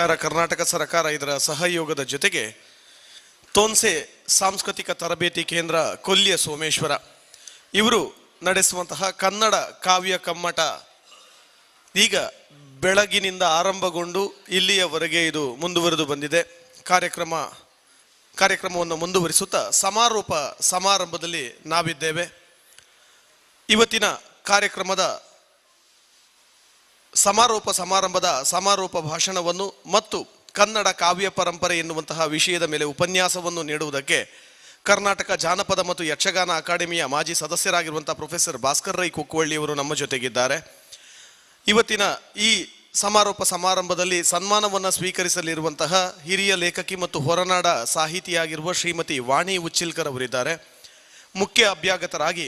ವಿಹಾರ ಕರ್ನಾಟಕ ಸರ್ಕಾರ ಇದರ ಸಹಯೋಗದ ಜೊತೆಗೆ ತೋನ್ಸೆ ಸಾಂಸ್ಕೃತಿಕ ತರಬೇತಿ ಕೇಂದ್ರ ಕೊಲ್ಲಿಯ ಸೋಮೇಶ್ವರ ಇವರು ನಡೆಸುವಂತಹ ಕನ್ನಡ ಕಾವ್ಯ ಕಮ್ಮಟ ಈಗ ಬೆಳಗಿನಿಂದ ಆರಂಭಗೊಂಡು ಇಲ್ಲಿಯವರೆಗೆ ಇದು ಮುಂದುವರೆದು ಬಂದಿದೆ. ಕಾರ್ಯಕ್ರಮವನ್ನು ಮುಂದುವರಿಸುತ್ತಾ ಸಮಾರೋಪ ಸಮಾರಂಭದಲ್ಲಿ ನಾವಿದ್ದೇವೆ. ಇವತ್ತಿನ ಕಾರ್ಯಕ್ರಮದ ಸಮಾರೋಪ ಭಾಷಣವನ್ನು ಮತ್ತು ಕನ್ನಡ ಕಾವ್ಯ ಪರಂಪರೆ ಎನ್ನುವಂತಹ ವಿಷಯದ ಮೇಲೆ ಉಪನ್ಯಾಸವನ್ನು ನೀಡುವುದಕ್ಕೆ ಕರ್ನಾಟಕ ಜಾನಪದ ಮತ್ತು ಯಕ್ಷಗಾನ ಅಕಾಡೆಮಿಯ ಮಾಜಿ ಸದಸ್ಯರಾಗಿರುವಂತಹ ಪ್ರೊಫೆಸರ್ ಭಾಸ್ಕರ್ ರೈ ಕುಕ್ಕುವಳ್ಳಿಯವರು ನಮ್ಮ ಜೊತೆಗಿದ್ದಾರೆ. ಇವತ್ತಿನ ಈ ಸಮಾರೋಪ ಸಮಾರಂಭದಲ್ಲಿ ಸನ್ಮಾನವನ್ನು ಸ್ವೀಕರಿಸಲಿರುವಂತಹ ಹಿರಿಯ ಲೇಖಕಿ ಮತ್ತು ಹೊರನಾಡ ಸಾಹಿತಿಯಾಗಿರುವ ಶ್ರೀಮತಿ ವಾಣಿ ಉಚ್ಚಿಲ್ಕರ್ ಅವರಿದ್ದಾರೆ. ಮುಖ್ಯ ಅಭ್ಯಾಗತರಾಗಿ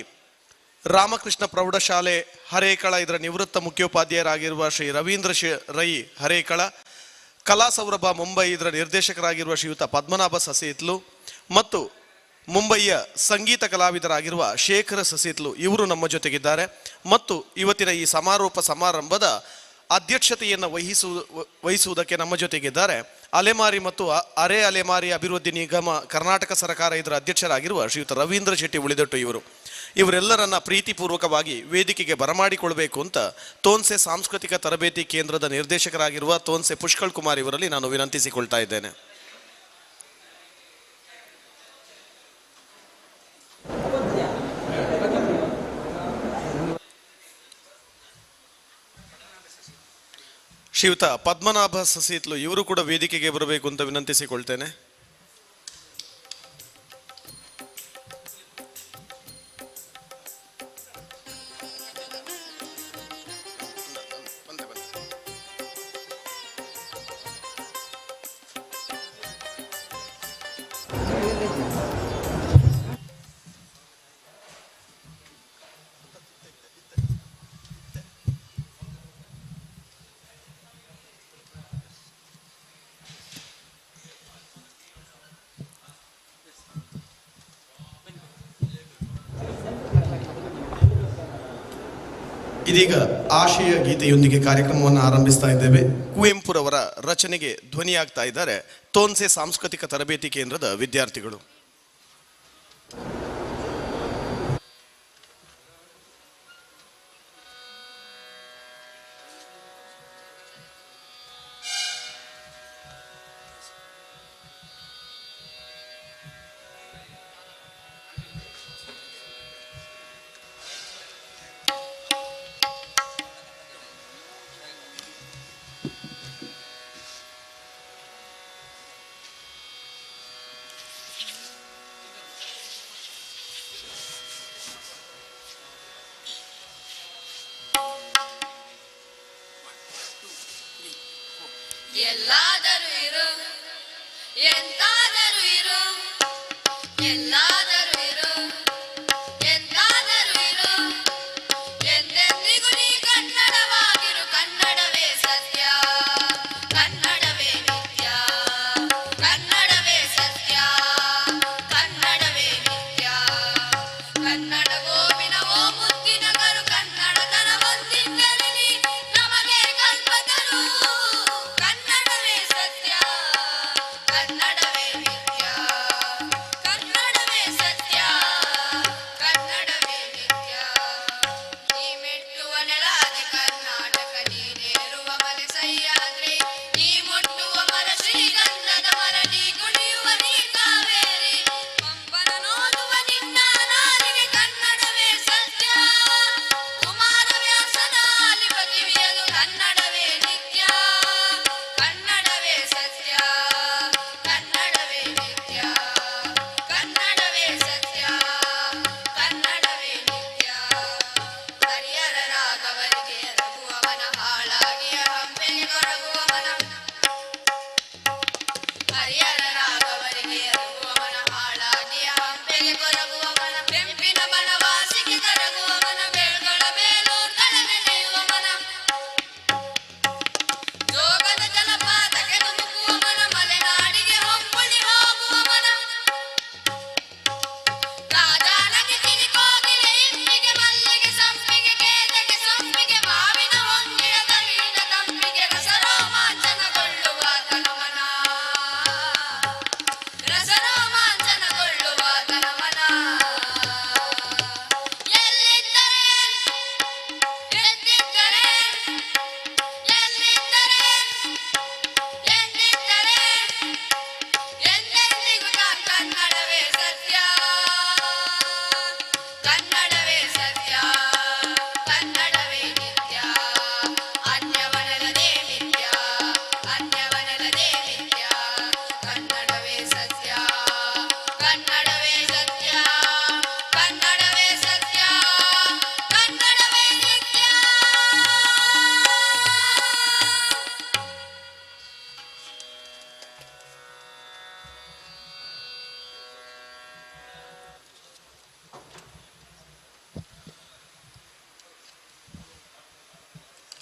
ರಾಮಕೃಷ್ಣ ಪ್ರೌಢಶಾಲೆ ಹರೇಕಳ ಇದರ ನಿವೃತ್ತ ಮುಖ್ಯೋಪಾಧ್ಯಾಯರಾಗಿರುವ ಶ್ರೀ ರವೀಂದ್ರ ರೈ ಹರೇಕಳ, ಕಲಾ ಸೌರಭ ಮುಂಬೈ ಇದರ ನಿರ್ದೇಶಕರಾಗಿರುವ ಶ್ರೀಯುತ ಪದ್ಮನಾಭ ಸಸೇತ್ಲು ಮತ್ತು ಮುಂಬಯಿಯ ಸಂಗೀತ ಕಲಾವಿದರಾಗಿರುವ ಶೇಖರ ಸಸೇತ್ಲು ಇವರು ನಮ್ಮ ಜೊತೆಗಿದ್ದಾರೆ. ಮತ್ತು ಇವತ್ತಿನ ಈ ಸಮಾರಂಭದ ಅಧ್ಯಕ್ಷತೆಯನ್ನು ವಹಿಸುವುದಕ್ಕೆ ನಮ್ಮ ಜೊತೆಗಿದ್ದಾರೆ ಅಲೆಮಾರಿ ಮತ್ತು ಅರೆ ಅಲೆಮಾರಿ ಅಭಿವೃದ್ಧಿ ನಿಗಮ ಕರ್ನಾಟಕ ಸರ್ಕಾರ ಇದರ ಅಧ್ಯಕ್ಷರಾಗಿರುವ ಶ್ರೀಯುತ ರವೀಂದ್ರ ಶೆಟ್ಟಿ ಉಳಿದಟ್ಟು ಇವರೆಲ್ಲರನ್ನ ಪ್ರೀತಿಪೂರ್ವಕವಾಗಿ ವೇದಿಕೆಗೆ ಬರಮಾಡಿಕೊಳ್ಬೇಕು ಅಂತ ತೋನ್ಸೆ ಸಾಂಸ್ಕೃತಿಕ ತರಬೇತಿ ಕೇಂದ್ರದ ನಿರ್ದೇಶಕರಾಗಿರುವ ತೋನ್ಸೆ ಪುಷ್ಕಳ್ ಕುಮಾರ್ ಇವರಲ್ಲಿ ನಾನು ವಿನಂತಿಸಿಕೊಳ್ತಾ ಇದ್ದೇನೆ. ಶ್ರೀಯುತ ಪದ್ಮನಾಭ ಸಸೀತ್ಲು ಇವರು ಕೂಡ ವೇದಿಕೆಗೆ ಬರಬೇಕು ಅಂತ ವಿನಂತಿಸಿಕೊಳ್ತೇನೆ. ಇದೀಗ ಆಶಯ ಗೀತೆಯೊಂದಿಗೆ ಕಾರ್ಯಕ್ರಮವನ್ನು ಆರಂಭಿಸ್ತಾ ಇದ್ದೇವೆ. ಕುವೆಂಪುರವರ ರಚನೆಗೆ ಧ್ವನಿಯಾಗ್ತಾ ಇದ್ದಾರೆ ತೋನ್ಸೆ ಸಾಂಸ್ಕೃತಿಕ ತರಬೇತಿ ಕೇಂದ್ರದ ವಿದ್ಯಾರ್ಥಿಗಳು. ಎಲ್ಲಾದರೂ ಇರು ಎಂತಾದರೂ ಇರು ಎಲ್ಲಾದರೂ ಇರು ಎಂತಾದರೂ ಇರು ಎಂದೆಂದಿಗೂ ನೀ ಕನ್ನಡವಾಗಿರು. ಕನ್ನಡವೇ ಸತ್ಯ ಕನ್ನಡವೇ ನಿತ್ಯ ಕನ್ನಡವೇ ಸತ್ಯ ಕನ್ನಡವೇ ನಿತ್ಯ ಕನ್ನಡ ಗೋವಿನವೋ ಮುತ್ತಿನಗರು ಕನ್ನಡತನ ಒಂದಿದ್ದರಲಿ ನಮಗೆ ಕಲ್ಪತರು. ಕನ್ನಡವೇ ಸತ್ಯ ಕನ್ನಡವೇ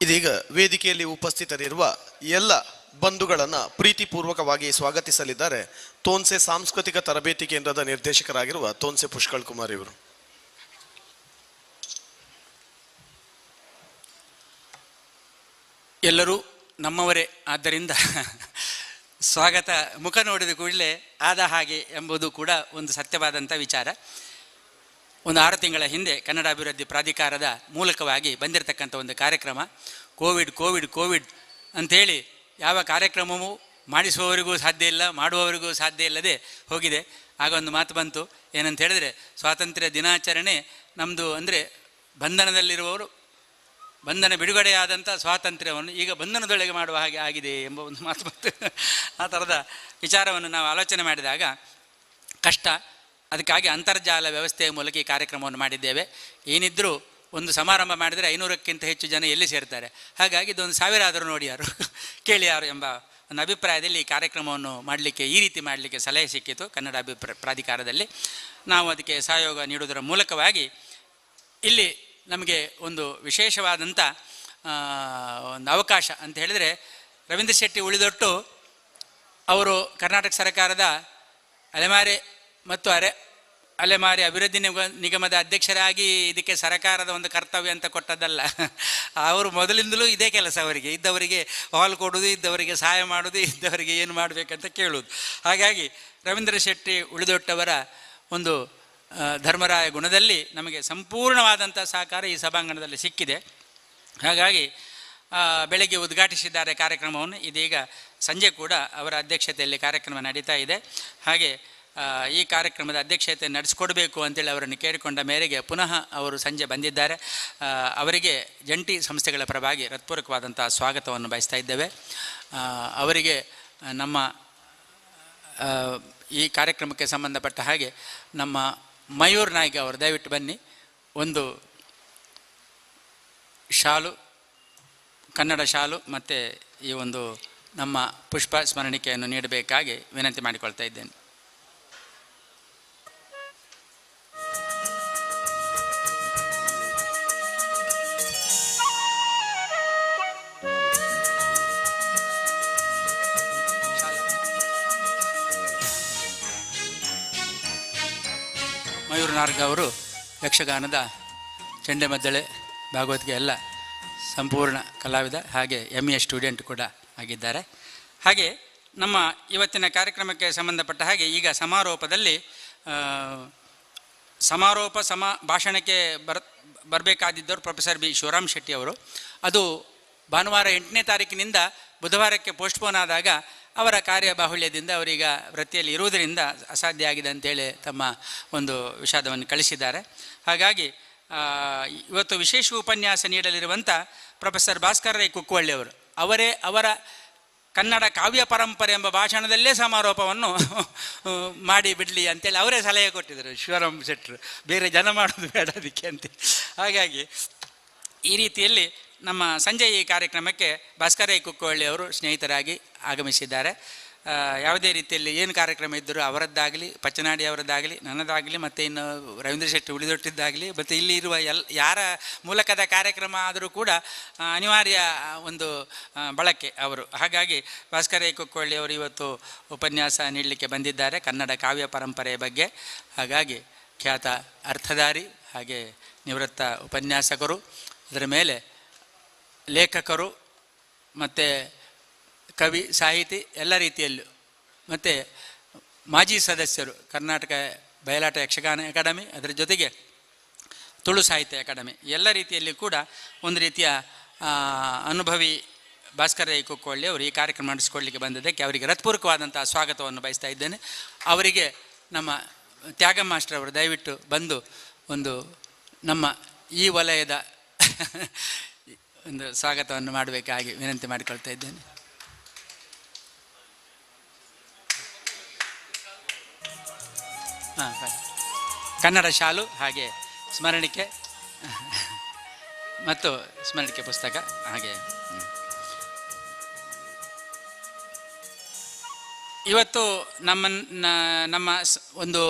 ಇದೀಗ ವೇದಿಕೆಯಲ್ಲಿ ಉಪಸ್ಥಿತರಿರುವ ಎಲ್ಲ ಬಂಧುಗಳನ್ನು ಪ್ರೀತಿಪೂರ್ವಕವಾಗಿ ಸ್ವಾಗತಿಸಲಿದ್ದಾರೆ ತೋನ್ಸೆ ಸಾಂಸ್ಕೃತಿಕ ತರಬೇತಿ ಕೇಂದ್ರದ ನಿರ್ದೇಶಕರಾಗಿರುವ ತೋನ್ಸೆ ಪುಷ್ಕಳ್ ಕುಮಾರ್ ಇವರು. ಎಲ್ಲರೂ ನಮ್ಮವರೇ, ಆದ್ದರಿಂದ ಸ್ವಾಗತ ಮುಖ ನೋಡಿದ ಕೂಡಲೇ ಆದ ಹಾಗೆ ಎಂಬುದು ಕೂಡ ಒಂದು ಸತ್ಯವಾದಂಥ ವಿಚಾರ. ಒಂದು 6 ತಿಂಗಳ ಹಿಂದೆ ಕನ್ನಡ ಅಭಿವೃದ್ಧಿ ಪ್ರಾಧಿಕಾರದ ಮೂಲಕವಾಗಿ ಬಂದಿರತಕ್ಕಂಥ ಒಂದು ಕಾರ್ಯಕ್ರಮ ಕೋವಿಡ್ ಅಂಥೇಳಿ ಯಾವ ಕಾರ್ಯಕ್ರಮವೂ ಮಾಡಿಸುವವರಿಗೂ ಸಾಧ್ಯ ಇಲ್ಲ, ಮಾಡುವವರಿಗೂ ಸಾಧ್ಯ ಇಲ್ಲದೆ ಹೋಗಿದೆ. ಆಗ ಒಂದು ಮಾತು ಬಂತು, ಏನಂತ ಹೇಳಿದ್ರೆ ಸ್ವಾತಂತ್ರ್ಯ ದಿನಾಚರಣೆ ನಮ್ಮದು ಅಂದರೆ ಬಂಧನದಲ್ಲಿರುವವರು ಬಂಧನ ಬಿಡುಗಡೆಯಾದಂಥ ಸ್ವಾತಂತ್ರ್ಯವನ್ನು ಈಗ ಬಂಧನದೊಳಗೆ ಮಾಡುವ ಹಾಗೆ ಆಗಿದೆ ಎಂಬ ಒಂದು ಮಾತು ಬಂತು. ಆ ಥರದ ವಿಚಾರವನ್ನು ನಾವು ಆಲೋಚನೆ ಮಾಡಿದಾಗ ಕಷ್ಟ. ಅದಕ್ಕಾಗಿ ಅಂತರ್ಜಾಲ ವ್ಯವಸ್ಥೆಯ ಮೂಲಕ ಈ ಕಾರ್ಯಕ್ರಮವನ್ನು ಮಾಡಿದ್ದೇವೆ. ಏನಿದ್ರೂ ಒಂದು ಸಮಾರಂಭ ಮಾಡಿದರೆ 500ಕ್ಕಿಂತ ಹೆಚ್ಚು ಜನ ಎಲ್ಲಿ ಸೇರ್ತಾರೆ, ಹಾಗಾಗಿ ಇದೊಂದು 1000 ಆದರೂ ನೋಡಿ ಯಾರು ಕೇಳಿ ಯಾರು ಎಂಬ ಒಂದು ಅಭಿಪ್ರಾಯದಲ್ಲಿ ಈ ಕಾರ್ಯಕ್ರಮವನ್ನು ಮಾಡಲಿಕ್ಕೆ, ಈ ರೀತಿ ಮಾಡಲಿಕ್ಕೆ ಸಲಹೆ ಸಿಕ್ಕಿತು ಕನ್ನಡ ಪ್ರಾಧಿಕಾರದಲ್ಲಿ. ನಾವು ಅದಕ್ಕೆ ಸಹಯೋಗ ನೀಡುವುದರ ಮೂಲಕವಾಗಿ ಇಲ್ಲಿ ನಮಗೆ ಒಂದು ವಿಶೇಷವಾದಂಥ ಒಂದು ಅವಕಾಶ ಅಂತ ಹೇಳಿದರೆ, ರವೀಂದ್ರ ಶೆಟ್ಟಿ ಉಳಿದೊಟ್ಟು ಅವರು ಕರ್ನಾಟಕ ಸರ್ಕಾರದ ಅಲೆಮಾರಿ ಮತ್ತು ಅಲೆಮಾರಿ ಅಭಿವೃದ್ಧಿ ನಿಗಮದ ಅಧ್ಯಕ್ಷರಾಗಿ ಇದಕ್ಕೆ ಸರ್ಕಾರದ ಒಂದು ಕರ್ತವ್ಯ ಅಂತ ಕೊಟ್ಟದ್ದಲ್ಲ. ಅವರು ಮೊದಲಿಂದಲೂ ಇದೇ ಕೆಲಸ, ಅವರಿಗೆ ಇದ್ದವರಿಗೆ ಹಾಲ್ ಕೊಡೋದು, ಇದ್ದವರಿಗೆ ಸಹಾಯ ಮಾಡೋದು, ಇದ್ದವರಿಗೆ ಏನು ಮಾಡಬೇಕಂತ ಕೇಳೋದು. ಹಾಗಾಗಿ ರವೀಂದ್ರ ಶೆಟ್ಟಿ ಉಳಿದೊಟ್ಟವರ ಒಂದು ಧರ್ಮರಾಯ ಗುಣದಲ್ಲಿ ನಮಗೆ ಸಂಪೂರ್ಣವಾದಂಥ ಸಹಕಾರ ಈ ಸಭಾಂಗಣದಲ್ಲಿ ಸಿಕ್ಕಿದೆ. ಹಾಗಾಗಿ ಬೆಳಗ್ಗೆ ಉದ್ಘಾಟಿಸಿದ್ದಾರೆ ಕಾರ್ಯಕ್ರಮವನ್ನು. ಇದೀಗ ಸಂಜೆ ಕೂಡ ಅವರ ಅಧ್ಯಕ್ಷತೆಯಲ್ಲಿ ಕಾರ್ಯಕ್ರಮ ನಡೀತಾ ಇದೆ. ಹಾಗೆ ಈ ಕಾರ್ಯಕ್ರಮದ ಅಧ್ಯಕ್ಷತೆ ನಡೆಸಿಕೊಡ್ಬೇಕು ಅಂತೇಳಿ ಅವರನ್ನು ಕೇಳಿಕೊಂಡ ಮೇರೆಗೆ ಪುನಃ ಅವರು ಸಂಜೆ ಬಂದಿದ್ದಾರೆ. ಅವರಿಗೆ ಜಂಟಿ ಸಂಸ್ಥೆಗಳ ಪರವಾಗಿ ಹೃತ್ಪೂರ್ವಕವಾದಂಥ ಸ್ವಾಗತವನ್ನು ಬಯಸ್ತಾ ಇದ್ದೇವೆ. ಅವರಿಗೆ ನಮ್ಮ ಈ ಕಾರ್ಯಕ್ರಮಕ್ಕೆ ಸಂಬಂಧಪಟ್ಟ ಹಾಗೆ ನಮ್ಮ ಮಯೂರ್ ನಾಯ್ಕ ಅವರು ದಯವಿಟ್ಟು ಬನ್ನಿ, ಒಂದು ಶಾಲು, ಕನ್ನಡ ಶಾಲು ಮತ್ತು ಈ ಒಂದು ನಮ್ಮ ಪುಷ್ಪ ಸ್ಮರಣಿಕೆಯನ್ನು ನೀಡಬೇಕಾಗಿ ವಿನಂತಿ ಮಾಡಿಕೊಳ್ತಾ ಇದ್ದೇನೆ. ಮಯೂರ್ ನಾರ್ಗ ಅವರು ಯಕ್ಷಗಾನದ ಚಂಡೆಮದ್ದಳೆ, ಭಾಗವತಿಗೆ ಎಲ್ಲ ಸಂಪೂರ್ಣ ಕಲಾವಿದ, ಹಾಗೆ MA ಸ್ಟೂಡೆಂಟ್ ಕೂಡ ಆಗಿದ್ದಾರೆ. ಹಾಗೆ ನಮ್ಮ ಇವತ್ತಿನ ಕಾರ್ಯಕ್ರಮಕ್ಕೆ ಸಂಬಂಧಪಟ್ಟ ಹಾಗೆ ಈಗ ಸಮಾರೋಪದಲ್ಲಿ ಭಾಷಣಕ್ಕೆ ಬರಬೇಕಾದಿದ್ದವರು ಪ್ರೊಫೆಸರ್ B ಶಿವರಾಮ್ ಶೆಟ್ಟಿ ಅವರು. ಅದು ಭಾನುವಾರ 8ನೇ ತಾರೀಕಿನಿಂದ ಬುಧವಾರಕ್ಕೆ ಪೋಸ್ಟ್ಪೋನ್ ಆದಾಗ ಅವರ ಕಾರ್ಯಬಾಹುಳ್ಯದಿಂದ ಅವರೀಗ ವೃತ್ತಿಯಲ್ಲಿ ಇರುವುದರಿಂದ ಅಸಾಧ್ಯ ಆಗಿದೆ ಅಂತೇಳಿ ತಮ್ಮ ಒಂದು ವಿಷಾದವನ್ನು ಕಳಿಸಿದ್ದಾರೆ. ಹಾಗಾಗಿ ಇವತ್ತು ವಿಶೇಷ ಉಪನ್ಯಾಸ ನೀಡಲಿರುವಂಥ ಪ್ರೊಫೆಸರ್ ಭಾಸ್ಕರ್ ರೈ ಕುಕ್ಕವಳ್ಳಿ ಅವರು, ಅವರ ಕನ್ನಡ ಕಾವ್ಯ ಪರಂಪರೆ ಎಂಬ ಭಾಷಣದಲ್ಲೇ ಸಮಾರೋಪವನ್ನು ಮಾಡಿ ಬಿಡಲಿ ಅಂತೇಳಿ ಅವರೇ ಸಲಹೆ ಕೊಟ್ಟಿದ್ದರು ಶಿವರಾಮ್ ಶೆಟ್ಟರು, ಬೇರೆ ಜನ ಮಾಡೋದು ಬೇಡ ಅದಕ್ಕೆ ಅಂತೇಳಿ. ಹಾಗಾಗಿ ಈ ರೀತಿಯಲ್ಲಿ ನಮ್ಮ ಸಂಜೆ ಈ ಕಾರ್ಯಕ್ರಮಕ್ಕೆ ಭಾಸ್ಕರ್ ರೈ ಕುಕ್ಕವಳ್ಳಿ ಅವರು ಸ್ನೇಹಿತರಾಗಿ ಆಗಮಿಸಿದ್ದಾರೆ. ಯಾವುದೇ ರೀತಿಯಲ್ಲಿ ಏನು ಕಾರ್ಯಕ್ರಮ ಇದ್ದರೂ ಅವರದ್ದಾಗಲಿ, ಪಚ್ಚನಾಡಿ ಅವರದ್ದಾಗಲಿ, ನನ್ನದಾಗಲಿ, ಮತ್ತು ಇನ್ನು ರವೀಂದ್ರ ಶೆಟ್ಟಿ ಉಳಿದೊಟ್ಟಿದ್ದಾಗಲಿ, ಮತ್ತು ಇಲ್ಲಿ ಇರುವ ಯಾರ ಮೂಲಕದ ಕಾರ್ಯಕ್ರಮ ಆದರೂ ಕೂಡ ಅನಿವಾರ್ಯ ಒಂದು ಬಳಕೆ ಅವರು. ಹಾಗಾಗಿ ಭಾಸ್ಕರ್ ರೈ ಕುಕ್ಕವಳ್ಳಿ ಅವರು ಇವತ್ತು ಉಪನ್ಯಾಸ ನೀಡಲಿಕ್ಕೆ ಬಂದಿದ್ದಾರೆ ಕನ್ನಡ ಕಾವ್ಯ ಪರಂಪರೆಯ ಬಗ್ಗೆ. ಹಾಗಾಗಿ ಖ್ಯಾತ ಅರ್ಥಧಾರಿ, ಹಾಗೆ ನಿವೃತ್ತ ಉಪನ್ಯಾಸಕರು, ಅದರ ಮೇಲೆ ಲೇಖಕರು ಮತ್ತು ಕವಿ, ಸಾಹಿತಿ ಎಲ್ಲ ರೀತಿಯಲ್ಲೂ, ಮತ್ತು ಮಾಜಿ ಸದಸ್ಯರು ಕರ್ನಾಟಕ ಬಯಲಾಟ ಯಕ್ಷಗಾನ ಅಕಾಡೆಮಿ, ಅದರ ಜೊತೆಗೆ ತುಳು ಸಾಹಿತ್ಯ ಅಕಾಡೆಮಿ, ಎಲ್ಲ ರೀತಿಯಲ್ಲಿ ಕೂಡ ಒಂದು ರೀತಿಯ ಅನುಭವಿ ಭಾಸ್ಕರ್ ರೈ ಕುಕ್ಕವಳ್ಳಿ ಅವರು ಈ ಕಾರ್ಯಕ್ರಮ ನಡೆಸಿಕೊಳ್ಳಲಿಕ್ಕೆ ಬಂದಿದ್ದಕ್ಕೆ ಅವರಿಗೆ ಹೃತ್ಪೂರ್ವಕವಾದಂಥ ಸ್ವಾಗತವನ್ನು ಬಯಸ್ತಾ ಇದ್ದೇನೆ. ಅವರಿಗೆ ನಮ್ಮ ತ್ಯಾಗಂ ಮಾಸ್ಟರ್ ಅವರು ದಯವಿಟ್ಟು ಬಂದು ಒಂದು ನಮ್ಮ ಈ ವಲಯದ ಒಂದು ಸ್ವಾಗತವನ್ನು ಮಾಡಬೇಕಾಗಿ ವಿನಂತಿ ಮಾಡಿಕೊಳ್ತಾ ಇದ್ದೇನೆ. ಕನ್ನಡ ಶಾಲು, ಹಾಗೆ ಸ್ಮರಣಿಕೆ ಮತ್ತು ಸ್ಮರಣಿಕೆ ಪುಸ್ತಕ, ಹಾಗೆ ಇವತ್ತು ನಮ್ಮ ಒಂದು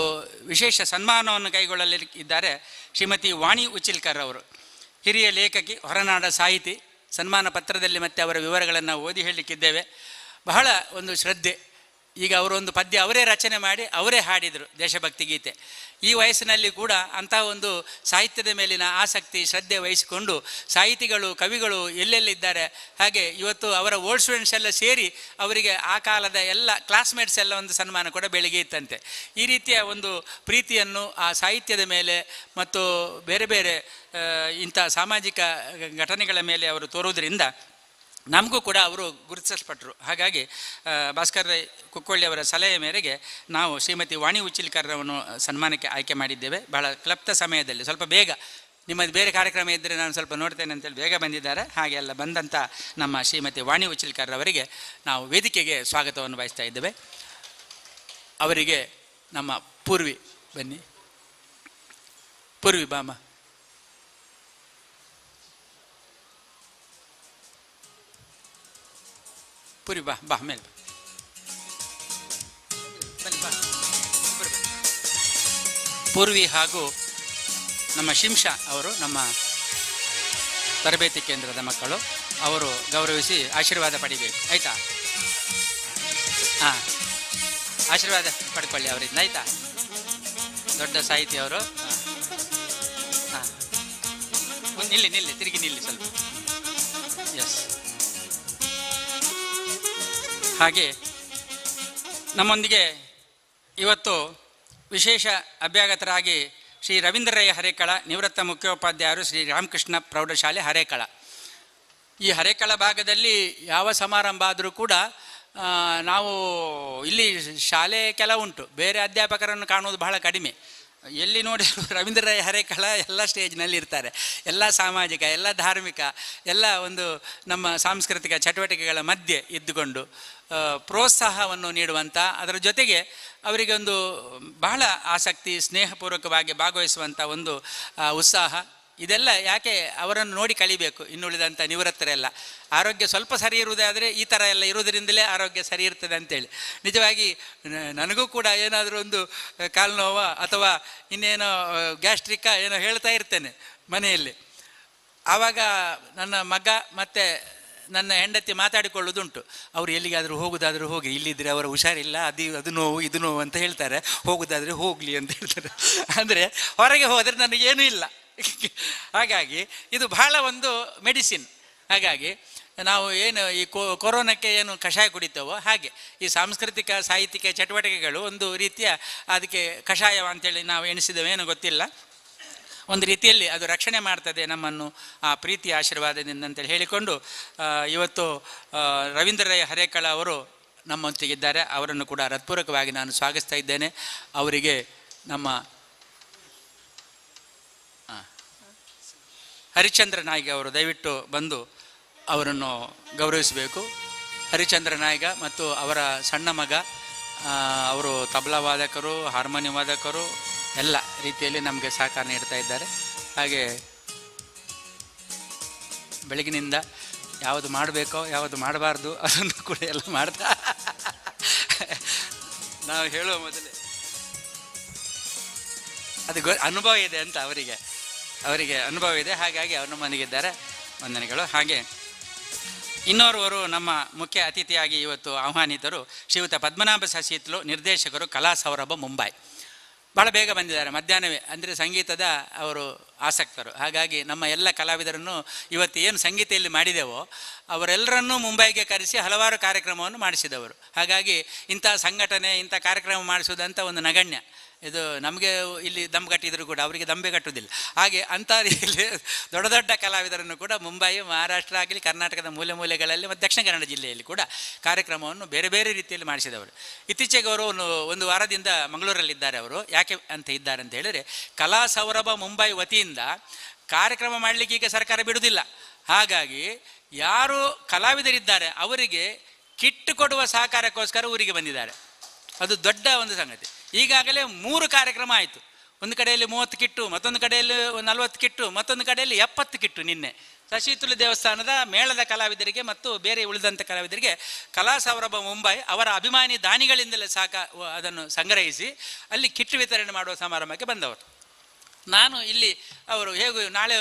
ವಿಶೇಷ ಸನ್ಮಾನವನ್ನು ಕೈಗೊಳ್ಳಲಿದ್ದಾರೆ ಶ್ರೀಮತಿ ವಾಣಿ ಉಚಿಲ್ಕರ್ ಅವರು. ಹಿರಿಯ ಲೇಖಕಿ, ಹೊರನಾಡ ಸಾಹಿತಿ, ಸನ್ಮಾನ ಪತ್ರದಲ್ಲಿ ಮತ್ತೆ ಅವರ ವಿವರಗಳನ್ನು ಓದಿ ಹೇಳಲಿಕ್ಕಿದ್ದೇವೆ. ಬಹಳ ಒಂದು ಶ್ರದ್ಧೆ. ಈಗ ಅವರೊಂದು ಪದ್ಯ ಅವರೇ ರಚನೆ ಮಾಡಿ ಅವರೇ ಹಾಡಿದರು, ದೇಶಭಕ್ತಿ ಗೀತೆ. ಈ ವಯಸ್ಸಿನಲ್ಲಿ ಕೂಡ ಅಂತಹ ಒಂದು ಸಾಹಿತ್ಯದ ಮೇಲಿನ ಆಸಕ್ತಿ ಶ್ರದ್ಧೆ ವಹಿಸಿಕೊಂಡು ಸಾಹಿತಿಗಳು ಕವಿಗಳು ಎಲ್ಲೆಲ್ಲಿದ್ದಾರೆ, ಹಾಗೆ ಇವತ್ತು ಅವರ ಓಲ್ಡ್ ಸ್ಟೂಡೆಂಟ್ಸ್ ಎಲ್ಲ ಸೇರಿ ಅವರಿಗೆ ಆ ಕಾಲದ ಎಲ್ಲ ಕ್ಲಾಸ್ಮೇಟ್ಸ್ ಎಲ್ಲ ಒಂದು ಸನ್ಮಾನ ಕೂಡ ಬೆಳಿಗ್ಗೆ ಇತ್ತಂತೆ. ಈ ರೀತಿಯ ಒಂದು ಪ್ರೀತಿಯನ್ನು ಆ ಸಾಹಿತ್ಯದ ಮೇಲೆ ಮತ್ತು ಬೇರೆ ಬೇರೆ ಇಂಥ ಸಾಮಾಜಿಕ ಘಟನೆಗಳ ಮೇಲೆ ಅವರು ತೋರುವುದರಿಂದ ನಮಗೂ ಕೂಡ ಅವರು ಗುರುತಿಸಲ್ಪಟ್ಟರು. ಹಾಗಾಗಿ ಭಾಸ್ಕರ್ ರೈ ಕುಕ್ಕೊಳ್ಳಿ ಅವರ ಸಲಹೆ ಮೇರೆಗೆ ನಾವು ಶ್ರೀಮತಿ ವಾಣಿ ಉಚ್ಚಿಲ್ಕರ್ರವನ್ನು ಸನ್ಮಾನಕ್ಕೆ ಆಯ್ಕೆ ಮಾಡಿದ್ದೇವೆ. ಬಹಳ ಕ್ಲಪ್ತ ಸಮಯದಲ್ಲಿ, ಸ್ವಲ್ಪ ಬೇಗ, ನಿಮ್ಮದು ಬೇರೆ ಕಾರ್ಯಕ್ರಮ ಇದ್ದರೆ ನಾನು ಸ್ವಲ್ಪ ನೋಡ್ತೇನೆ ಅಂತೇಳಿ ಬೇಗ ಬಂದಿದ್ದಾರೆ. ಹಾಗೆ ಎಲ್ಲ ಬಂದಂಥ ನಮ್ಮ ಶ್ರೀಮತಿ ವಾಣಿ ಉಚ್ಚಿಲ್ಕರ್ ಅವರಿಗೆ ನಾವು ವೇದಿಕೆಗೆ ಸ್ವಾಗತವನ್ನು ಬಯಸ್ತಾ ಇದ್ದೇವೆ. ಅವರಿಗೆ ನಮ್ಮ ಪೂರ್ವಿ, ಬನ್ನಿ ಪೂರ್ವಿ ಬಾಮ. ಪೂರ್ವಿ ಬಾ ಬಾ ಮೇಲೆ ಬನ್ನಿ ಬಾ. ಪೂರ್ವಿ ಹಾಗೂ ನಮ್ಮ ಶಿಂಷಾ ಅವರು ನಮ್ಮ ತರಬೇತಿ ಕೇಂದ್ರದ ಮಕ್ಕಳು. ಅವರು ಗೌರವಿಸಿ ಆಶೀರ್ವಾದ ಪಡಿಬೇಕು, ಆಯಿತಾ? ಹಾಂ, ಆಶೀರ್ವಾದ ಪಡ್ಕೊಳ್ಳಿ ಅವರಿಂದ, ಆಯಿತಾ? ದೊಡ್ಡ ಸಾಹಿತಿ ಅವರು. ಹಾಂ ಹಾಂ, ನಿಲ್ಲಿ ನಿಲ್ಲಿ, ತಿರುಗಿ ನಿಲ್ಲಿ ಸ್ವಲ್ಪ. ಎಸ್. ಹಾಗೆ ನಮ್ಮೊಂದಿಗೆ ಇವತ್ತು ವಿಶೇಷ ಅಭ್ಯಾಗತರಾಗಿ ಶ್ರೀ ರವೀಂದ್ರ ರೈ ಹರೇಕಳ, ನಿವೃತ್ತ ಮುಖ್ಯೋಪಾಧ್ಯಾಯರು, ಶ್ರೀ ರಾಮಕೃಷ್ಣ ಪ್ರೌಢಶಾಲೆ ಹರೇಕಳ. ಈ ಹರೇಕಳ ಭಾಗದಲ್ಲಿ ಯಾವ ಸಮಾರಂಭ ಆದರೂ ಕೂಡ ನಾವು ಇಲ್ಲಿ ಶಾಲೆ ಕೆಲವುಂಟು, ಬೇರೆ ಅಧ್ಯಾಪಕರನ್ನು ಕಾಣುವುದು ಬಹಳ ಕಡಿಮೆ. ಎಲ್ಲಿ ನೋಡಿದ್ರು ರವೀಂದ್ರ ರೈ ಹರೇಕಳ ಎಲ್ಲ ಸ್ಟೇಜ್ನಲ್ಲಿ ಇರ್ತಾರೆ. ಎಲ್ಲ ಸಾಮಾಜಿಕ, ಎಲ್ಲ ಧಾರ್ಮಿಕ, ಎಲ್ಲ ಒಂದು ನಮ್ಮ ಸಾಂಸ್ಕೃತಿಕ ಚಟುವಟಿಕೆಗಳ ಮಧ್ಯೆ ಇದ್ದುಕೊಂಡು ಪ್ರೋತ್ಸಾಹವನ್ನು ನೀಡುವಂಥ, ಅದರ ಜೊತೆಗೆ ಅವರಿಗೆ ಒಂದು ಬಹಳ ಆಸಕ್ತಿ, ಸ್ನೇಹಪೂರ್ವಕವಾಗಿ ಭಾಗವಹಿಸುವಂಥ ಒಂದು ಉತ್ಸಾಹ, ಇದೆಲ್ಲ ಯಾಕೆ ಅವರನ್ನು ನೋಡಿ ಕಲಿಬೇಕು ಇನ್ನುಳಿದಂಥ ನಿವೃತ್ತರೆಲ್ಲ. ಆರೋಗ್ಯ ಸ್ವಲ್ಪ ಸರಿ ಇರುವುದಾದರೆ ಈ ಥರ ಎಲ್ಲ ಇರುವುದರಿಂದಲೇ ಆರೋಗ್ಯ ಸರಿ ಇರ್ತದೆ ಅಂತೇಳಿ. ನಿಜವಾಗಿ ನನಗೂ ಕೂಡ ಏನಾದರೂ ಒಂದು ಕಾಲು ನೋವ ಅಥವಾ ಇನ್ನೇನೋ ಗ್ಯಾಸ್ಟ್ರಿಕ್ಕ ಏನೋ ಹೇಳ್ತಾ ಇರ್ತೇನೆ ಮನೆಯಲ್ಲಿ. ಆವಾಗ ನನ್ನ ಮಗ ಮತ್ತು ನನ್ನ ಹೆಂಡತಿ ಮಾತಾಡಿಕೊಳ್ಳೋದುಂಟು. ಅವರು ಎಲ್ಲಿಗಾದರೂ ಹೋಗೋದಾದರೂ ಹೋಗಿ, ಇಲ್ಲಿದ್ದರೆ ಅವರ ಹುಷಾರಿಲ್ಲ, ಅದು ನೋವು ಇದು ನೋವು ಅಂತ ಹೇಳ್ತಾರೆ, ಹೋಗೋದಾದರೆ ಹೋಗಲಿ ಅಂತ ಹೇಳ್ತಾರೆ. ಅಂದರೆ ಹೊರಗೆ ಹೋದರೆ ನನಗೇನೂ ಇಲ್ಲ. ಹಾಗಾಗಿ ಇದು ಬಹಳ ಒಂದು ಮೆಡಿಸಿನ್. ಹಾಗಾಗಿ ನಾವು ಏನು ಈ ಕೊರೋನಾಕ್ಕೆ ಏನು ಕಷಾಯ ಕುಡಿತೇವೋ ಹಾಗೆ ಈ ಸಾಂಸ್ಕೃತಿಕ ಸಾಹಿತ್ಯಿಕ ಚಟುವಟಿಕೆಗಳು ಒಂದು ರೀತಿಯ ಅದಕ್ಕೆ ಕಷಾಯ ಅಂತೇಳಿ ನಾವು ಎಣಿಸಿದವೇನೋ ಗೊತ್ತಿಲ್ಲ, ಒಂದು ರೀತಿಯಲ್ಲಿ ಅದು ರಕ್ಷಣೆ ಮಾಡ್ತದೆ ನಮ್ಮನ್ನು ಆ ಪ್ರೀತಿ ಆಶೀರ್ವಾದದಿಂದ ಅಂತೇಳಿ ಹೇಳಿಕೊಂಡು ಇವತ್ತು ರವೀಂದ್ರ ರೈ ಹರೇಕಳ ಅವರು ನಮ್ಮೊಂದಿಗಿದ್ದಾರೆ. ಅವರನ್ನು ಕೂಡ ಹೃತ್ಪೂರ್ವಕವಾಗಿ ನಾನು ಸ್ವಾಗತಿಸ್ತಾ ಇದ್ದೇನೆ. ಅವರಿಗೆ ನಮ್ಮ ಹರಿಶ್ಚಂದ್ರ ನಾಯ್ಕ ಅವರು ದಯವಿಟ್ಟು ಬಂದು ಅವರನ್ನು ಗೌರವಿಸಬೇಕು. ಹರಿಶ್ಚಂದ್ರ ನಾಯ್ಕ ಮತ್ತು ಅವರ ಸಣ್ಣ ಮಗ, ಅವರು ತಬಲಾ ವಾದಕರು, ಹಾರ್ಮೋನಿಯಂ ವಾದಕರು, ಎಲ್ಲ ರೀತಿಯಲ್ಲಿ ನಮಗೆ ಸಹಕಾರ ನೀಡ್ತಾ ಇದ್ದಾರೆ. ಹಾಗೆ ಬೆಳಗಿನಿಂದ ಯಾವುದು ಮಾಡಬೇಕೋ ಯಾವುದು ಮಾಡಬಾರ್ದು ಅದನ್ನು ಕೂಡ ಎಲ್ಲ ಮಾಡ್ತಾ ನಾವು ಹೇಳುವ ಮೊದಲೇ ಅದು ಅನುಭವ ಇದೆ ಅಂತ ಅವರಿಗೆ ಅನುಭವ ಇದೆ. ಹಾಗಾಗಿ ಅವರು ನಮ್ಮನಿಗಿದ್ದಾರೆ, ವಂದನೆಗಳು. ಹಾಗೆ ಇನ್ನೋರ್ವರು ನಮ್ಮ ಮುಖ್ಯ ಅತಿಥಿಯಾಗಿ ಇವತ್ತು ಆಹ್ವಾನಿತರು ಶ್ರೀಯುತ ಪದ್ಮನಾಭ ಸಸೀತ್ಲು, ನಿರ್ದೇಶಕರು, ಕಲಾ ಸೌರಭ, ಮುಂಬೈ. ಭಾಳ ಬೇಗ ಬಂದಿದ್ದಾರೆ, ಮಧ್ಯಾಹ್ನವೇ. ಅಂದರೆ ಸಂಗೀತದ ಅವರು ಆಸಕ್ತರು. ಹಾಗಾಗಿ ನಮ್ಮ ಎಲ್ಲ ಕಲಾವಿದರನ್ನು ಇವತ್ತು ಏನು ಸಂಗೀತೆಯಲ್ಲಿ ಮಾಡಿದೆವೋ ಅವರೆಲ್ಲರನ್ನೂ ಮುಂಬೈಗೆ ಕರೆಸಿ ಹಲವಾರು ಕಾರ್ಯಕ್ರಮವನ್ನು ಮಾಡಿಸಿದವರು. ಹಾಗಾಗಿ ಇಂಥ ಸಂಘಟನೆ, ಇಂಥ ಕಾರ್ಯಕ್ರಮ ಮಾಡಿಸುವುದಂತ ಒಂದು ನಗಣ್ಯ. ಇದು ನಮಗೆ ಇಲ್ಲಿ ದಮ್ ಕಟ್ಟಿದರೂ ಕೂಡ ಅವರಿಗೆ ದಂಬೆ ಕಟ್ಟುವುದಿಲ್ಲ. ಹಾಗೆ ಅಂಥ ರೀತಿಯಲ್ಲಿ ದೊಡ್ಡ ದೊಡ್ಡ ಕಲಾವಿದರನ್ನು ಕೂಡ ಮುಂಬೈ, ಮಹಾರಾಷ್ಟ್ರ ಆಗಲಿ, ಕರ್ನಾಟಕದ ಮೂಲೆ ಮೂಲೆಗಳಲ್ಲಿ ಮತ್ತು ದಕ್ಷಿಣ ಕನ್ನಡ ಜಿಲ್ಲೆಯಲ್ಲಿ ಕೂಡ ಕಾರ್ಯಕ್ರಮವನ್ನು ಬೇರೆ ಬೇರೆ ರೀತಿಯಲ್ಲಿ ಮಾಡಿಸಿದವರು. ಇತ್ತೀಚೆಗೆ ಅವರು ಒಂದು ವಾರದಿಂದ ಮಂಗಳೂರಲ್ಲಿದ್ದಾರೆ. ಅವರು ಯಾಕೆ ಅಂತ ಇದ್ದಾರೆ ಅಂತ ಹೇಳಿದರೆ, ಕಲಾ ಸೌರಭ ಮುಂಬೈ ವತಿಯಿಂದ ಕಾರ್ಯಕ್ರಮ ಮಾಡಲಿಕ್ಕೆ ಈಗ ಸರ್ಕಾರ ಬಿಡುವುದಿಲ್ಲ. ಹಾಗಾಗಿ ಯಾರು ಕಲಾವಿದರಿದ್ದಾರೆ ಅವರಿಗೆ ಕಿಟ್ಟು ಕೊಡುವ ಸಹಕಾರಕ್ಕೋಸ್ಕರ ಊರಿಗೆ ಬಂದಿದ್ದಾರೆ. ಅದು ದೊಡ್ಡ ಒಂದು ಸಂಗತಿ. ಈಗಾಗಲೇ 3 ಕಾರ್ಯಕ್ರಮ ಆಯಿತು. ಒಂದು ಕಡೆಯಲ್ಲಿ 30 ಕಿಟ್ಟು, ಮತ್ತೊಂದು ಕಡೆಯಲ್ಲಿ 40 ಕಿಟ್ಟು, ಮತ್ತೊಂದು ಕಡೆಯಲ್ಲಿ 70 ಕಿಟ್ಟು. ನಿನ್ನೆ ಸಶೀತುಲು ದೇವಸ್ಥಾನದ ಮೇಳದ ಕಲಾವಿದರಿಗೆ ಮತ್ತು ಬೇರೆ ಉಳಿದಂಥ ಕಲಾವಿದರಿಗೆ ಕಲಾ ಸೌರಭ ಮುಂಬೈ ಅವರ ಅಭಿಮಾನಿ ದಾನಿಗಳಿಂದಲೇ ಅದನ್ನು ಸಂಗ್ರಹಿಸಿ ಅಲ್ಲಿ ಕಿಟ್ಟು ವಿತರಣೆ ಮಾಡುವ ಸಮಾರಂಭಕ್ಕೆ ಬಂದವರು. ನಾನು ಇಲ್ಲಿ ಅವರು ಹೇಗೂ ನಾಳೆ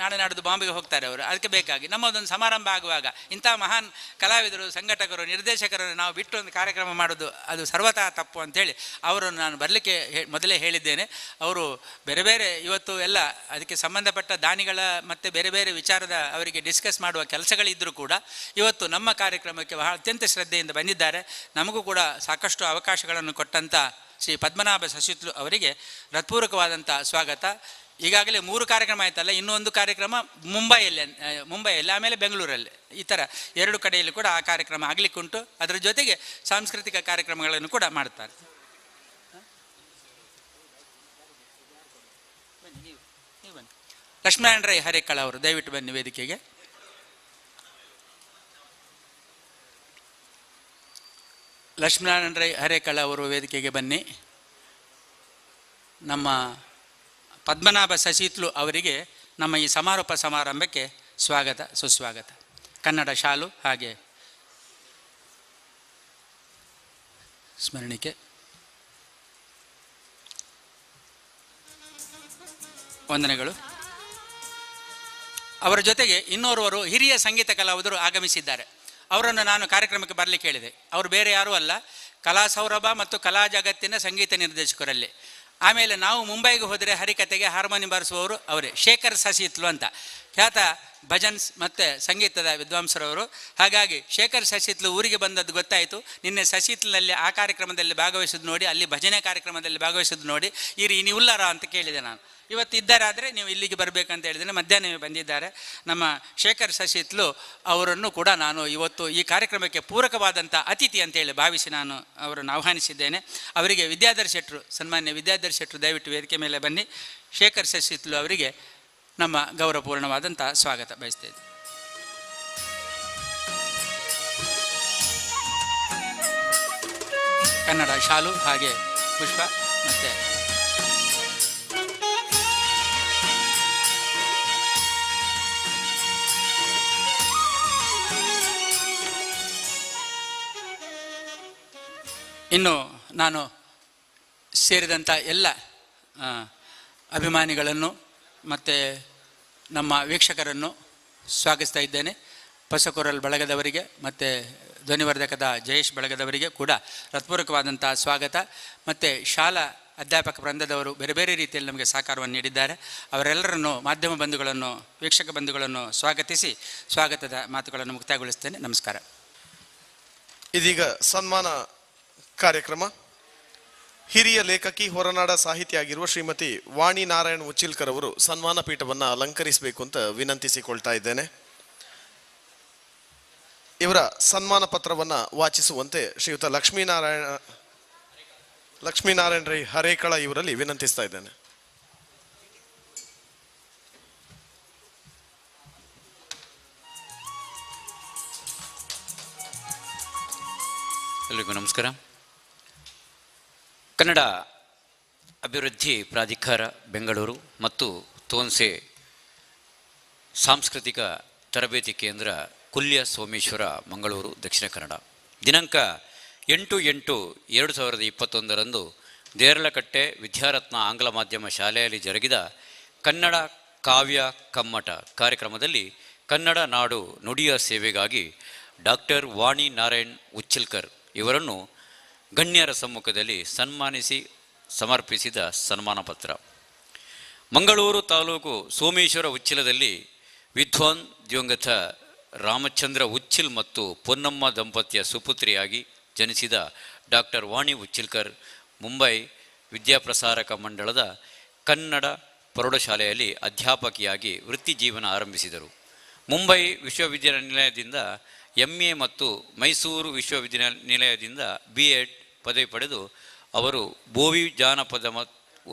ನಾಳೆ ನಾಡ್ದು ಬಾಂಬೆಗೆ ಹೋಗ್ತಾರೆ ಅವರು. ಅದಕ್ಕೆ ಬೇಕಾಗಿ ನಮ್ಮದೊಂದು ಸಮಾರಂಭ ಆಗುವಾಗ ಇಂಥ ಮಹಾನ್ ಕಲಾವಿದರು, ಸಂಘಟಕರು, ನಿರ್ದೇಶಕರನ್ನು ನಾವು ಬಿಟ್ಟು ಒಂದು ಕಾರ್ಯಕ್ರಮ ಮಾಡೋದು ಅದು ಸರ್ವತಾ ತಪ್ಪು ಅಂಥೇಳಿ ಅವರನ್ನು ನಾನು ಬರಲಿಕ್ಕೆ ಮೊದಲೇ ಹೇಳಿದ್ದೇನೆ. ಅವರು ಬೇರೆ ಬೇರೆ ಇವತ್ತು ಎಲ್ಲ ಅದಕ್ಕೆ ಸಂಬಂಧಪಟ್ಟ ದಾನಿಗಳ ಮತ್ತು ಬೇರೆ ಬೇರೆ ವಿಚಾರದ ಅವರಿಗೆ ಡಿಸ್ಕಸ್ ಮಾಡುವ ಕೆಲಸಗಳಿದ್ದರೂ ಕೂಡ ಇವತ್ತು ನಮ್ಮ ಕಾರ್ಯಕ್ರಮಕ್ಕೆ ಬಹಳ ಅತ್ಯಂತ ಶ್ರದ್ಧೆಯಿಂದ ಬಂದಿದ್ದಾರೆ. ನಮಗೂ ಕೂಡ ಸಾಕಷ್ಟು ಅವಕಾಶಗಳನ್ನು ಕೊಟ್ಟಂಥ ಶ್ರೀ ಪದ್ಮನಾಭ ಸಸಿತ್ಲು ಅವರಿಗೆ ಹೃತ್ಪೂರ್ವಕವಾದಂಥ ಸ್ವಾಗತ. ಈಗಾಗಲೇ 3 ಕಾರ್ಯಕ್ರಮ ಆಯ್ತಲ್ಲ, ಇನ್ನೊಂದು ಕಾರ್ಯಕ್ರಮ ಮುಂಬೈಯಲ್ಲಿ ಆಮೇಲೆ ಬೆಂಗಳೂರಲ್ಲಿ, ಈ ಥರ 2 ಕಡೆಯಲ್ಲಿ ಕೂಡ ಆ ಕಾರ್ಯಕ್ರಮ ಆಗಲಿಕ್ಕುಂಟು. ಅದರ ಜೊತೆಗೆ ಸಾಂಸ್ಕೃತಿಕ ಕಾರ್ಯಕ್ರಮಗಳನ್ನು ಕೂಡ ಮಾಡ್ತಾರೆ. ಲಕ್ಷ್ಮೀನಾರಾಯಣ ರೈ ಹರೇಕಳ ಅವರು ದಯವಿಟ್ಟು ಬನ್ನಿ ವೇದಿಕೆಗೆ. ಲಕ್ಷ್ಮೀನಾರಾಯಣ ರೈ ಹರೇಕಳ ಅವರು ವೇದಿಕೆಗೆ ಬನ್ನಿ. ನಮ್ಮ ಪದ್ಮನಾಭ ಸಸಿತ್ಲು ಅವರಿಗೆ ನಮ್ಮ ಈ ಸಮಾರೋಪ ಸಮಾರಂಭಕ್ಕೆ ಸ್ವಾಗತ ಸುಸ್ವಾಗತ. ಕನ್ನಡ ಶಾಲು ಹಾಗೆ ಸ್ಮರಣಿಕೆ. ವಂದನೆಗಳು. ಅವರ ಜೊತೆಗೆ ಇನ್ನೋರ್ವರು ಹಿರಿಯ ಸಂಗೀತ ಕಲಾವಿದರು ಆಗಮಿಸಿದ್ದಾರೆ. ಅವರನ್ನು ನಾನು ಕಾರ್ಯಕ್ರಮಕ್ಕೆ ಬರಲಿಕ್ಕೆ ಹೇಳಿದೆ. ಅವರು ಬೇರೆ ಯಾರೂ ಅಲ್ಲ, ಕಲಾ ಸೌರಭ ಮತ್ತು ಕಲಾ ಜಗತ್ತಿನ ಸಂಗೀತ ನಿರ್ದೇಶಕರಲ್ಲಿ. ಆಮೇಲೆ ನಾವು ಮುಂಬೈಗೆ ಹೋದರೆ ಹರಿಕತೆಗೆ ಹಾರ್ಮೋನಿಯಂ ಬಾರಿಸುವವರು ಅವರೇ, ಶೇಖರ್ ಸಸಿತ್ಲು ಅಂತ ಖ್ಯಾತ ಭಜನ್ಸ್ ಮತ್ತು ಸಂಗೀತದ ವಿದ್ವಾಂಸರವರು. ಹಾಗಾಗಿ ಶೇಖರ್ ಸಸಿತ್ಲು ಊರಿಗೆ ಬಂದದ್ದು ಗೊತ್ತಾಯಿತು. ನಿನ್ನೆ ಸಸಿತ್ಲಲ್ಲಿ ಆ ಕಾರ್ಯಕ್ರಮದಲ್ಲಿ ಭಾಗವಹಿಸಿದ್ದು ನೋಡಿ, ಅಲ್ಲಿ ಭಜನೆ ಕಾರ್ಯಕ್ರಮದಲ್ಲಿ ಭಾಗವಹಿಸಿದ್ದು ನೋಡಿ ನೀವುಲ್ಲಾರ ಅಂತ ಕೇಳಿದೆ ನಾನು. ಇವತ್ತು ಇದ್ದಾರಾದರೆ ನೀವು ಇಲ್ಲಿಗೆ ಬರಬೇಕಂತ ಹೇಳಿದ್ದೇನೆ. ಮಧ್ಯಾಹ್ನವೇ ಬಂದಿದ್ದಾರೆ. ನಮ್ಮ ಶೇಖರ್ ಸಸಿತ್ಲು ಅವರನ್ನು ಕೂಡ ನಾನು ಇವತ್ತು ಈ ಕಾರ್ಯಕ್ರಮಕ್ಕೆ ಪೂರಕವಾದಂಥ ಅತಿಥಿ ಅಂತೇಳಿ ಭಾವಿಸಿ ನಾನು ಅವರನ್ನು ಆಹ್ವಾನಿಸಿದ್ದೇನೆ. ಅವರಿಗೆ ವಿದ್ಯಾಧರ್ ಶೆಟ್ಟರು, ಸನ್ಮಾನ್ಯ ವಿದ್ಯಾಧರ್ ಶೆಟ್ಟರು ದಯವಿಟ್ಟು ವೇದಿಕೆ ಮೇಲೆ ಬನ್ನಿ. ಶೇಖರ್ ಸಸಿತ್ಲು ಅವರಿಗೆ ನಮ್ಮ ಗೌರವಪೂರ್ಣವಾದಂಥ ಸ್ವಾಗತ ಬಯಸ್ತೇವೆ. ಕನ್ನಡ ಶಾಲು ಹಾಗೆ ಪುಷ್ಪ ಮತ್ತು ಇನ್ನು ನಾನು ಸೇರಿದಂಥ ಎಲ್ಲ ಅಭಿಮಾನಿಗಳನ್ನು ಮತ್ತು ನಮ್ಮ ವೀಕ್ಷಕರನ್ನು ಸ್ವಾಗತಿಸ್ತಾ ಇದ್ದೇನೆ. ಪಸಕೊರಲ್ ಬಳಗದವರಿಗೆ ಮತ್ತು ಧ್ವನಿವರ್ಧಕದ ಜಯೇಶ್ ಬಳಗದವರಿಗೆ ಕೂಡ ಹೃತ್ಪೂರ್ವಕವಾದಂಥ ಸ್ವಾಗತ. ಮತ್ತು ಶಾಲಾ ಅಧ್ಯಾಪಕ ವೃಂದದವರು ಬೇರೆ ಬೇರೆ ರೀತಿಯಲ್ಲಿ ನಮಗೆ ಸಹಕಾರವನ್ನು ನೀಡಿದ್ದಾರೆ. ಅವರೆಲ್ಲರನ್ನು, ಮಾಧ್ಯಮ ಬಂಧುಗಳನ್ನು, ವೀಕ್ಷಕ ಬಂಧುಗಳನ್ನು ಸ್ವಾಗತಿಸಿ ಸ್ವಾಗತದ ಮಾತುಗಳನ್ನು ಮುಕ್ತಾಯಗೊಳಿಸ್ತೇನೆ. ನಮಸ್ಕಾರ. ಇದೀಗ ಸನ್ಮಾನ ಕಾರ್ಯಕ್ರಮ. ಹಿರಿಯ ಲೇಖಕಿ, ಹೊರನಾಡ ಸಾಹಿತಿ ಆಗಿರುವ ಶ್ರೀಮತಿ ವಾಣಿ ನಾರಾಯಣ್ ಉಚ್ಚಿಲ್ಕರ್ ಅವರು ಸನ್ಮಾನ ಪೀಠವನ್ನು ಅಲಂಕರಿಸಬೇಕು ಅಂತ ವಿನಂತಿಸಿಕೊಳ್ತಾ ಇದ್ದೇನೆ. ಇವರ ಸನ್ಮಾನ ಪತ್ರವನ್ನು ವಾಚಿಸುವಂತೆ ಶ್ರೀಯುತ ಲಕ್ಷ್ಮೀನಾರಾಯಣ ರೈ ಹರೇಕಳ ಇವರಲ್ಲಿ ವಿನಂತಿಸ್ತಾ ಇದ್ದೇನೆ. ಎಲ್ರಿಗೂ ನಮಸ್ಕಾರ. ಕನ್ನಡ ಅಭಿವೃದ್ಧಿ ಪ್ರಾಧಿಕಾರ ಬೆಂಗಳೂರು ಮತ್ತು ತೋನ್ಸೆ ಸಾಂಸ್ಕೃತಿಕ ತರಬೇತಿ ಕೇಂದ್ರ ಕುಲ್ಯ ಸೋಮೇಶ್ವರ ಮಂಗಳೂರು ದಕ್ಷಿಣ ಕನ್ನಡ ದಿನಾಂಕ 8/8/2021 ದೇರಳಕಟ್ಟೆ ವಿದ್ಯಾರತ್ನ ಆಂಗ್ಲ ಮಾಧ್ಯಮ ಶಾಲೆಯಲ್ಲಿ ಜರುಗಿದ ಕನ್ನಡ ಕಾವ್ಯ ಕಮ್ಮಟ ಕಾರ್ಯಕ್ರಮದಲ್ಲಿ ಕನ್ನಡ ನಾಡು ನುಡಿಯ ಸೇವೆಗಾಗಿ ಡಾಕ್ಟರ್ ವಾಣಿ ನಾರಾಯಣ್ ಉಚ್ಚಿಲ್ಕರ್ ಇವರನ್ನು ಗಣ್ಯರ ಸಮ್ಮುಖದಲ್ಲಿ ಸನ್ಮಾನಿಸಿ ಸಮರ್ಪಿಸಿದ ಸನ್ಮಾನ ಪತ್ರ. ಮಂಗಳೂರು ತಾಲೂಕು ಸೋಮೇಶ್ವರ ಉಚ್ಚಿಲದಲ್ಲಿ ವಿದ್ವಾನ್ ದಿವಂಗತ ರಾಮಚಂದ್ರ ಉಚ್ಚಿಲ್ ಮತ್ತು ಪೊನ್ನಮ್ಮ ದಂಪತಿಯ ಸುಪುತ್ರಿಯಾಗಿ ಜನಿಸಿದ ಡಾಕ್ಟರ್ ವಾಣಿ ಉಚ್ಚಿಲ್ಕರ್ ಮುಂಬೈ ವಿದ್ಯಾಪ್ರಸಾರಕ ಮಂಡಳದ ಕನ್ನಡ ಪ್ರೌಢಶಾಲೆಯಲ್ಲಿ ಅಧ್ಯಾಪಕಿಯಾಗಿ ವೃತ್ತಿ ಜೀವನ ಆರಂಭಿಸಿದರು. ಮುಂಬೈ ವಿಶ್ವವಿದ್ಯಾನಿಲಯದಿಂದ MA ಮತ್ತು ಮೈಸೂರು ವಿಶ್ವವಿದ್ಯಾನಿಲಯದಿಂದ B.Ed ಪದವಿ ಪಡೆದು ಅವರು ಬೋವಿ ಜಾನಪದ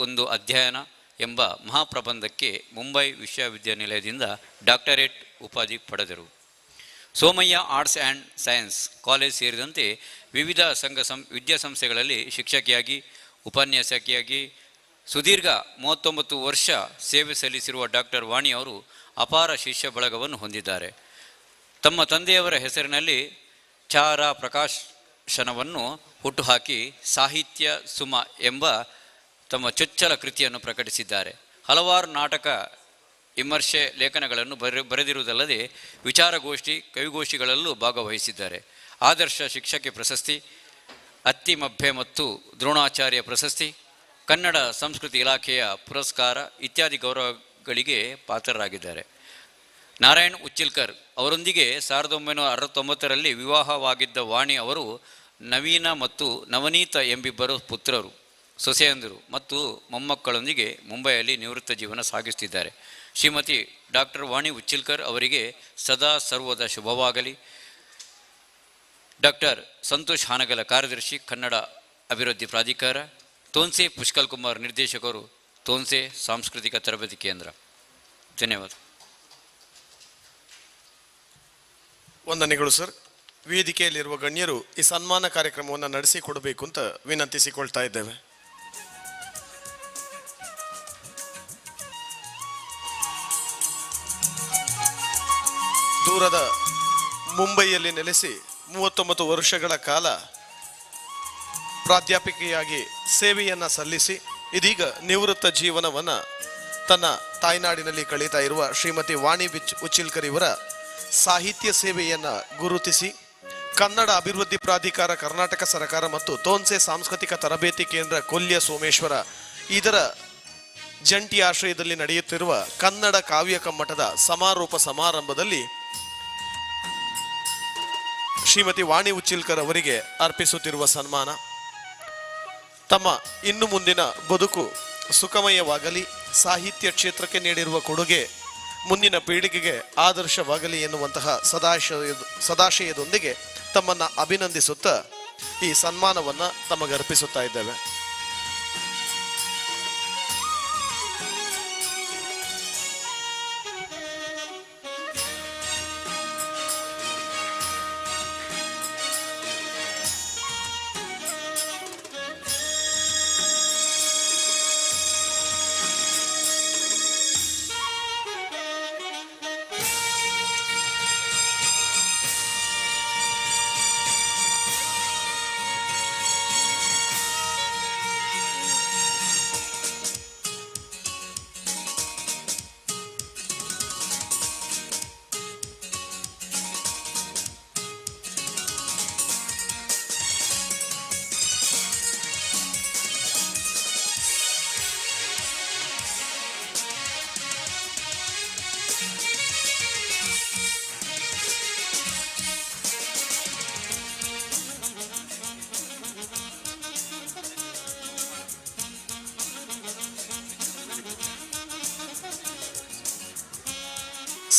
ಒಂದು ಅಧ್ಯಯನ ಎಂಬ ಮಹಾಪ್ರಬಂಧಕ್ಕೆ ಮುಂಬೈ ವಿಶ್ವವಿದ್ಯಾನಿಲಯದಿಂದ ಡಾಕ್ಟರೇಟ್ ಉಪಾಧಿ ಪಡೆದರು. Somaiya arts and science college ಸೇರಿದಂತೆ ವಿವಿಧ ವಿದ್ಯಾಸಂಸ್ಥೆಗಳಲ್ಲಿ ಶಿಕ್ಷಕಿಯಾಗಿ, ಉಪನ್ಯಾಸಕಿಯಾಗಿ ಸುದೀರ್ಘ 39 ವರ್ಷ ಸೇವೆ ಸಲ್ಲಿಸಿರುವ ಡಾಕ್ಟರ್ ವಾಣಿ ಅವರು ಅಪಾರ ಶಿಷ್ಯ ಬಳಗವನ್ನು ಹೊಂದಿದ್ದಾರೆ. ತಮ್ಮ ತಂದೆಯವರ ಹೆಸರಿನಲ್ಲಿ ಚಾರ ಪ್ರಕಾಶನವನ್ನು ಹುಟ್ಟುಹಾಕಿ ಸಾಹಿತ್ಯ ಸುಮ ಎಂಬ ತಮ್ಮ ಚೊಚ್ಚಲ ಕೃತಿಯನ್ನು ಪ್ರಕಟಿಸಿದ್ದಾರೆ. ಹಲವಾರು ನಾಟಕ ವಿಮರ್ಶೆ ಲೇಖನಗಳನ್ನು ಬರೆದಿರುವುದಲ್ಲದೆ ವಿಚಾರಗೋಷ್ಠಿ ಕವಿಗೋಷ್ಠಿಗಳಲ್ಲೂ ಭಾಗವಹಿಸಿದ್ದಾರೆ. ಆದರ್ಶ ಶಿಕ್ಷಕಿ ಪ್ರಶಸ್ತಿ, ಅತ್ತಿಮಬ್ಬೆ ಮತ್ತು ದ್ರೋಣಾಚಾರ್ಯ ಪ್ರಶಸ್ತಿ, ಕನ್ನಡ ಸಂಸ್ಕೃತಿ ಇಲಾಖೆಯ ಪುರಸ್ಕಾರ ಇತ್ಯಾದಿ ಗೌರವಗಳಿಗೆ ಪಾತ್ರರಾಗಿದ್ದಾರೆ. ನಾರಾಯಣ್ ಉಚ್ಚಿಲ್ಕರ್ ಅವರೊಂದಿಗೆ 1969ರಲ್ಲಿ ವಿವಾಹವಾಗಿದ್ದ ವಾಣಿ ಅವರು ನವೀನ ಮತ್ತು ನವನೀತ ಎಂಬಿಬ್ಬರು ಪುತ್ರರು, ಸೊಸೆಯಂದಿರು ಮತ್ತು ಮೊಮ್ಮಕ್ಕಳೊಂದಿಗೆ ಮುಂಬೈಯಲ್ಲಿ ನಿವೃತ್ತ ಜೀವನ ಸಾಗಿಸುತ್ತಿದ್ದಾರೆ. ಶ್ರೀಮತಿ ಡಾಕ್ಟರ್ ವಾಣಿ ಉಚ್ಚಿಲ್ಕರ್ ಅವರಿಗೆ ಸದಾ ಸರ್ವದ ಶುಭವಾಗಲಿ. ಡಾಕ್ಟರ್ ಸಂತೋಷ್ ಹಾನಗಲ, ಕಾರ್ಯದರ್ಶಿ, ಕನ್ನಡ ಅಭಿವೃದ್ಧಿ ಪ್ರಾಧಿಕಾರ, ತೋನ್ಸೆ ಪುಷ್ಕಲ್ ಕುಮಾರ್, ನಿರ್ದೇಶಕರು, ತೋನ್ಸೆ ಸಾಂಸ್ಕೃತಿಕ ತರಬೇತಿ ಕೇಂದ್ರ. ಧನ್ಯವಾದ. ವಂದನೆಗಳು ಸರ್. ವೇದಿಕೆಯಲ್ಲಿರುವ ಗಣ್ಯರು ಈ ಸನ್ಮಾನ ಕಾರ್ಯಕ್ರಮವನ್ನು ನಡೆಸಿಕೊಡಬೇಕು ಅಂತ ವಿನಂತಿಸಿಕೊಳ್ತಾ ಇದ್ದೇವೆ. ದೂರದ ಮುಂಬೈಯಲ್ಲಿ ನೆಲೆಸಿ 39 ವರ್ಷಗಳ ಕಾಲ ಪ್ರಾಧ್ಯಾಪಕಿಯಾಗಿ ಸೇವೆಯನ್ನು ಸಲ್ಲಿಸಿ ಇದೀಗ ನಿವೃತ್ತ ಜೀವನವನ್ನು ತನ್ನ ತಾಯ್ನಾಡಿನಲ್ಲಿ ಕಳೀತಾ ಇರುವ ಶ್ರೀಮತಿ ವಾಣಿ ಉಚ್ಚಿಲ್ಕರ್ ಇವರ ಸಾಹಿತ್ಯ ಸೇವೆಯನ್ನು ಗುರುತಿಸಿ ಕನ್ನಡ ಅಭಿವೃದ್ಧಿ ಪ್ರಾಧಿಕಾರ, ಕರ್ನಾಟಕ ಸರ್ಕಾರ ಮತ್ತು ತೋನ್ಸೆ ಸಾಂಸ್ಕೃತಿಕ ತರಬೇತಿ ಕೇಂದ್ರ ಕೊಲ್ಯ ಸೋಮೇಶ್ವರ ಇದರ ಜಂಟಿ ಆಶ್ರಯದಲ್ಲಿ ನಡೆಯುತ್ತಿರುವ ಕನ್ನಡ ಕಾವ್ಯ ಕಮ್ಮಟದ ಸಮಾರೋಪ ಸಮಾರಂಭದಲ್ಲಿ ಶ್ರೀಮತಿ ವಾಣಿ ಉಚ್ಚಿಲ್ಕರ್ ಅವರಿಗೆ ಅರ್ಪಿಸುತ್ತಿರುವ ಸನ್ಮಾನ ತಮ್ಮ ಇನ್ನು ಮುಂದಿನ ಬದುಕು ಸುಖಮಯವಾಗಲಿ, ಸಾಹಿತ್ಯ ಕ್ಷೇತ್ರಕ್ಕೆ ನೀಡಿರುವ ಕೊಡುಗೆ ಮುಂದಿನ ಪೀಳಿಗೆಗೆ ಆದರ್ಶವಾಗಲಿ ಎನ್ನುವಂತಹ ಸದಾಶಯದೊಂದಿಗೆ ತಮ್ಮನ್ನು ಅಭಿನಂದಿಸುತ್ತಾ ಈ ಸನ್ಮಾನವನ್ನು ತಮಗರ್ಪಿಸುತ್ತಾ ಇದ್ದೇವೆ.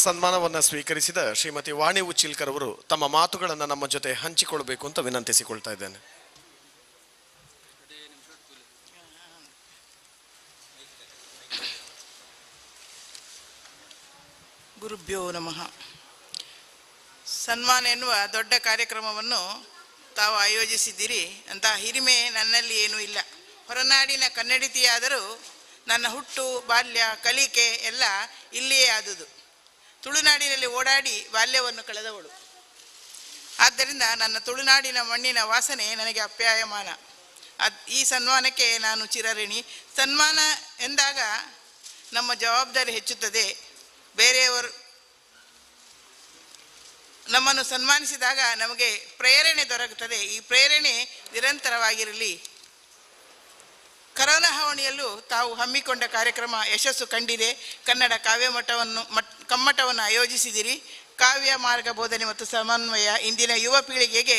ಸನ್ಮಾನವನ್ನು ಸ್ವೀಕರಿಸಿದ ಶ್ರೀಮತಿ ವಾಣಿ ಉಚ್ಚಿಲ್ಕರ್ ಅವರು ತಮ್ಮ ಮಾತುಗಳನ್ನು ನಮ್ಮ ಜೊತೆ ಹಂಚಿಕೊಳ್ಬೇಕು ಅಂತ ವಿನಂತಿಸಿಕೊಳ್ತಾ ಇದ್ದೇನೆ. ಗುರುಭ್ಯೋ ನಮಃ. ಸನ್ಮಾನ ಎನ್ನುವ ದೊಡ್ಡ ಕಾರ್ಯಕ್ರಮವನ್ನು ತಾವು ಆಯೋಜಿಸಿದ್ದೀರಿ. ಅಂತಹ ಹಿರಿಮೆ ನನ್ನಲ್ಲಿ ಏನೂ ಇಲ್ಲ. ಹೊರನಾಡಿನ ಕನ್ನಡಿತಿಯಾದರೂ ನನ್ನ ಹುಟ್ಟು, ಬಾಲ್ಯ, ಕಲಿಕೆ ಎಲ್ಲ ಇಲ್ಲಿಯೇ ಆದುದು. ತುಳುನಾಡಿನಲ್ಲಿ ಓಡಾಡಿ ಬಾಲ್ಯವನ್ನು ಕಳೆದವಳು. ಆದ್ದರಿಂದ ನನ್ನ ತುಳುನಾಡಿನ ಮಣ್ಣಿನ ವಾಸನೆ ನನಗೆ ಅಪ್ಯಾಯಮಾನ. ಈ ಸನ್ಮಾನಕ್ಕೆ ನಾನು ಚಿರಋಣಿ. ಸನ್ಮಾನ ಎಂದಾಗ ನಮ್ಮ ಜವಾಬ್ದಾರಿ ಹೆಚ್ಚುತ್ತದೆ. ಬೇರೆಯವರು ನಮ್ಮನ್ನು ಸನ್ಮಾನಿಸಿದಾಗ ನಮಗೆ ಪ್ರೇರಣೆ ದೊರಕುತ್ತದೆ. ಈ ಪ್ರೇರಣೆ ನಿರಂತರವಾಗಿರಲಿ. ಕರೋನಾ ಹಾವಣಿಯಲ್ಲೂ ತಾವು ಹಮ್ಮಿಕೊಂಡ ಕಾರ್ಯಕ್ರಮ ಯಶಸ್ಸು ಕಂಡಿದೆ. ಕನ್ನಡ ಕಮ್ಮಟವನ್ನು ಆಯೋಜಿಸಿದಿರಿ. ಕಾವ್ಯ ಮಾರ್ಗ ಬೋಧನೆ ಮತ್ತು ಸಮನ್ವಯ. ಇಂದಿನ ಯುವ ಪೀಳಿಗೆಗೆ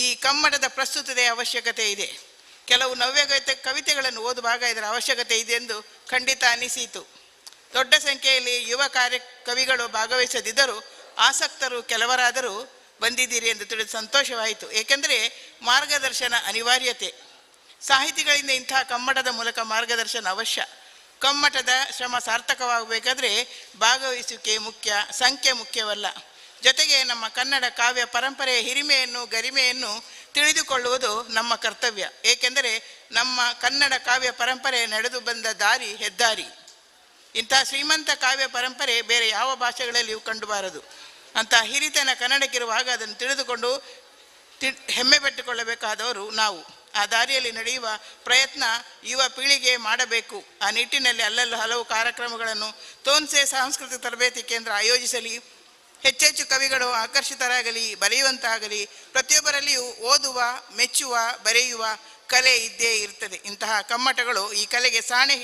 ಈ ಕಮ್ಮಟದ ಪ್ರಸ್ತುತತೆಯ ಅವಶ್ಯಕತೆ ಇದೆ. ಕೆಲವು ನವ್ಯ ಕವಿತೆಗಳನ್ನು ಓದುವಾಗ ಇದರ ಅವಶ್ಯಕತೆ ಇದೆ ಎಂದು ಖಂಡಿತ ಅನಿಸಿತು. ದೊಡ್ಡ ಸಂಖ್ಯೆಯಲ್ಲಿ ಯುವ ಕವಿಗಳು ಭಾಗವಹಿಸದಿದ್ದರೂ ಆಸಕ್ತರು ಕೆಲವರಾದರೂ ಬಂದಿದ್ದೀರಿ ಎಂದು ತಿಳಿದು ಸಂತೋಷವಾಯಿತು. ಏಕೆಂದರೆ ಮಾರ್ಗದರ್ಶನ ಅನಿವಾರ್ಯತೆ. ಸಾಹಿತಿಗಳಿಂದ ಇಂತಹ ಕಮ್ಮಟದ ಮೂಲಕ ಮಾರ್ಗದರ್ಶನ ಅವಶ್ಯ. ಕಮ್ಮಟದ ಶ್ರಮ ಸಾರ್ಥಕವಾಗಬೇಕಾದ್ರೆ ಭಾಗವಹಿಸುವಿಕೆ ಮುಖ್ಯ, ಸಂಖ್ಯೆ ಮುಖ್ಯವಲ್ಲ. ಜೊತೆಗೆ ನಮ್ಮ ಕನ್ನಡ ಕಾವ್ಯ ಪರಂಪರೆಯ ಹಿರಿಮೆಯನ್ನು, ಗರಿಮೆಯನ್ನು ತಿಳಿದುಕೊಳ್ಳುವುದು ನಮ್ಮ ಕರ್ತವ್ಯ. ಏಕೆಂದರೆ ನಮ್ಮ ಕನ್ನಡ ಕಾವ್ಯ ಪರಂಪರೆ ನಡೆದು ಬಂದ ದಾರಿ ಹೆದ್ದಾರಿ. ಇಂತಹ ಶ್ರೀಮಂತ ಕಾವ್ಯ ಪರಂಪರೆ ಬೇರೆ ಯಾವ ಭಾಷೆಗಳಲ್ಲಿಯೂ ಕಂಡುಬಾರದು. ಅಂತಹ ಹಿರಿತನ ಕನ್ನಡಕ್ಕಿರುವಾಗ ಅದನ್ನು ತಿಳಿದುಕೊಂಡು ಹೆಮ್ಮೆ ಪಟ್ಟುಕೊಳ್ಳಬೇಕಾದವರು ನಾವು. ಆ ದಾರಿಯಲ್ಲಿ ನಡೆಯುವ ಪ್ರಯತ್ನ ಯುವ ಪೀಳಿಗೆ ಮಾಡಬೇಕು. ಆ ನಿಟ್ಟಿನಲ್ಲಿ ಅಲ್ಲಲ್ಲಿ ಹಲವು ಕಾರ್ಯಕ್ರಮಗಳನ್ನು ತೋನ್ಸೆ ಸಾಂಸ್ಕೃತಿಕ ತರಬೇತಿ ಕೇಂದ್ರ ಆಯೋಜಿಸಲಿ. ಹೆಚ್ಚೆಚ್ಚು ಕವಿಗಳು ಆಕರ್ಷಿತರಾಗಲಿ, ಬರೆಯುವಂತಾಗಲಿ. ಪ್ರತಿಯೊಬ್ಬರಲ್ಲಿಯೂ ಓದುವ, ಮೆಚ್ಚುವ, ಬರೆಯುವ ಕಲೆ ಇದ್ದೇ ಇರ್ತದೆ. ಇಂತಹ ಕಮ್ಮಟಗಳು ಈ ಕಲೆಗೆ ಸಾಣೆ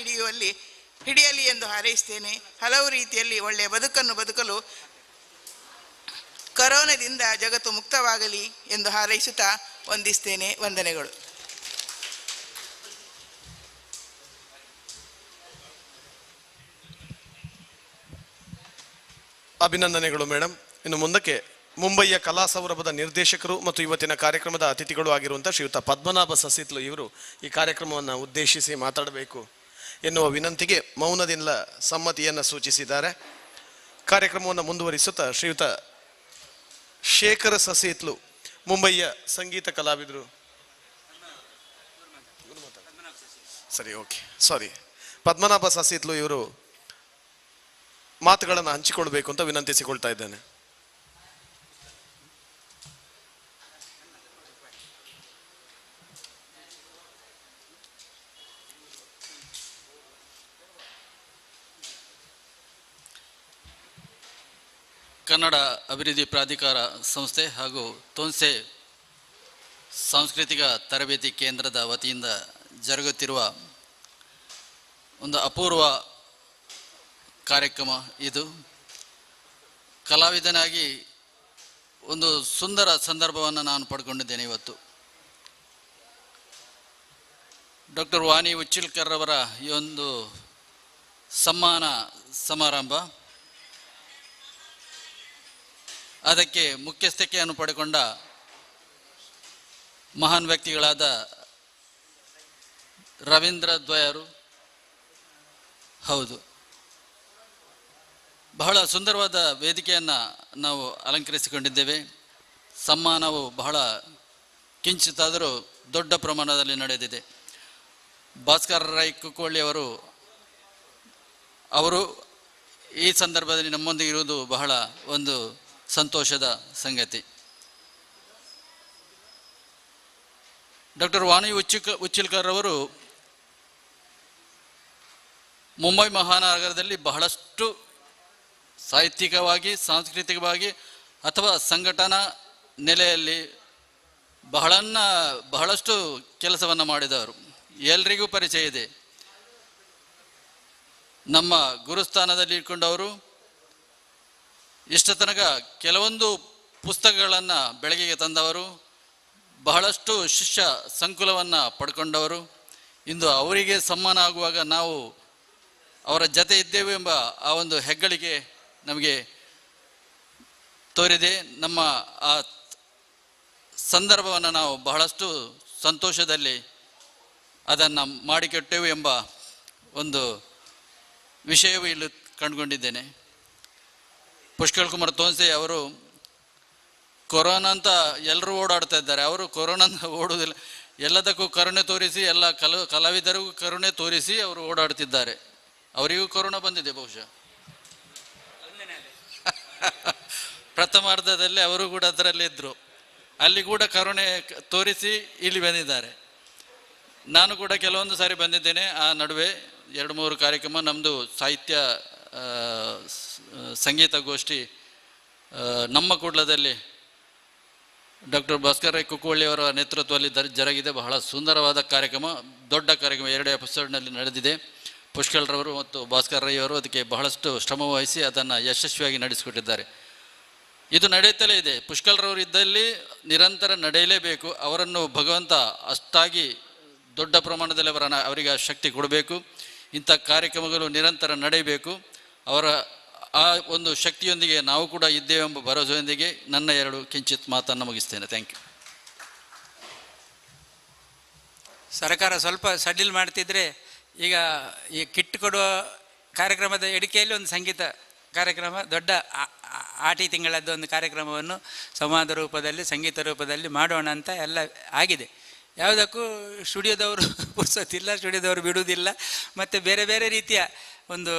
ಹಿಡಿಯಲಿ ಎಂದು ಹಾರೈಸ್ತೇನೆ. ಹಲವು ರೀತಿಯಲ್ಲಿ ಒಳ್ಳೆಯ ಬದುಕನ್ನು ಬದುಕಲು ಕರೋನಾದಿಂದ ಜಗತ್ತು ಮುಕ್ತವಾಗಲಿ ಎಂದು ಹಾರೈಸುತ್ತಾ ವಂದಿಸ್ತೇನೆ. ವಂದನೆಗಳು. ಅಭಿನಂದನೆಗಳು ಮೇಡಮ್. ಇನ್ನು ಮುಂದಕ್ಕೆ ಮುಂಬಯಿಯ ಕಲಾ ಸೌರಭದ ನಿರ್ದೇಶಕರು ಮತ್ತು ಇವತ್ತಿನ ಕಾರ್ಯಕ್ರಮದ ಅತಿಥಿಗಳು ಆಗಿರುವಂಥ ಶ್ರೀಯುತ ಪದ್ಮನಾಭ ಸಸಿತ್ಲು ಇವರು ಈ ಕಾರ್ಯಕ್ರಮವನ್ನು ಉದ್ದೇಶಿಸಿ ಮಾತಾಡಬೇಕು ಎನ್ನುವ ವಿನಂತಿಗೆ ಮೌನದಿಂದ ಸಮ್ಮತಿಯನ್ನು ಸೂಚಿಸಿದ್ದಾರೆ. ಕಾರ್ಯಕ್ರಮವನ್ನು ಮುಂದುವರಿಸುತ್ತಾ ಶ್ರೀಯುತ ಶೇಖರ ಸಸಿತ್ಲು ಮುಂಬಯಿಯ ಸಂಗೀತ ಕಲಾವಿದರು. ಸರಿ, ಓಕೆ, ಸಾರಿ, ಪದ್ಮನಾಭ ಸಸಿತ್ಲು ಇವರು ಮಾತುಗಳನ್ನು ಹಂಚಿಕೊಳ್ಬೇಕು ಅಂತ ವಿನಂತಿಸಿಕೊಳ್ತಾ ಇದ್ದೇನೆ. ಕನ್ನಡ ಅಭಿವೃದ್ಧಿ ಪ್ರಾಧಿಕಾರ ಸಂಸ್ಥೆ ಹಾಗೂ ತೋನ್ಸೆ ಸಾಂಸ್ಕೃತಿಕ ತರಬೇತಿ ಕೇಂದ್ರದ ವತಿಯಿಂದ ಜರುಗುತ್ತಿರುವ ಒಂದು ಅಪೂರ್ವ ಕಾರ್ಯಕ್ರಮ ಇದು. ಕಲಾವಿದನಾಗಿ ಒಂದು ಸುಂದರ ಸಂದರ್ಭವನ್ನು ನಾನು ಪಡ್ಕೊಂಡಿದ್ದೇನೆ ಇವತ್ತು. ಡಾಕ್ಟರ್ ವಾಣಿ ಉಚ್ಚಿಲ್ಕರ್ ಅವರ ಈ ಒಂದು ಸಮ್ಮಾನ ಸಮಾರಂಭ, ಅದಕ್ಕೆ ಮುಖ್ಯಸ್ಥಿಕೆಯನ್ನು ಪಡೆಕೊಂಡ ಮಹಾನ್ ವ್ಯಕ್ತಿಗಳಾದ ರವೀಂದ್ರ ದ್ವಯರು. ಹೌದು, ಬಹಳ ಸುಂದರವಾದ ವೇದಿಕೆಯನ್ನು ನಾವು ಅಲಂಕರಿಸಿಕೊಂಡಿದ್ದೇವೆ. ಸಮ್ಮಾನವು ಬಹಳ ಕಿಂಚಿತ್ತಾದರೂ ದೊಡ್ಡ ಪ್ರಮಾಣದಲ್ಲಿ ನಡೆದಿದೆ. ಭಾಸ್ಕರ ರೈ ಕುಕ್ಕೋಳ್ಳಿ ಅವರು ಈ ಸಂದರ್ಭದಲ್ಲಿ ನಮ್ಮೊಂದಿಗೆ ಇರುವುದು ಬಹಳ ಒಂದು ಸಂತೋಷದ ಸಂಗತಿ. ಡಾಕ್ಟರ್ ವಾಣಿ ಉಚ್ಚಿಲ್ಕರ್ ಅವರು ಮುಂಬೈ ಮಹಾನಗರದಲ್ಲಿ ಬಹಳಷ್ಟು ಸಾಹಿತ್ಯಿಕವಾಗಿ, ಸಾಂಸ್ಕೃತಿಕವಾಗಿ ಅಥವಾ ಸಂಘಟನಾ ನೆಲೆಯಲ್ಲಿ ಬಹಳಷ್ಟು ಕೆಲಸವನ್ನು ಮಾಡಿದವರು. ಎಲ್ರಿಗೂ ಪರಿಚಯ ಇದೆ. ನಮ್ಮ ಗುರುಸ್ಥಾನದಲ್ಲಿ ಇಟ್ಕೊಂಡವರು ಇಷ್ಟ ತನಕ ಕೆಲವೊಂದು ಪುಸ್ತಕಗಳನ್ನು ಬೆಳಕಿಗೆ ತಂದವರು, ಬಹಳಷ್ಟು ಶಿಷ್ಯ ಸಂಕುಲವನ್ನು ಪಡ್ಕೊಂಡವರು. ಇಂದು ಅವರಿಗೆ ಸಮ್ಮಾನ ಆಗುವಾಗ ನಾವು ಅವರ ಜೊತೆ ಇದ್ದೇವೆ ಎಂಬ ಆ ಒಂದು ಹೆಗ್ಗಳಿಕೆ ನಮಗೆ ತೋರಿದೆ. ನಮ್ಮ ಆ ಸಂದರ್ಭವನ್ನು ನಾವು ಬಹಳಷ್ಟು ಸಂತೋಷದಲ್ಲಿ ಅದನ್ನು ಮಾಡಿಕೊಟ್ಟೆವು ಎಂಬ ಒಂದು ವಿಷಯವೂ ಇಲ್ಲಿ ಕಂಡುಕೊಂಡಿದ್ದೇನೆ. ಪುಷ್ಕಳ್ ಕುಮಾರ್ ತೋನ್ಸೆ ಅವರು ಕೊರೋನಾ ಅಂತ ಎಲ್ಲರೂ ಓಡಾಡ್ತಾ ಇದ್ದಾರೆ. ಅವರು ಕೊರೋನಾ ಓಡುವುದಿಲ್ಲ, ಎಲ್ಲದಕ್ಕೂ ಕರುಣೆ ತೋರಿಸಿ, ಎಲ್ಲ ಕಲಾವಿದರಿಗೂ ಕರುಣೆ ತೋರಿಸಿ ಅವರು ಓಡಾಡ್ತಿದ್ದಾರೆ. ಅವರಿಗೂ ಕೊರೋನಾ ಬಂದಿದೆ ಬಹುಶಃ. ಪ್ರಥಮಾರ್ಧದಲ್ಲಿ ಅವರು ಕೂಡ ಅದರಲ್ಲಿ ಇದ್ದರು. ಅಲ್ಲಿ ಕೂಡ ಕರುಣೆ ತೋರಿಸಿ ಇಲ್ಲಿ ಬಂದಿದ್ದಾರೆ. ನಾನು ಕೂಡ ಕೆಲವೊಂದು ಸಾರಿ ಬಂದಿದ್ದೇನೆ. ಆ ನಡುವೆ 2-3 ಕಾರ್ಯಕ್ರಮ ನಮ್ಮದು ಸಾಹಿತ್ಯ ಸಂಗೀತ ಗೋಷ್ಠಿ ನಮ್ಮ ಕೂಡ್ಲದಲ್ಲಿ ಡಾಕ್ಟರ್ ಭಾಸ್ಕರ್ ರೈ ಕುಕ್ಕೋಳ್ಳಿಯವರ ನೇತೃತ್ವದಲ್ಲಿ ಜರುಗಿದೆ. ಬಹಳ ಸುಂದರವಾದ ಕಾರ್ಯಕ್ರಮ, ದೊಡ್ಡ ಕಾರ್ಯಕ್ರಮ 2 ಎಪಿಸೋಡ್ನಲ್ಲಿ ನಡೆದಿದೆ. ಪುಷ್ಕಳ್ರವರು ಮತ್ತು ಭಾಸ್ಕರ್ ರೈ ಅವರು ಅದಕ್ಕೆ ಬಹಳಷ್ಟು ಶ್ರಮ ವಹಿಸಿ ಅದನ್ನು ಯಶಸ್ವಿಯಾಗಿ ನಡೆಸಿಕೊಟ್ಟಿದ್ದಾರೆ. ಇದು ನಡೆಯುತ್ತಲೇ ಇದೆ. ಪುಷ್ಕಳ್ರವರು ಇದ್ದಲ್ಲಿ ನಿರಂತರ ನಡೆಯಲೇಬೇಕು. ಅವರನ್ನು ಭಗವಂತ ಅಷ್ಟಾಗಿ ದೊಡ್ಡ ಪ್ರಮಾಣದಲ್ಲಿ ಅವರಿಗೆ ಶಕ್ತಿ ಕೊಡಬೇಕು. ಇಂಥ ಕಾರ್ಯಕ್ರಮಗಳು ನಿರಂತರ ನಡೆಯಬೇಕು. ಅವರ ಆ ಒಂದು ಶಕ್ತಿಯೊಂದಿಗೆ ನಾವು ಕೂಡ ಇದ್ದೇವೆ ಎಂಬ ಭರವಸೆಯೊಂದಿಗೆ ನನ್ನ 2 ಕಿಂಚಿತ್ ಮಾತನ್ನು ಮುಗಿಸ್ತೇನೆ. Thank you. ಸರ್ಕಾರ ಸ್ವಲ್ಪ ಸಡಿಲ್ ಮಾಡ್ತಿದ್ರೆ ಈಗ ಈ ಕಿಟ್ ಕೊಡುವ ಕಾರ್ಯಕ್ರಮದ ಎಡಿಕೆಯಲ್ಲಿ ಒಂದು ಸಂಗೀತ ಕಾರ್ಯಕ್ರಮ, ದೊಡ್ಡ ಆಟಿ ತಿಂಗಳದ್ದು ಒಂದು ಕಾರ್ಯಕ್ರಮವನ್ನು ಸಂವಾದ ರೂಪದಲ್ಲಿ, ಸಂಗೀತ ರೂಪದಲ್ಲಿ ಮಾಡೋಣ ಅಂತ ಎಲ್ಲ ಆಗಿದೆ. ಯಾವುದಕ್ಕೂ ಸ್ಟುಡಿಯೋದವರು ಪುರ್ಸೋತಿಲ್ಲ, ಸ್ಟುಡಿಯೋದವರು ಬಿಡುವುದಿಲ್ಲ, ಮತ್ತು ಬೇರೆ ಬೇರೆ ರೀತಿಯ ಒಂದು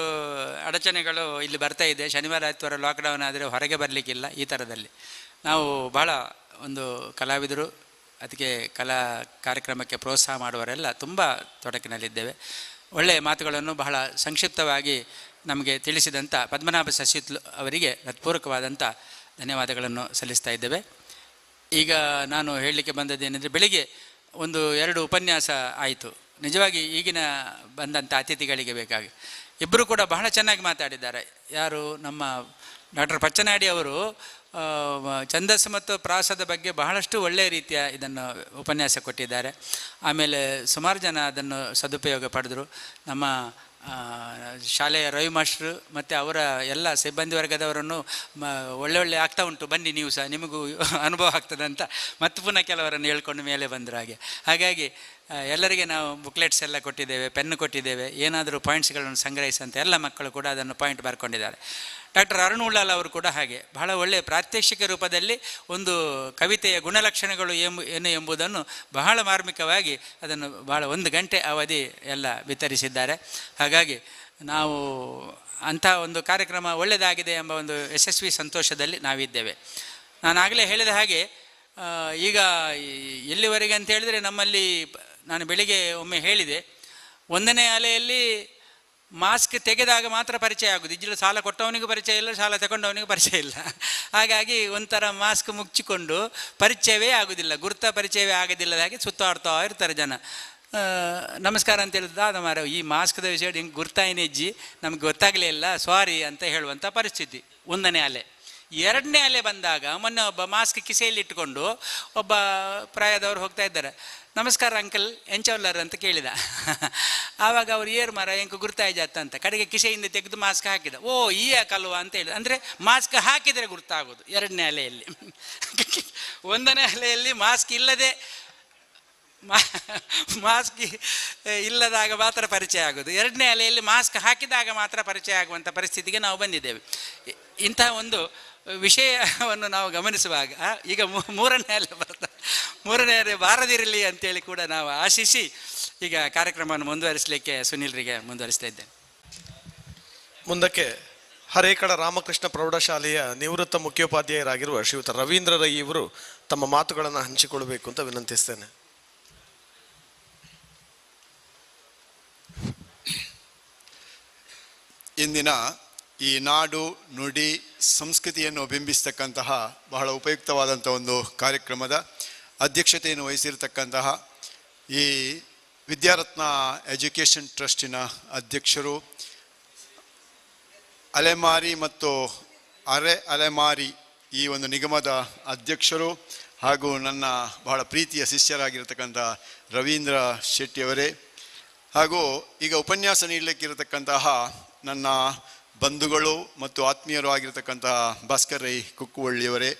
ಅಡಚಣೆಗಳು ಇಲ್ಲಿ ಬರ್ತಾ ಇದೆ. ಶನಿವಾರ ಆದಿತ್ಯವಾರ ಲಾಕ್ಡೌನ್ ಆದರೆ ಹೊರಗೆ ಬರಲಿಕ್ಕಿಲ್ಲ. ಈ ಥರದಲ್ಲಿ ನಾವು ಭಾಳ ಒಂದು ಕಲಾವಿದರು ಅದಕ್ಕೆ ಕಲಾ ಕಾರ್ಯಕ್ರಮಕ್ಕೆ ಪ್ರೋತ್ಸಾಹ ಮಾಡುವವರೆಲ್ಲ ತುಂಬ ತೊಡಕಿನಲ್ಲಿದ್ದೇವೆ. ಒಳ್ಳೆಯ ಮಾತುಗಳನ್ನು ಬಹಳ ಸಂಕ್ಷಿಪ್ತವಾಗಿ ನಮಗೆ ತಿಳಿಸಿದಂಥ ಪದ್ಮನಾಭ ಸಸಿತ್ಲು ಅವರಿಗೆ ಹೃತ್ಪೂರ್ವಕವಾದಂಥ ಧನ್ಯವಾದಗಳನ್ನು ಸಲ್ಲಿಸ್ತಾ ಇದ್ದೇವೆ. ಈಗ ನಾನು ಹೇಳಲಿಕ್ಕೆ ಬಂದದ್ದೇನೆಂದರೆ, ಬೆಳಿಗ್ಗೆ 1-2 ಉಪನ್ಯಾಸ ಆಯಿತು. ನಿಜವಾಗಿ ಈಗಿನ ಬಂದಂಥ ಅತಿಥಿಗಳಿಗೆ ಬೇಕಾಗಿ ಇಬ್ಬರು ಕೂಡ ಬಹಳ ಚೆನ್ನಾಗಿ ಮಾತಾಡಿದ್ದಾರೆ. ಯಾರು ನಮ್ಮ ಡಾಕ್ಟರ್ ಪಚ್ಚನಾಡಿ ಅವರು ಛಂದಸ್ಸು ಮತ್ತು ಪ್ರಾಸದ ಬಗ್ಗೆ ಬಹಳಷ್ಟು ಒಳ್ಳೆಯ ರೀತಿಯ ಇದನ್ನು ಉಪನ್ಯಾಸ ಕೊಟ್ಟಿದ್ದಾರೆ. ಆಮೇಲೆ ಸುಮಾರು ಜನ ಅದನ್ನು ಸದುಪಯೋಗ ಪಡೆದರು. ನಮ್ಮ ಶಾಲೆಯ ರವಿ ಮಾಸ್ಟ್ರು ಮತ್ತು ಅವರ ಎಲ್ಲ ಸಿಬ್ಬಂದಿ ವರ್ಗದವರನ್ನು ಒಳ್ಳೆ ಆಗ್ತಾ ಉಂಟು, ಬನ್ನಿ ನೀವು ಸಹ ನಿಮಗೂ ಅನುಭವ ಆಗ್ತದೆ ಅಂತ ಮತ್ತೆ ಪುನಃ ಕೆಲವರನ್ನು ಹೇಳ್ಕೊಂಡು ಮೇಲೆ ಬಂದರು. ಹಾಗಾಗಿ ಎಲ್ಲರಿಗೆ ನಾವು ಬುಕ್ಲೆಟ್ಸ್ ಎಲ್ಲ ಕೊಟ್ಟಿದ್ದೇವೆ, ಪೆನ್ನು ಕೊಟ್ಟಿದ್ದೇವೆ. ಏನಾದರೂ ಪಾಯಿಂಟ್ಸ್ಗಳನ್ನು ಸಂಗ್ರಹಿಸಂತ ಎಲ್ಲ ಮಕ್ಕಳು ಕೂಡ ಅದನ್ನು ಪಾಯಿಂಟ್ ಬರ್ಕೊಂಡಿದ್ದಾರೆ. ಡಾಕ್ಟರ್ ಅರುಣ್ ಉಳ್ಳಾಲ್ ಅವರು ಕೂಡ ಹಾಗೆ ಬಹಳ ಒಳ್ಳೆಯ ಪ್ರಾತ್ಯಕ್ಷಿಕ ರೂಪದಲ್ಲಿ ಒಂದು ಕವಿತೆಯ ಗುಣಲಕ್ಷಣಗಳು ಏನು ಎಂಬುದನ್ನು ಬಹಳ ಮಾರ್ಮಿಕವಾಗಿ ಅದನ್ನು ಬಹಳ 1 ಗಂಟೆ ಅವಧಿ ಎಲ್ಲ ವಿತರಿಸಿದ್ದಾರೆ. ಹಾಗಾಗಿ ನಾವು ಅಂಥ ಒಂದು ಕಾರ್ಯಕ್ರಮ ಒಳ್ಳೆಯದಾಗಿದೆ ಎಂಬ ಒಂದು ಯಶಸ್ವಿ ಸಂತೋಷದಲ್ಲಿ ನಾವಿದ್ದೇವೆ. ನಾನಾಗಲೇ ಹೇಳಿದ ಹಾಗೆ ಈಗ ಎಲ್ಲಿವರೆಗೆ ಅಂತ ಹೇಳಿದರೆ, ನಮ್ಮಲ್ಲಿ ನಾನು ಬೆಳಿಗ್ಗೆ ಒಮ್ಮೆ ಹೇಳಿದೆ, 1ನೇ ಅಲೆಯಲ್ಲಿ ಮಾಸ್ಕ್ ತೆಗೆದಾಗ ಮಾತ್ರ ಪರಿಚಯ ಆಗೋದು. ಇಜ್ಜಲು ಸಾಲ ಕೊಟ್ಟವನಿಗೂ ಪರಿಚಯ ಇಲ್ಲ, ಸಾಲ ತಗೊಂಡವನಿಗೂ ಪರಿಚಯ ಇಲ್ಲ. ಹಾಗಾಗಿ ಒಂಥರ ಮಾಸ್ಕ್ ಮುಚ್ಚಿಕೊಂಡು ಪರಿಚಯವೇ ಆಗೋದಿಲ್ಲ, ಗುರ್ತ ಪರಿಚಯವೇ ಆಗೋದಿಲ್ಲದ ಹಾಗೆ ಸುತ್ತಾಡ್ತಾ ಇರ್ತಾರೆ ಜನ. ನಮಸ್ಕಾರ ಅಂತ ಹೇಳಿದ ಅದು ಮಾರ ಈ ಮಾಸ್ಕ್ದ ವಿಷಯ ಹಿಂಗೆ ಗುರ್ತಾಯಿನೆಜ್ಜಿ ನಮ್ಗೆ ಗೊತ್ತಾಗಲೇ ಇಲ್ಲ, ಸಾರಿ ಅಂತ ಹೇಳುವಂಥ ಪರಿಸ್ಥಿತಿ 1ನೇ ಅಲೆ. 2ನೇ ಅಲೆ ಬಂದಾಗ ಮೊನ್ನೆ ಒಬ್ಬ ಮಾಸ್ಕ್ ಕಿಸೆಯಲ್ಲಿ ಇಟ್ಟುಕೊಂಡು ಒಬ್ಬ ಪ್ರಾಯದವರು ಹೋಗ್ತಾ ಇದ್ದಾರೆ. ನಮಸ್ಕಾರ ಅಂಕಲ್ ಎಂಚವಲ್ಲರ್ ಅಂತ ಕೇಳಿದ. ಆವಾಗ ಅವ್ರು ಏರ್ ಮರ ಎಂಕು ಗುರ್ತಾಯ್ಜಾತ ಅಂತ ಕಡೆಗೆ ಕಿಸೆಯಿಂದ ತೆಗೆದು ಮಾಸ್ಕ್ ಹಾಕಿದ. ಓ ಈ ಕಲ್ವ ಅಂತ ಹೇಳಿದ. ಅಂದರೆ ಮಾಸ್ಕ್ ಹಾಕಿದರೆ ಗುರ್ತಾಗೋದು 2ನೇ ಅಲೆಯಲ್ಲಿ. 1ನೇ ಅಲೆಯಲ್ಲಿ ಮಾಸ್ಕ್ ಇಲ್ಲದೆ ಮಾಸ್ಕ್ ಇಲ್ಲದಾಗ ಮಾತ್ರ ಪರಿಚಯ ಆಗೋದು. 2ನೇ ಅಲೆಯಲ್ಲಿ ಮಾಸ್ಕ್ ಹಾಕಿದಾಗ ಮಾತ್ರ ಪರಿಚಯ ಆಗುವಂಥ ಪರಿಸ್ಥಿತಿಗೆ ನಾವು ಬಂದಿದ್ದೇವೆ. ಇಂತಹ ಒಂದು ವಿಷಯವನ್ನು ನಾವು ಗಮನಿಸುವಾಗ ಈಗ 3ನೇ ಅಲೆ 3ನೇ ಅಲೆ ಬಾರದಿರಲಿ ಅಂತೇಳಿ ಕೂಡ ನಾವು ಆಶಿಸಿ ಈಗ ಕಾರ್ಯಕ್ರಮವನ್ನು ಮುಂದುವರಿಸಲಿಕ್ಕೆ ಸುನೀಲ್ರಿಗೆ ಮುಂದುವರಿಸ್ತಾ ಇದ್ದೇನೆ. ಮುಂದಕ್ಕೆ ಹರೇಕಳ ರಾಮಕೃಷ್ಣ ಪ್ರೌಢಶಾಲೆಯ ನಿವೃತ್ತ ಮುಖ್ಯೋಪಾಧ್ಯಾಯರಾಗಿರುವ ಶ್ರೀಯುತ ರವೀಂದ್ರ ರೈ ಇವರು ತಮ್ಮ ಮಾತುಗಳನ್ನು ಹಂಚಿಕೊಳ್ಳಬೇಕು ಅಂತ ವಿನಂತಿಸ್ತೇನೆ. ಇಂದಿನ ಈ ನಾಡು ನುಡಿ ಸಂಸ್ಕೃತಿಯನ್ನು ಬಿಂಬಿಸ್ತಕ್ಕಂತಹ ಬಹಳ ಉಪಯುಕ್ತವಾದಂಥ ಒಂದು ಕಾರ್ಯಕ್ರಮದ ಅಧ್ಯಕ್ಷತೆಯನ್ನು ವಹಿಸಿರ್ತಕ್ಕಂತಹ ಈ ವಿದ್ಯಾರತ್ನ ಎಜುಕೇಷನ್ ಟ್ರಸ್ಟಿನ ಅಧ್ಯಕ್ಷರು, ಅಲೆಮಾರಿ ಮತ್ತು ಅರೆ ಅಲೆಮಾರಿ ಈ ಒಂದು ನಿಗಮದ ಅಧ್ಯಕ್ಷರು, ಹಾಗೂ ನನ್ನ ಬಹಳ ಪ್ರೀತಿಯ ಶಿಷ್ಯರಾಗಿರ್ತಕ್ಕಂಥ ರವೀಂದ್ರ ಶೆಟ್ಟಿಯವರೇ, ಹಾಗೂ ಈಗ ಉಪನ್ಯಾಸ ನೀಡಲಿಕ್ಕಿರತಕ್ಕಂತಹ ನನ್ನ ಬಂಧುಗಳು ಮತ್ತು ಆತ್ಮೀಯರು ಆಗಿರತಕ್ಕಂತಹ ಭಾಸ್ಕರ್ ರೈ ಕುಕ್ಕುವಳ್ಳಿಯವರೇ,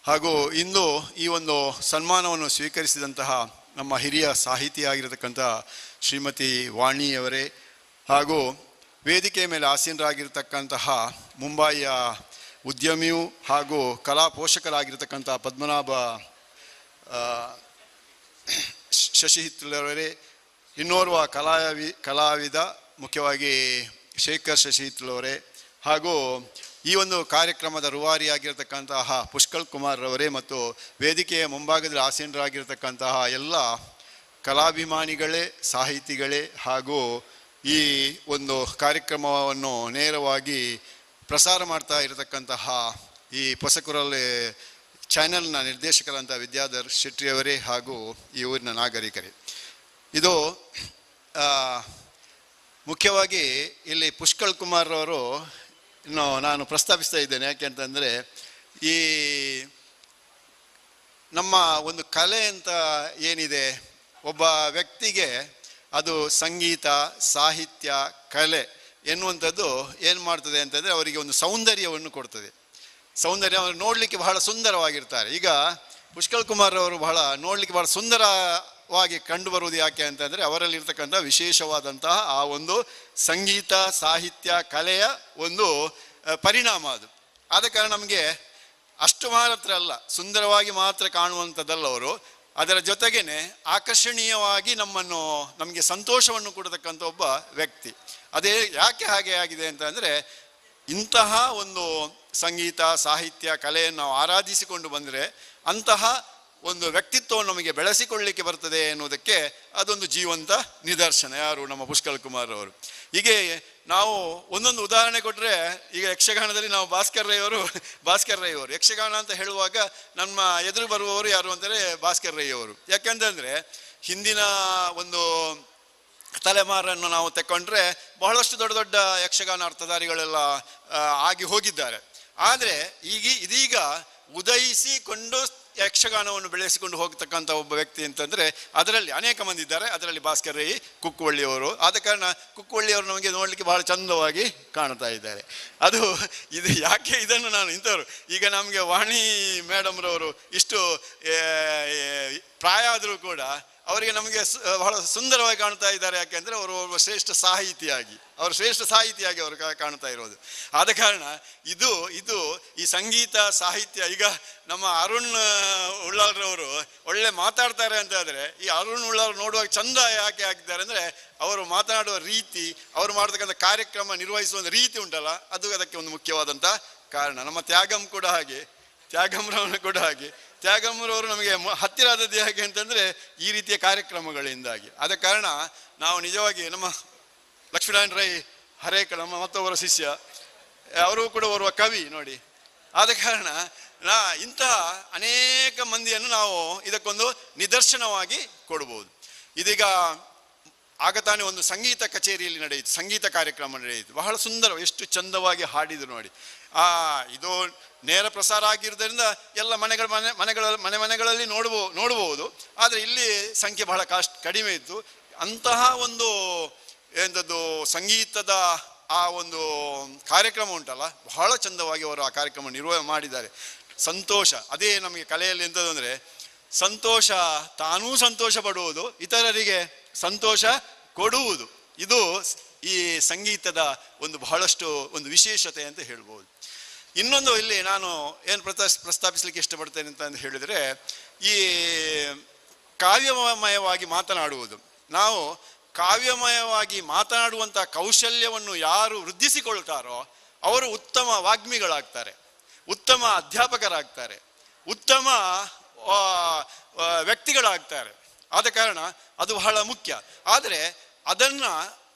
ಹಾಗೂ ಇಂದು ಈ ಒಂದು ಸನ್ಮಾನವನ್ನು ಸ್ವೀಕರಿಸಿದಂತಹ ನಮ್ಮ ಹಿರಿಯ ಸಾಹಿತಿ ಆಗಿರತಕ್ಕಂಥ ಶ್ರೀಮತಿ ವಾಣಿಯವರೇ, ಹಾಗೂ ವೇದಿಕೆ ಮೇಲೆ ಆಸೀನರಾಗಿರ್ತಕ್ಕಂತಹ ಮುಂಬಯಿಯ ಉದ್ಯಮಿಯು ಹಾಗೂ ಕಲಾ ಪೋಷಕರಾಗಿರ್ತಕ್ಕಂಥ ಪದ್ಮನಾಭ ಶಶಿಹಿತ್ಲವರೇ, ಇನ್ನೋರ್ವ ಕಲಾವಿದ ಮುಖ್ಯವಾಗಿ ಶೇಖರ್ ಶಶಿಹಿತ್ಲವರೇ, ಹಾಗೂ ಈ ಒಂದು ಕಾರ್ಯಕ್ರಮದ ರೂವಾರಿಯಾಗಿರ್ತಕ್ಕಂತಹ ಪುಷ್ಕಲ್ ಕುಮಾರ್ ರವರೇ, ಮತ್ತು ವೇದಿಕೆಯ ಮುಂಭಾಗದಲ್ಲಿ ಆಸೀನರಾಗಿರ್ತಕ್ಕಂತಹ ಎಲ್ಲ ಕಲಾಭಿಮಾನಿಗಳೇ, ಸಾಹಿತಿಗಳೇ, ಹಾಗೂ ಈ ಒಂದು ಕಾರ್ಯಕ್ರಮವನ್ನು ನೇರವಾಗಿ ಪ್ರಸಾರ ಮಾಡ್ತಾ ಇರತಕ್ಕಂತಹ ಈ ಹೊಸಕುರಲೆ ಚಾನೆಲ್ನ ನಿರ್ದೇಶಕರಂಥ ವಿದ್ಯಾಧರ್ ಶೆಟ್ಟಿಯವರೇ, ಹಾಗೂ ಈ ಊರಿನ ನಾಗರಿಕರೇ. ಇದು ಮುಖ್ಯವಾಗಿ ಇಲ್ಲಿ ಪುಷ್ಕಲ್ ಕುಮಾರ್ ಅವರು ಇನ್ನು ನಾನು ಪ್ರಸ್ತಾಪಿಸ್ತಾ ಇದ್ದೇನೆ. ಯಾಕೆ ಅಂತಂದರೆ, ಈ ನಮ್ಮ ಒಂದು ಕಲೆ ಅಂತ ಏನಿದೆ, ಒಬ್ಬ ವ್ಯಕ್ತಿಗೆ ಅದು ಸಂಗೀತ, ಸಾಹಿತ್ಯ, ಕಲೆ ಎನ್ನುವಂಥದ್ದು ಏನು ಮಾಡ್ತದೆ ಅಂತಂದರೆ ಅವರಿಗೆ ಒಂದು ಸೌಂದರ್ಯವನ್ನು ಕೊಡ್ತದೆ. ಸೌಂದರ್ಯ ಅವರು ನೋಡಲಿಕ್ಕೆ ಬಹಳ ಸುಂದರವಾಗಿರ್ತಾರೆ. ಈಗ ಪುಷ್ಕಲ್ ಕುಮಾರ್ ಅವರು ಬಹಳ ನೋಡಲಿಕ್ಕೆ ಬಹಳ ಸುಂದರವಾಗಿ ಕಂಡುಬರುವುದು ಯಾಕೆ ಅಂತಂದರೆ ಅವರಲ್ಲಿರ್ತಕ್ಕಂಥ ವಿಶೇಷವಾದಂತಹ ಆ ಒಂದು ಸಂಗೀತ, ಸಾಹಿತ್ಯ, ಕಲೆಯ ಒಂದು ಪರಿಣಾಮ ಅದು. ಆದ ಕಾರಣ ನಮಗೆ ಅಷ್ಟು ಮಾತ್ರ ಅಲ್ಲ, ಸುಂದರವಾಗಿ ಮಾತ್ರ ಕಾಣುವಂಥದ್ದಲ್ಲ ಅವರು, ಅದರ ಜೊತೆಗೇನೆ ಆಕರ್ಷಣೀಯವಾಗಿ ನಮಗೆ ಸಂತೋಷವನ್ನು ಕೊಡತಕ್ಕಂಥ ಒಬ್ಬ ವ್ಯಕ್ತಿ. ಅದೇ ಯಾಕೆ ಹಾಗೆ ಆಗಿದೆ ಅಂತಂದರೆ, ಇಂತಹ ಒಂದು ಸಂಗೀತ, ಸಾಹಿತ್ಯ, ಕಲೆಯನ್ನು ನಾವು ಆರಾಧಿಸಿಕೊಂಡು ಬಂದರೆ ಅಂತಹ ಒಂದು ವ್ಯಕ್ತಿತ್ವವನ್ನು ನಮಗೆ ಬೆಳೆಸಿಕೊಳ್ಳಲಿಕ್ಕೆ ಬರ್ತದೆ ಎನ್ನುವುದಕ್ಕೆ ಅದೊಂದು ಜೀವಂತ ನಿದರ್ಶನ. ಯಾರು? ನಮ್ಮ ಪುಷ್ಕಲ್ ಕುಮಾರ್ ಅವರು. ಹೀಗೆ ನಾವು ಒಂದೊಂದು ಉದಾಹರಣೆ ಕೊಟ್ಟರೆ, ಈಗ ಯಕ್ಷಗಾನದಲ್ಲಿ ನಾವು ಭಾಸ್ಕರ್ ರೈ ಅವರು ಯಕ್ಷಗಾನ ಅಂತ ಹೇಳುವಾಗ ನಮ್ಮ ಎದುರು ಬರುವವರು ಯಾರು ಅಂದರೆ ಭಾಸ್ಕರ್ ರೈ ಅವರು. ಯಾಕೆಂತಂದರೆ ಹಿಂದಿನ ಒಂದು ತಲೆಮಾರನ್ನು ನಾವು ತಗೊಂಡ್ರೆ ಬಹಳಷ್ಟು ದೊಡ್ಡ ದೊಡ್ಡ ಯಕ್ಷಗಾನ ಅರ್ಥಧಾರಿಗಳೆಲ್ಲ ಆಗಿ ಹೋಗಿದ್ದಾರೆ. ಆದರೆ ಇದೀಗ ಉದಯಿಸಿಕೊಂಡು ಯಕ್ಷಗಾನವನ್ನು ಬೆಳೆಸಿಕೊಂಡು ಹೋಗ್ತಕ್ಕಂಥ ಒಬ್ಬ ವ್ಯಕ್ತಿ ಅಂತಂದರೆ ಅದರಲ್ಲಿ ಅನೇಕ ಮಂದಿ ಇದ್ದಾರೆ. ಅದರಲ್ಲಿ ಭಾಸ್ಕರ್ ರೈ ಕುಕ್ಕುವಳ್ಳಿಯವರು. ಆದ ಕಾರಣ ಕುಕ್ಕುವಳ್ಳಿಯವರು ನಮಗೆ ನೋಡಲಿಕ್ಕೆ ಬಹಳ ಚಂದವಾಗಿ ಕಾಣ್ತಾ ಇದ್ದಾರೆ. ಇದು ಯಾಕೆ ಇದನ್ನು ನಾನು ಇಂಥವ್ರು ಈಗ ನಮಗೆ ವಾಣಿ ಮೇಡಮ್ರವರು ಇಷ್ಟು ಪ್ರಾಯ ಆದರೂ ಕೂಡ ಅವರಿಗೆ ನಮಗೆ ಬಹಳ ಸುಂದರವಾಗಿ ಕಾಣ್ತಾ ಇದ್ದಾರೆ. ಯಾಕೆಂದರೆ ಅವರು ಶ್ರೇಷ್ಠ ಸಾಹಿತಿಯಾಗಿ ಅವರು ಕಾಣ್ತಾ ಇರೋದು. ಆದ ಕಾರಣ ಇದು ಈ ಸಂಗೀತ ಸಾಹಿತ್ಯ, ಈಗ ನಮ್ಮ ಅರುಣ್ ಉಳ್ಳಾಲ್ರವರು ಒಳ್ಳೆ ಮಾತಾಡ್ತಾರೆ ಅಂತ ಆದರೆ ಈ ಅರುಣ್ ಉಳ್ಳಾಲ್ ನೋಡುವಾಗ ಚಂದ ಯಾಕೆ ಆಗಿದ್ದಾರೆ ಅಂದರೆ ಅವರು ಮಾತನಾಡುವ ರೀತಿ, ಅವರು ಮಾಡತಕ್ಕಂಥ ಕಾರ್ಯಕ್ರಮ ನಿರ್ವಹಿಸುವ ರೀತಿ ಉಂಟಲ್ಲ, ಅದು ಅದಕ್ಕೆ ಒಂದು ಮುಖ್ಯವಾದಂಥ ಕಾರಣ. ನಮ್ಮ ತ್ಯಾಗಮ್ರವನು ಕೂಡ ಹಾಗೆ ತ್ಯಾಗಮ್ರವರು ನಮಗೆ ಹತ್ತಿರ ಆದದ್ದು ಹೇಗೆ ಅಂತಂದರೆ ಈ ರೀತಿಯ ಕಾರ್ಯಕ್ರಮಗಳಿಂದಾಗಿ. ಆದ ಕಾರಣ ನಾವು ನಿಜವಾಗಿ ನಮ್ಮ ಲಕ್ಷ್ಮೀನಾರಾಯಣ ರೈ ಹರೇಕ ನಮ್ಮ ಮತ್ತೊಬ್ಬರ ಶಿಷ್ಯ, ಅವರು ಕೂಡ ಓರ್ವ ಕವಿ ನೋಡಿ. ಆದ ಕಾರಣ ಇಂತಹ ಅನೇಕ ಮಂದಿಯನ್ನು ನಾವು ಇದಕ್ಕೊಂದು ನಿದರ್ಶನವಾಗಿ ಕೊಡ್ಬೋದು. ಇದೀಗ ಆಗ ತಾನೇ ಒಂದು ಸಂಗೀತ ಕಚೇರಿಯಲ್ಲಿ ನಡೆಯಿತು, ಸಂಗೀತ ಕಾರ್ಯಕ್ರಮ ನಡೆಯಿತು. ಬಹಳ ಸುಂದರ, ಎಷ್ಟು ಚಂದವಾಗಿ ಹಾಡಿದ್ರು ನೋಡಿ. ಇದು ನೇರ ಪ್ರಸಾರ ಆಗಿರೋದ್ರಿಂದ ಎಲ್ಲ ಮನೆಗಳಲ್ಲಿ ನೋಡಬಹುದು. ಆದರೆ ಇಲ್ಲಿ ಸಂಖ್ಯೆ ಬಹಳ ಕಡಿಮೆ ಇತ್ತು. ಅಂತಹ ಒಂದು ಎಂಥದ್ದು ಸಂಗೀತದ ಆ ಒಂದು ಕಾರ್ಯಕ್ರಮ ಉಂಟಲ್ಲ, ಬಹಳ ಚಂದವಾಗಿ ಅವರು ಆ ಕಾರ್ಯಕ್ರಮ ನಿರ್ವಹಣೆ ಮಾಡಿದ್ದಾರೆ. ಸಂತೋಷ, ಅದೇ ನಮಗೆ ಕಲೆಯಲ್ಲಿ ಎಂಥದ್ದು ಅಂದರೆ ಸಂತೋಷ, ತಾನೂ ಸಂತೋಷ ಪಡುವುದು, ಇತರರಿಗೆ ಸಂತೋಷ ಕೊಡುವುದು. ಇದು ಈ ಸಂಗೀತದ ಬಹಳಷ್ಟು ಒಂದು ವಿಶೇಷತೆ ಅಂತ ಹೇಳ್ಬೋದು. ಇನ್ನೊಂದು ಇಲ್ಲಿ ನಾನು ಏನು ಪ್ರಸ್ತಾಪಿಸಲಿಕ್ಕೆ ಇಷ್ಟಪಡ್ತೇನೆ ಅಂತ ಹೇಳಿದರೆ, ಈ ಕಾವ್ಯಮಯವಾಗಿ ಮಾತನಾಡುವುದು. ನಾವು ಕಾವ್ಯಮಯವಾಗಿ ಮಾತನಾಡುವಂಥ ಕೌಶಲ್ಯವನ್ನು ಯಾರು ವೃದ್ಧಿಸಿಕೊಳ್ತಾರೋ ಅವರು ಉತ್ತಮ ವಾಗ್ಮಿಗಳಾಗ್ತಾರೆ, ಉತ್ತಮ ಅಧ್ಯಾಪಕರಾಗ್ತಾರೆ, ಉತ್ತಮ ವ್ಯಕ್ತಿಗಳಾಗ್ತಾರೆ. ಆದ ಕಾರಣ ಅದು ಬಹಳ ಮುಖ್ಯ. ಆದರೆ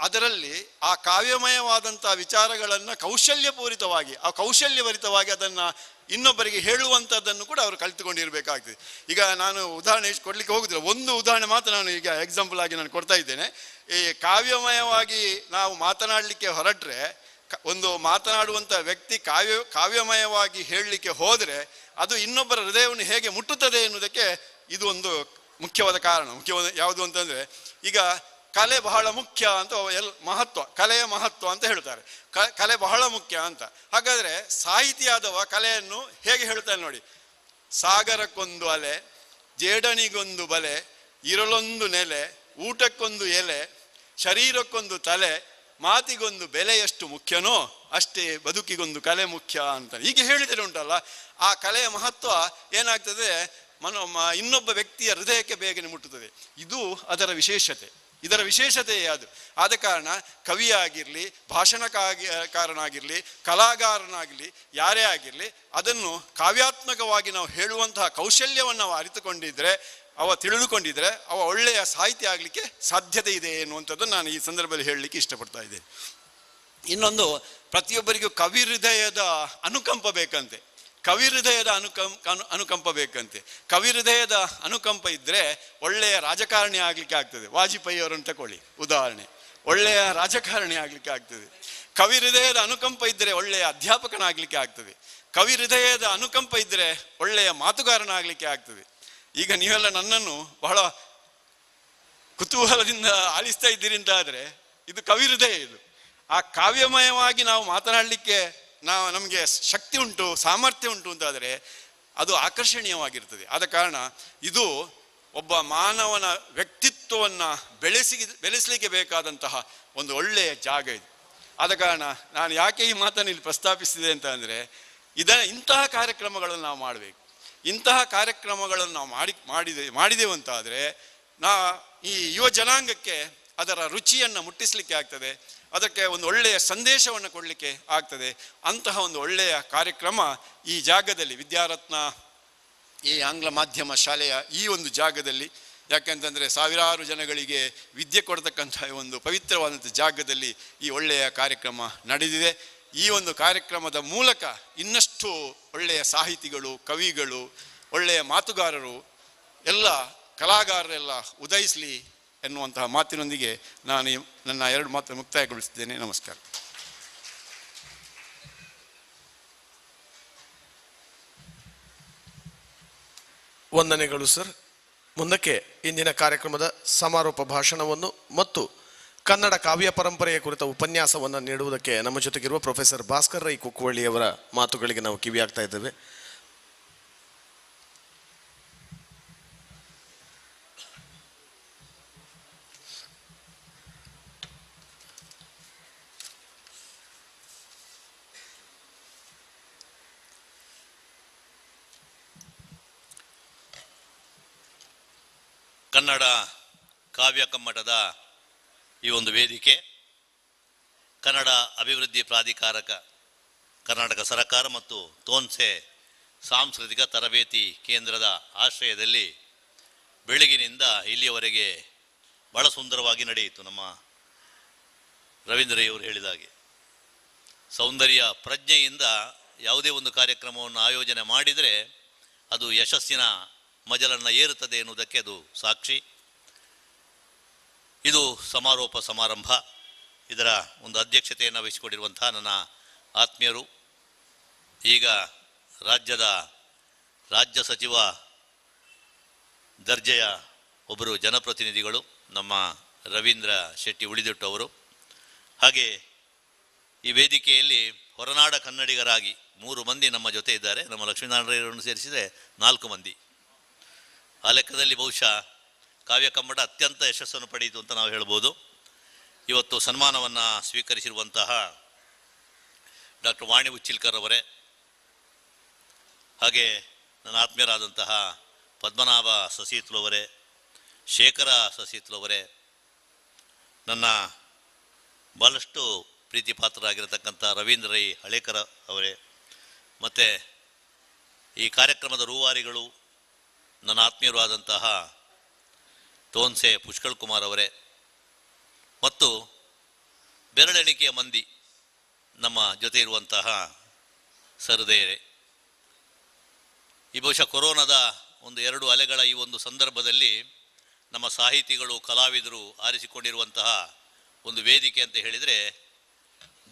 ಅದರಲ್ಲಿ ಆ ಕಾವ್ಯಮಯವಾದಂಥ ವಿಚಾರಗಳನ್ನು ಕೌಶಲ್ಯಭರಿತವಾಗಿ ಅದನ್ನು ಇನ್ನೊಬ್ಬರಿಗೆ ಹೇಳುವಂಥದ್ದನ್ನು ಕೂಡ ಅವರು ಕಲಿತುಕೊಂಡಿರಬೇಕಾಗ್ತದೆ. ಈಗ ನಾನು ಉದಾಹರಣೆ ಕೊಡಲಿಕ್ಕೆ ಹೋಗುದಿಲ್ಲ, ಒಂದು ಉದಾಹರಣೆ ಮಾತ್ರ ನಾನು ಈಗ ಎಕ್ಸಾಂಪಲ್ ಆಗಿ ನಾನು ಕೊಡ್ತಾ ಇದ್ದೇನೆ. ಈ ಕಾವ್ಯಮಯವಾಗಿ ನಾವು ಮಾತನಾಡಲಿಕ್ಕೆ ಹೊರಟ್ರೆ, ಒಂದು ಮಾತನಾಡುವಂಥ ವ್ಯಕ್ತಿ ಕಾವ್ಯಮಯವಾಗಿ ಹೇಳಲಿಕ್ಕೆ ಹೋದರೆ ಅದು ಇನ್ನೊಬ್ಬರ ಹೃದಯವನ್ನು ಹೇಗೆ ಮುಟ್ಟುತ್ತದೆ ಎನ್ನುವುದಕ್ಕೆ ಇದು ಒಂದು ಮುಖ್ಯವಾದ ಕಾರಣ. ಯಾವುದು ಅಂತಂದರೆ, ಈಗ ಕಲೆ ಬಹಳ ಮುಖ್ಯ ಅಂತ ಕಲೆಯ ಮಹತ್ವ ಅಂತ ಹೇಳ್ತಾರೆ. ಕಲೆ ಬಹಳ ಮುಖ್ಯ ಅಂತ. ಹಾಗಾದರೆ ಸಾಹಿತಿಯಾದವ ಕಲೆಯನ್ನು ಹೇಗೆ ಹೇಳ್ತಾನೆ ನೋಡಿ. ಸಾಗರಕ್ಕೊಂದು ಅಲೆ, ಜೇಡನಿಗೊಂದು ಬಲೆ, ಇರಲೊಂದು ನೆಲೆ, ಊಟಕ್ಕೊಂದು ಎಲೆ, ಶರೀರಕ್ಕೊಂದು ತಲೆ, ಮಾತಿಗೊಂದು ಬೆಲೆ ಎಷ್ಟು ಮುಖ್ಯನೋ ಅಷ್ಟೇ ಬದುಕಿಗೊಂದು ಕಲೆ ಮುಖ್ಯ ಅಂತ ಹೀಗೆ ಹೇಳಿದರೆ ಉಂಟಲ್ಲ, ಆ ಕಲೆಯ ಮಹತ್ವ ಏನಾಗ್ತದೆ, ಇನ್ನೊಬ್ಬ ವ್ಯಕ್ತಿಯ ಹೃದಯಕ್ಕೆ ಬೇಗನೆ ಮುಟ್ಟುತ್ತದೆ. ಇದು ಅದರ ವಿಶೇಷತೆ. ಇದರ ವಿಶೇಷತೆಯೇ ಅದು. ಆದ ಕಾರಣ ಕವಿಯಾಗಿರಲಿ, ಭಾಷಣಕಾರನಾಗಿರಲಿ, ಕಲಾಗಾರನಾಗಿರಲಿ, ಯಾರೇ ಆಗಿರಲಿ, ಅದನ್ನು ಕಾವ್ಯಾತ್ಮಕವಾಗಿ ನಾವು ಹೇಳುವಂತಹ ಕೌಶಲ್ಯವನ್ನು ನಾವು ಅರಿತುಕೊಂಡಿದ್ರೆ, ತಿಳಿದುಕೊಂಡಿದ್ರೆ ಅವ ಒಳ್ಳೆಯ ಸಾಹಿತ್ಯ ಆಗಲಿಕ್ಕೆ ಸಾಧ್ಯತೆ ಇದೆ ಎನ್ನುವಂಥದ್ದನ್ನು ನಾನು ಈ ಸಂದರ್ಭದಲ್ಲಿ ಹೇಳಲಿಕ್ಕೆ ಇಷ್ಟಪಡ್ತಾ ಇದ್ದೇನೆ. ಇನ್ನೊಂದು, ಪ್ರತಿಯೊಬ್ಬರಿಗೂ ಕವಿ ಹೃದಯದ ಅನುಕಂಪ ಬೇಕಂತೆ. ಕವಿ ಹೃದಯದ ಅನುಕಂಪ ಬೇಕಂತೆ. ಕವಿ ಹೃದಯದ ಅನುಕಂಪ ಇದ್ದರೆ ಒಳ್ಳೆಯ ರಾಜಕಾರಣಿ ಆಗಲಿಕ್ಕೆ ಆಗ್ತದೆ. ವಾಜಪೇಯಿ ಅವರನ್ನು ತಗೊಳ್ಳಿ ಉದಾಹರಣೆ, ಒಳ್ಳೆಯ ರಾಜಕಾರಣಿ ಆಗಲಿಕ್ಕೆ ಆಗ್ತದೆ. ಕವಿ ಹೃದಯದ ಅನುಕಂಪ ಇದ್ದರೆ ಒಳ್ಳೆಯ ಅಧ್ಯಾಪಕನಾಗಲಿಕ್ಕೆ ಆಗ್ತದೆ. ಕವಿ ಹೃದಯದ ಅನುಕಂಪ ಇದ್ದರೆ ಒಳ್ಳೆಯ ಮಾತುಗಾರನಾಗಲಿಕ್ಕೆ ಆಗ್ತದೆ. ಈಗ ನೀವೆಲ್ಲ ನನ್ನನ್ನು ಬಹಳ ಕುತೂಹಲದಿಂದ ಆಲಿಸ್ತಾ ಇದ್ದೀರಿ ಅಂತ ಆದರೆ ಇದು ಕವಿ ಹೃದಯ. ಇದು ಆ ಕಾವ್ಯಮಯವಾಗಿ ನಾವು ಮಾತನಾಡಲಿಕ್ಕೆ ನಮಗೆ ಶಕ್ತಿ ಉಂಟು, ಸಾಮರ್ಥ್ಯ ಉಂಟು ಅಂತಾದರೆ ಅದು ಆಕರ್ಷಣೀಯವಾಗಿರ್ತದೆ. ಆದ ಕಾರಣ ಇದು ಒಬ್ಬ ಮಾನವನ ವ್ಯಕ್ತಿತ್ವವನ್ನು ಬೆಳೆಸಲಿಕ್ಕೆ ಬೇಕಾದಂತಹ ಒಂದು ಒಳ್ಳೆಯ ಜಾಗ ಇದು. ಆದ ಕಾರಣ ನಾನು ಯಾಕೆ ಈ ಮಾತನ್ನು ಇಲ್ಲಿ ಪ್ರಸ್ತಾಪಿಸಿದೆ ಅಂತ ಅಂದರೆ, ಇಂತಹ ಕಾರ್ಯಕ್ರಮಗಳನ್ನು ನಾವು ಮಾಡಬೇಕು. ಇಂತಹ ಕಾರ್ಯಕ್ರಮಗಳನ್ನು ನಾವು ಮಾಡಿದೆವು ಅಂತಾದರೆ ಈ ಯುವ ಜನಾಂಗಕ್ಕೆ ಅದರ ರುಚಿಯನ್ನು ಮುಟ್ಟಿಸಲಿಕ್ಕೆ ಆಗ್ತದೆ, ಅದಕ್ಕೆ ಒಂದು ಒಳ್ಳೆಯ ಸಂದೇಶವನ್ನು ಕೊಡಲಿಕ್ಕೆ ಆಗ್ತದೆ. ಅಂತಹ ಒಂದು ಒಳ್ಳೆಯ ಕಾರ್ಯಕ್ರಮ ಈ ಜಾಗದಲ್ಲಿ ವಿದ್ಯಾರತ್ನ ಈ ಆಂಗ್ಲ ಮಾಧ್ಯಮ ಶಾಲೆಯ ಈ ಒಂದು ಜಾಗದಲ್ಲಿ. ಯಾಕೆಂತಂದರೆ ಸಾವಿರಾರು ಜನಗಳಿಗೆ ವಿದ್ಯೆ ಕೊಡ್ತಕ್ಕಂಥ ಒಂದು ಪವಿತ್ರವಾದಂಥ ಜಾಗದಲ್ಲಿ ಈ ಒಳ್ಳೆಯ ಕಾರ್ಯಕ್ರಮ ನಡೆದಿದೆ. ಈ ಒಂದು ಕಾರ್ಯಕ್ರಮದ ಮೂಲಕ ಇನ್ನಷ್ಟು ಒಳ್ಳೆಯ ಸಾಹಿತಿಗಳು, ಕವಿಗಳು, ಒಳ್ಳೆಯ ಮಾತುಗಾರರು, ಎಲ್ಲ ಕಲಾಗಾರರೆಲ್ಲ ಉದಯಿಸಲಿ ಎನ್ನುವಂತಹ ಮಾತಿನೊಂದಿಗೆ ನಾನು ನನ್ನ 2 ಮಾತನ್ನು ಮುಕ್ತಾಯಗೊಳಿಸಿದ್ದೇನೆ. ನಮಸ್ಕಾರ. ವಂದನೆಗಳು ಸರ್. ಮುಂದಕ್ಕೆ ಇಂದಿನ ಕಾರ್ಯಕ್ರಮದ ಸಮಾರೋಪ ಭಾಷಣವನ್ನು ಮತ್ತು ಕನ್ನಡ ಕಾವ್ಯ ಪರಂಪರೆಯ ಕುರಿತ ಉಪನ್ಯಾಸವನ್ನು ನೀಡುವುದಕ್ಕೆ ನಮ್ಮ ಜೊತೆಗಿರುವ ಪ್ರೊಫೆಸರ್ ಭಾಸ್ಕರ್ ರೈ ಕುಕ್ಕುವಳ್ಳಿಯವರ ಮಾತುಗಳಿಗೆ ನಾವು ಕಿವಿಯಾಗ್ತಾ ಇದ್ದೇವೆ. ಕನ್ನಡ ಕಾವ್ಯ ಕಮ್ಮಟದ ಈ ಒಂದು ವೇದಿಕೆ ಕನ್ನಡ ಅಭಿವೃದ್ಧಿ ಪ್ರಾಧಿಕಾರಕ, ಕರ್ನಾಟಕ ಸರ್ಕಾರ ಮತ್ತು ತೋನ್ಸೆ ಸಾಂಸ್ಕೃತಿಕ ತರಬೇತಿ ಕೇಂದ್ರದ ಆಶ್ರಯದಲ್ಲಿ ಬೆಳಗಿನಿಂದ ಇಲ್ಲಿಯವರೆಗೆ ಬಹಳ ಸುಂದರವಾಗಿ ನಡೆಯಿತು. ನಮ್ಮ ರವೀಂದ್ರಯ್ಯವರು ಹೇಳಿದ ಹಾಗೆ ಸೌಂದರ್ಯ ಪ್ರಜ್ಞೆಯಿಂದ ಯಾವುದೇ ಒಂದು ಕಾರ್ಯಕ್ರಮವನ್ನು ಆಯೋಜನೆ ಮಾಡಿದರೆ ಅದು ಯಶಸ್ಸಿನ ಮಜಲನ್ನು ಏರುತ್ತದೆ ಎನ್ನುವುದಕ್ಕೆ ಅದು ಸಾಕ್ಷಿ. ಇದು ಸಮಾರೋಪ ಸಮಾರಂಭ. ಇದರ ಒಂದು ಅಧ್ಯಕ್ಷತೆಯನ್ನು ವಹಿಸಿಕೊಂಡಿರುವಂತಹ ನನ್ನ ಆತ್ಮೀಯರು, ಈಗ ರಾಜ್ಯ ಸಚಿವ ದರ್ಜೆಯ ಒಬ್ಬರು ಜನಪ್ರತಿನಿಧಿಗಳು ನಮ್ಮ ರವೀಂದ್ರ ಶೆಟ್ಟಿ ಉಳಿದಿಟ್ಟು ಅವರು, ಹಾಗೆ ಈ ವೇದಿಕೆಯಲ್ಲಿ ಹೊರನಾಡ ಕನ್ನಡಿಗರಾಗಿ 3 ಮಂದಿ ನಮ್ಮ ಜೊತೆ ಇದ್ದಾರೆ. ನಮ್ಮ ಲಕ್ಷ್ಮೀನಾರಾಯಣರನ್ನು ಸೇರಿಸಿದರೆ 4 ಮಂದಿ. ಆ ಲೆಕ್ಕದಲ್ಲಿ ಬಹುಶಃ ಕಾವ್ಯ ಕಮ್ಮಟ ಅತ್ಯಂತ ಯಶಸ್ಸನ್ನು ಪಡೆಯಿತು ಅಂತ ನಾವು ಹೇಳ್ಬೋದು. ಇವತ್ತು ಸನ್ಮಾನವನ್ನು ಸ್ವೀಕರಿಸಿರುವಂತಹ ಡಾಕ್ಟರ್ ವಾಣಿ ಉಚ್ಚಿಲ್ಕರ್ ಅವರೇ, ಹಾಗೆ ನನ್ನ ಆತ್ಮೀಯರಾದಂತಹ ಪದ್ಮನಾಭ ಸಸೀತ್ಲು ಅವರೇ, ಶೇಖರ ಸಸೀತ್ಲು ಅವರೇ, ನನ್ನ ಭಾಳಷ್ಟು ಪ್ರೀತಿ ಪಾತ್ರರಾಗಿರತಕ್ಕಂಥ ರವೀಂದ್ರ ರೈ ಹಳೇಕರ ಅವರೇ, ಮತ್ತು ಈ ಕಾರ್ಯಕ್ರಮದ ರೂವಾರಿಗಳು ನನ್ನ ಆತ್ಮೀಯರು ಆದಂತಹ ತೋನ್ಸೆ ಪುಷ್ಕಳ್ ಕುಮಾರ್ ಅವರೇ, ಮತ್ತು ಬೆರಳೆಣಿಕೆಯ ಮಂದಿ ನಮ್ಮ ಜೊತೆ ಇರುವಂತಹ ಸಹೃದಯರೇ. ಈ ಬಹುಶಃ ಕೊರೋನಾದ ಒಂದು 2 ಅಲೆಗಳ ಈ ಒಂದು ಸಂದರ್ಭದಲ್ಲಿ ನಮ್ಮ ಸಾಹಿತಿಗಳು, ಕಲಾವಿದರು ಆರಿಸಿಕೊಂಡಿರುವಂತಹ ಒಂದು ವೇದಿಕೆ ಅಂತ ಹೇಳಿದರೆ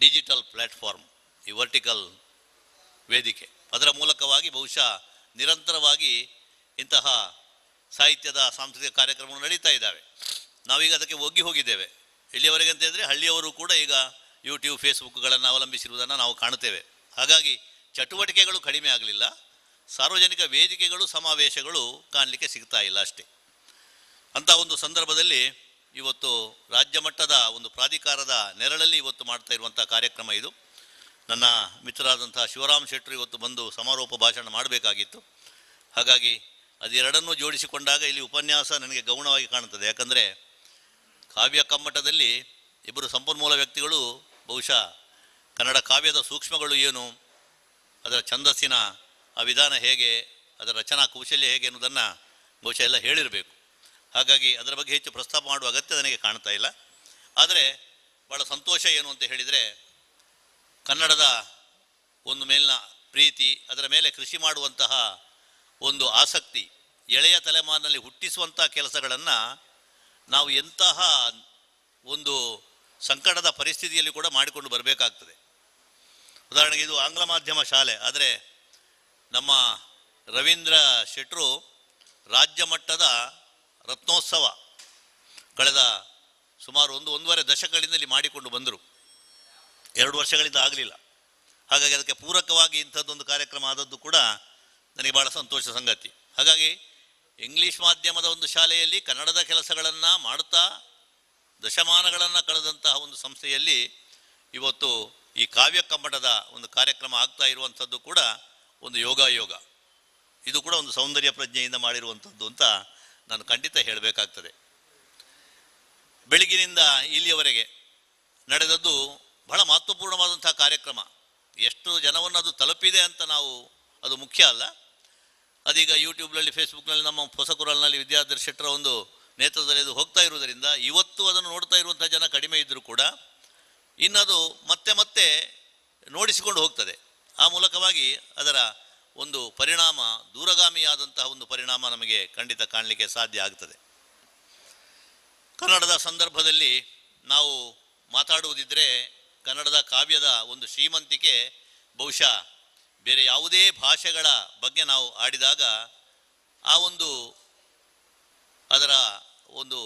ಡಿಜಿಟಲ್ ಪ್ಲ್ಯಾಟ್ಫಾರ್ಮ್, ಈ ವರ್ಟಿಕಲ್ ವೇದಿಕೆ. ಅದರ ಮೂಲಕವಾಗಿ ಬಹುಶಃ ನಿರಂತರವಾಗಿ ಇಂತಹ ಸಾಹಿತ್ಯದ ಸಾಂಸ್ಕೃತಿಕ ಕಾರ್ಯಕ್ರಮಗಳು ನಡೀತಾ ಇದ್ದಾವೆ. ನಾವೀಗ ಅದಕ್ಕೆ ಒಗ್ಗಿ ಹೋಗಿದ್ದೇವೆ. ಇಲ್ಲಿಯವರೆಗೆ ಅಂತ ಹೇಳಿದರೆ ಹಳ್ಳಿಯವರು ಕೂಡ ಈಗ ಯೂಟ್ಯೂಬ್, ಫೇಸ್ಬುಕ್ಗಳನ್ನು ಅವಲಂಬಿಸಿರುವುದನ್ನು ನಾವು ಕಾಣುತ್ತೇವೆ. ಹಾಗಾಗಿ ಚಟುವಟಿಕೆಗಳು ಕಡಿಮೆ ಆಗಲಿಲ್ಲ, ಸಾರ್ವಜನಿಕ ವೇದಿಕೆಗಳು, ಸಮಾವೇಶಗಳು ಕಾಣಲಿಕ್ಕೆ ಸಿಗ್ತಾ ಇಲ್ಲ ಅಷ್ಟೇ. ಅಂಥ ಒಂದು ಸಂದರ್ಭದಲ್ಲಿ ಇವತ್ತು ರಾಜ್ಯ ಮಟ್ಟದ ಒಂದು ಪ್ರಾಧಿಕಾರದ ನೆರಳಲ್ಲಿ ಇವತ್ತು ಮಾಡ್ತಾ ಇರುವಂಥ ಕಾರ್ಯಕ್ರಮ ಇದು. ನನ್ನ ಮಿತ್ರರಾದಂಥ ಶಿವರಾಮ್ ಶೆಟ್ಟರು ಇವತ್ತು ಬಂದು ಸಮಾರೋಪ ಭಾಷಣ ಮಾಡಬೇಕಾಗಿತ್ತು. ಹಾಗಾಗಿ ಅದೆರಡನ್ನೂ ಜೋಡಿಸಿಕೊಂಡಾಗ ಇಲ್ಲಿ ಉಪನ್ಯಾಸ ನನಗೆ ಗೌಣವಾಗಿ ಕಾಣುತ್ತದೆ. ಯಾಕಂದರೆ ಕಾವ್ಯ ಕಮ್ಮಟದಲ್ಲಿ ಇಬ್ಬರು ಸಂಪನ್ಮೂಲ ವ್ಯಕ್ತಿಗಳು ಬಹುಶಃ ಕನ್ನಡ ಕಾವ್ಯದ ಸೂಕ್ಷ್ಮಗಳು ಏನು, ಅದರ ಛಂದಸ್ಸಿನ ಆ ವಿಧಾನ ಹೇಗೆ, ಅದರ ರಚನಾ ಕೌಶಲ್ಯ ಹೇಗೆ ಅನ್ನೋದನ್ನು ಬಹುಶಃ ಎಲ್ಲ ಹೇಳಿರಬೇಕು. ಹಾಗಾಗಿ ಅದರ ಬಗ್ಗೆ ಹೆಚ್ಚು ಪ್ರಸ್ತಾಪ ಮಾಡುವ ಅಗತ್ಯ ನನಗೆ ಕಾಣ್ತಾ ಇಲ್ಲ. ಆದರೆ ಭಾಳ ಸಂತೋಷ ಏನು ಅಂತ ಹೇಳಿದರೆ, ಕನ್ನಡದ ಒಂದು ಮೇಲಿನ ಪ್ರೀತಿ, ಅದರ ಮೇಲೆ ಕೃಷಿ ಮಾಡುವಂತಹ ಒಂದು ಆಸಕ್ತಿ, ಎಳೆಯ ತಲೆಮಾರಿನಲ್ಲಿ ಹುಟ್ಟಿಸುವಂಥ ಕೆಲಸಗಳನ್ನು ನಾವು ಎಂತಹ ಒಂದು ಸಂಕಟದ ಪರಿಸ್ಥಿತಿಯಲ್ಲಿ ಕೂಡ ಮಾಡಿಕೊಂಡು ಬರಬೇಕಾಗ್ತದೆ. ಉದಾಹರಣೆಗೆ ಇದು ಆಂಗ್ಲ ಮಾಧ್ಯಮ ಶಾಲೆ, ಆದರೆ ನಮ್ಮ ರವೀಂದ್ರ ಶೆಟ್ಟರು ರಾಜ್ಯ ಮಟ್ಟದ ರತ್ನೋತ್ಸವ ಕಳೆದ ಸುಮಾರು 1.5 ದಶಕಗಳಿಂದ ಇಲ್ಲಿ ಮಾಡಿಕೊಂಡು ಬಂದರು. 2 ವರ್ಷಗಳಿಂದ ಆಗಲಿಲ್ಲ. ಹಾಗಾಗಿ ಅದಕ್ಕೆ ಪೂರಕವಾಗಿ ಇಂಥದ್ದೊಂದು ಕಾರ್ಯಕ್ರಮ ಆದದ್ದು ಕೂಡ ನನಗೆ ಭಾಳ ಸಂತೋಷ ಸಂಗತಿ. ಹಾಗಾಗಿ ಇಂಗ್ಲೀಷ್ ಮಾಧ್ಯಮದ ಒಂದು ಶಾಲೆಯಲ್ಲಿ ಕನ್ನಡದ ಕೆಲಸಗಳನ್ನು ಮಾಡುತ್ತಾ ದಶಮಾನಗಳನ್ನು ಕಳೆದಂತಹ ಒಂದು ಸಂಸ್ಥೆಯಲ್ಲಿ ಇವತ್ತು ಈ ಕಾವ್ಯ ಕಮ್ಮಟದ ಒಂದು ಕಾರ್ಯಕ್ರಮ ಆಗ್ತಾ ಇರುವಂಥದ್ದು ಕೂಡ ಒಂದು ಯೋಗ. ಇದು ಕೂಡ ಒಂದು ಸೌಂದರ್ಯ ಪ್ರಜ್ಞೆಯಿಂದ ಮಾಡಿರುವಂಥದ್ದು ಅಂತ ನಾನು ಖಂಡಿತ ಹೇಳಬೇಕಾಗ್ತದೆ. ಬೆಳಗಿನಿಂದ ಇಲ್ಲಿಯವರೆಗೆ ನಡೆದದ್ದು ಬಹಳ ಮಹತ್ವಪೂರ್ಣವಾದಂಥ ಕಾರ್ಯಕ್ರಮ. ಎಷ್ಟು ಜನವನ್ನು ಅದು ತಲುಪಿದೆ ಅಂತ ಅದು ಮುಖ್ಯ ಅಲ್ಲ, ಅದೀಗ ಯೂಟ್ಯೂಬ್ನಲ್ಲಿ ಫೇಸ್ಬುಕ್ನಲ್ಲಿ ನಮ್ಮ ಹೊಸಕುರಲ್ನಲ್ಲಿ ವಿದ್ಯಾಧರ್ ಶೆಟ್ಟರ ಒಂದು ನೇತೃತ್ವದಲ್ಲಿ ಅದು ಹೋಗ್ತಾ ಇರುವುದರಿಂದ ಇವತ್ತು ಅದನ್ನು ನೋಡ್ತಾ ಇರುವಂಥ ಜನ ಕಡಿಮೆ ಇದ್ದರೂ ಕೂಡ ಇನ್ನದು ಮತ್ತೆ ಮತ್ತೆ ನೋಡಿಸಿಕೊಂಡು ಹೋಗ್ತದೆ. ಆ ಮೂಲಕವಾಗಿ ಅದರ ಒಂದು ಪರಿಣಾಮ ದೂರಗಾಮಿಯಾದಂತಹ ಒಂದು ಪರಿಣಾಮ ನಮಗೆ ಖಂಡಿತ ಕಾಣಲಿಕ್ಕೆ ಸಾಧ್ಯ ಆಗ್ತದೆ. ಕನ್ನಡದ ಸಂದರ್ಭದಲ್ಲಿ ನಾವು ಮಾತಾಡುವುದಿದ್ದರೆ ಕನ್ನಡದ ಕಾವ್ಯದ ಒಂದು ಶ್ರೀಮಂತಿಕೆ ಬಹುಶಃ ಬೇರೆ ಯಾವುದೇ ಭಾಷೆಗಳ ಬಗ್ಗೆ ನಾವು ಆಡಿದಾಗ ಆ ಒಂದು ಅದರ ಒಂದು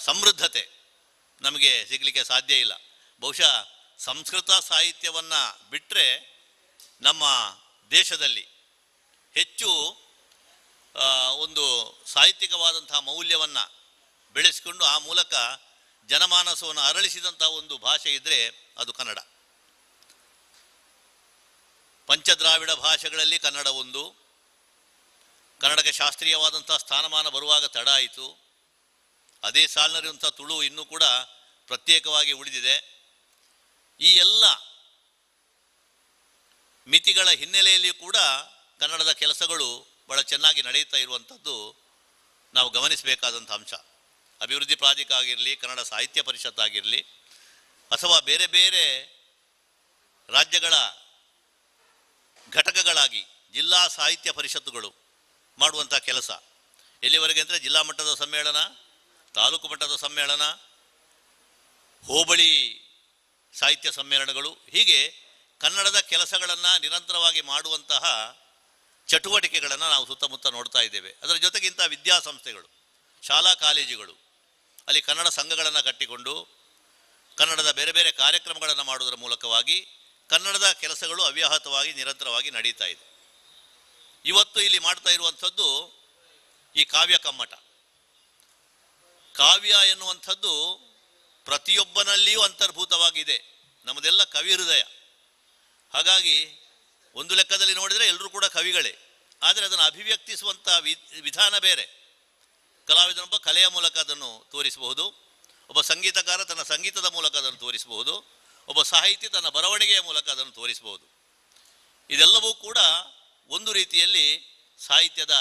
ಸಮೃದ್ಧತೆ ನಮಗೆ ಸಿಗಲಿಕ್ಕೆ ಸಾಧ್ಯ ಇಲ್ಲ. ಬಹುಶಃ ಸಂಸ್ಕೃತ ಸಾಹಿತ್ಯವನ್ನು ಬಿಟ್ಟರೆ ನಮ್ಮ ದೇಶದಲ್ಲಿ ಹೆಚ್ಚು ಒಂದು ಸಾಹಿತ್ಯಿಕವಾದಂತಹ ಮೌಲ್ಯವನ್ನು ಬೆಳೆಸಿಕೊಂಡು ಆ ಮೂಲಕ ಜನಮಾನಸವನ್ನು ಅರಳಿಸಿದಂಥ ಒಂದು ಭಾಷೆ ಇದ್ದರೆ ಅದು ಕನ್ನಡ. ಪಂಚದ್ರಾವಿಡ ಭಾಷೆಗಳಲ್ಲಿ ಕನ್ನಡ ಒಂದು. ಕನ್ನಡಕ್ಕೆ ಶಾಸ್ತ್ರೀಯವಾದಂಥ ಸ್ಥಾನಮಾನ ಬರುವಾಗ ತಡ ಆಯಿತು. ಅದೇ ಸಾಲಿನಲ್ಲಿರುವಂಥ ತುಳು ಇನ್ನೂ ಕೂಡ ಪ್ರತ್ಯೇಕವಾಗಿ ಉಳಿದಿದೆ. ಈ ಎಲ್ಲ ಮಿತಿಗಳ ಹಿನ್ನೆಲೆಯಲ್ಲಿ ಕೂಡ ಕನ್ನಡದ ಕೆಲಸಗಳು ಬಹಳ ಚೆನ್ನಾಗಿ ನಡೆಯುತ್ತಾ ಇರುವಂಥದ್ದು ನಾವು ಗಮನಿಸಬೇಕಾದಂಥ ಅಂಶ. ಅಭಿವೃದ್ಧಿ ಪ್ರಾಧಿಕಾರ ಆಗಿರಲಿ, ಕನ್ನಡ ಸಾಹಿತ್ಯ ಪರಿಷತ್ ಆಗಿರಲಿ, ಅಥವಾ ಬೇರೆ ಬೇರೆ ರಾಜ್ಯಗಳ ಘಟಕಗಳಾಗಿ ಜಿಲ್ಲಾ ಸಾಹಿತ್ಯ ಪರಿಷತ್ತುಗಳು ಮಾಡುವಂಥ ಕೆಲಸ ಎಲ್ಲಿವರೆಗೆ ಅಂದರೆ ಜಿಲ್ಲಾ ಮಟ್ಟದ ಸಮ್ಮೇಳನ, ತಾಲೂಕು ಮಟ್ಟದ ಸಮ್ಮೇಳನ, ಹೋಬಳಿ ಸಾಹಿತ್ಯ ಸಮ್ಮೇಳನಗಳು, ಹೀಗೆ ಕನ್ನಡದ ಕೆಲಸಗಳನ್ನು ನಿರಂತರವಾಗಿ ಮಾಡುವಂತಹ ಚಟುವಟಿಕೆಗಳನ್ನು ನಾವು ಸುತ್ತಮುತ್ತ ನೋಡ್ತಾ ಇದ್ದೇವೆ. ಅದರ ಜೊತೆಗೆ ಇಂಥ ವಿದ್ಯಾಸಂಸ್ಥೆಗಳು, ಶಾಲಾ ಕಾಲೇಜುಗಳು, ಅಲ್ಲಿ ಕನ್ನಡ ಸಂಘಗಳನ್ನು ಕಟ್ಟಿಕೊಂಡು ಕನ್ನಡದ ಬೇರೆ ಬೇರೆ ಕಾರ್ಯಕ್ರಮಗಳನ್ನು ಮಾಡುವುದರ ಮೂಲಕವಾಗಿ ಕನ್ನಡದ ಕೆಲಸಗಳು ಅವ್ಯಾಹತವಾಗಿ ನಿರಂತರವಾಗಿ ನಡೀತಾ ಇದೆ. ಇವತ್ತು ಇಲ್ಲಿ ಮಾಡ್ತಾ ಇರುವಂಥದ್ದು ಈ ಕಾವ್ಯ ಕಮ್ಮಟ. ಕಾವ್ಯ ಎನ್ನುವಂಥದ್ದು ಪ್ರತಿಯೊಬ್ಬನಲ್ಲಿಯೂ ಅಂತರ್ಭೂತವಾಗಿದೆ. ನಮ್ಮದೆಲ್ಲ ಕವಿ ಹೃದಯ. ಹಾಗಾಗಿ ಒಂದು ಲೆಕ್ಕದಲ್ಲಿ ನೋಡಿದರೆ ಎಲ್ಲರೂ ಕೂಡ ಕವಿಗಳೇ. ಆದರೆ ಅದನ್ನು ಅಭಿವ್ಯಕ್ತಿಸುವಂಥ ವಿಧಾನ ಬೇರೆ. ಕಲಾವಿದನೊಬ್ಬ ಕಲೆಯ ಮೂಲಕ ಅದನ್ನು ತೋರಿಸಬಹುದು, ಒಬ್ಬ ಸಂಗೀತಕಾರ ತನ್ನ ಸಂಗೀತದ ಮೂಲಕ ಅದನ್ನು ತೋರಿಸಬಹುದು, ಒಬ್ಬ ಸಾಹಿತಿ ತನ್ನ ಬರವಣಿಗೆಯ ಮೂಲಕ ಅದನ್ನು ತೋರಿಸಬಹುದು. ಇದೆಲ್ಲವೂ ಕೂಡ ಒಂದು ರೀತಿಯಲ್ಲಿ ಸಾಹಿತ್ಯದ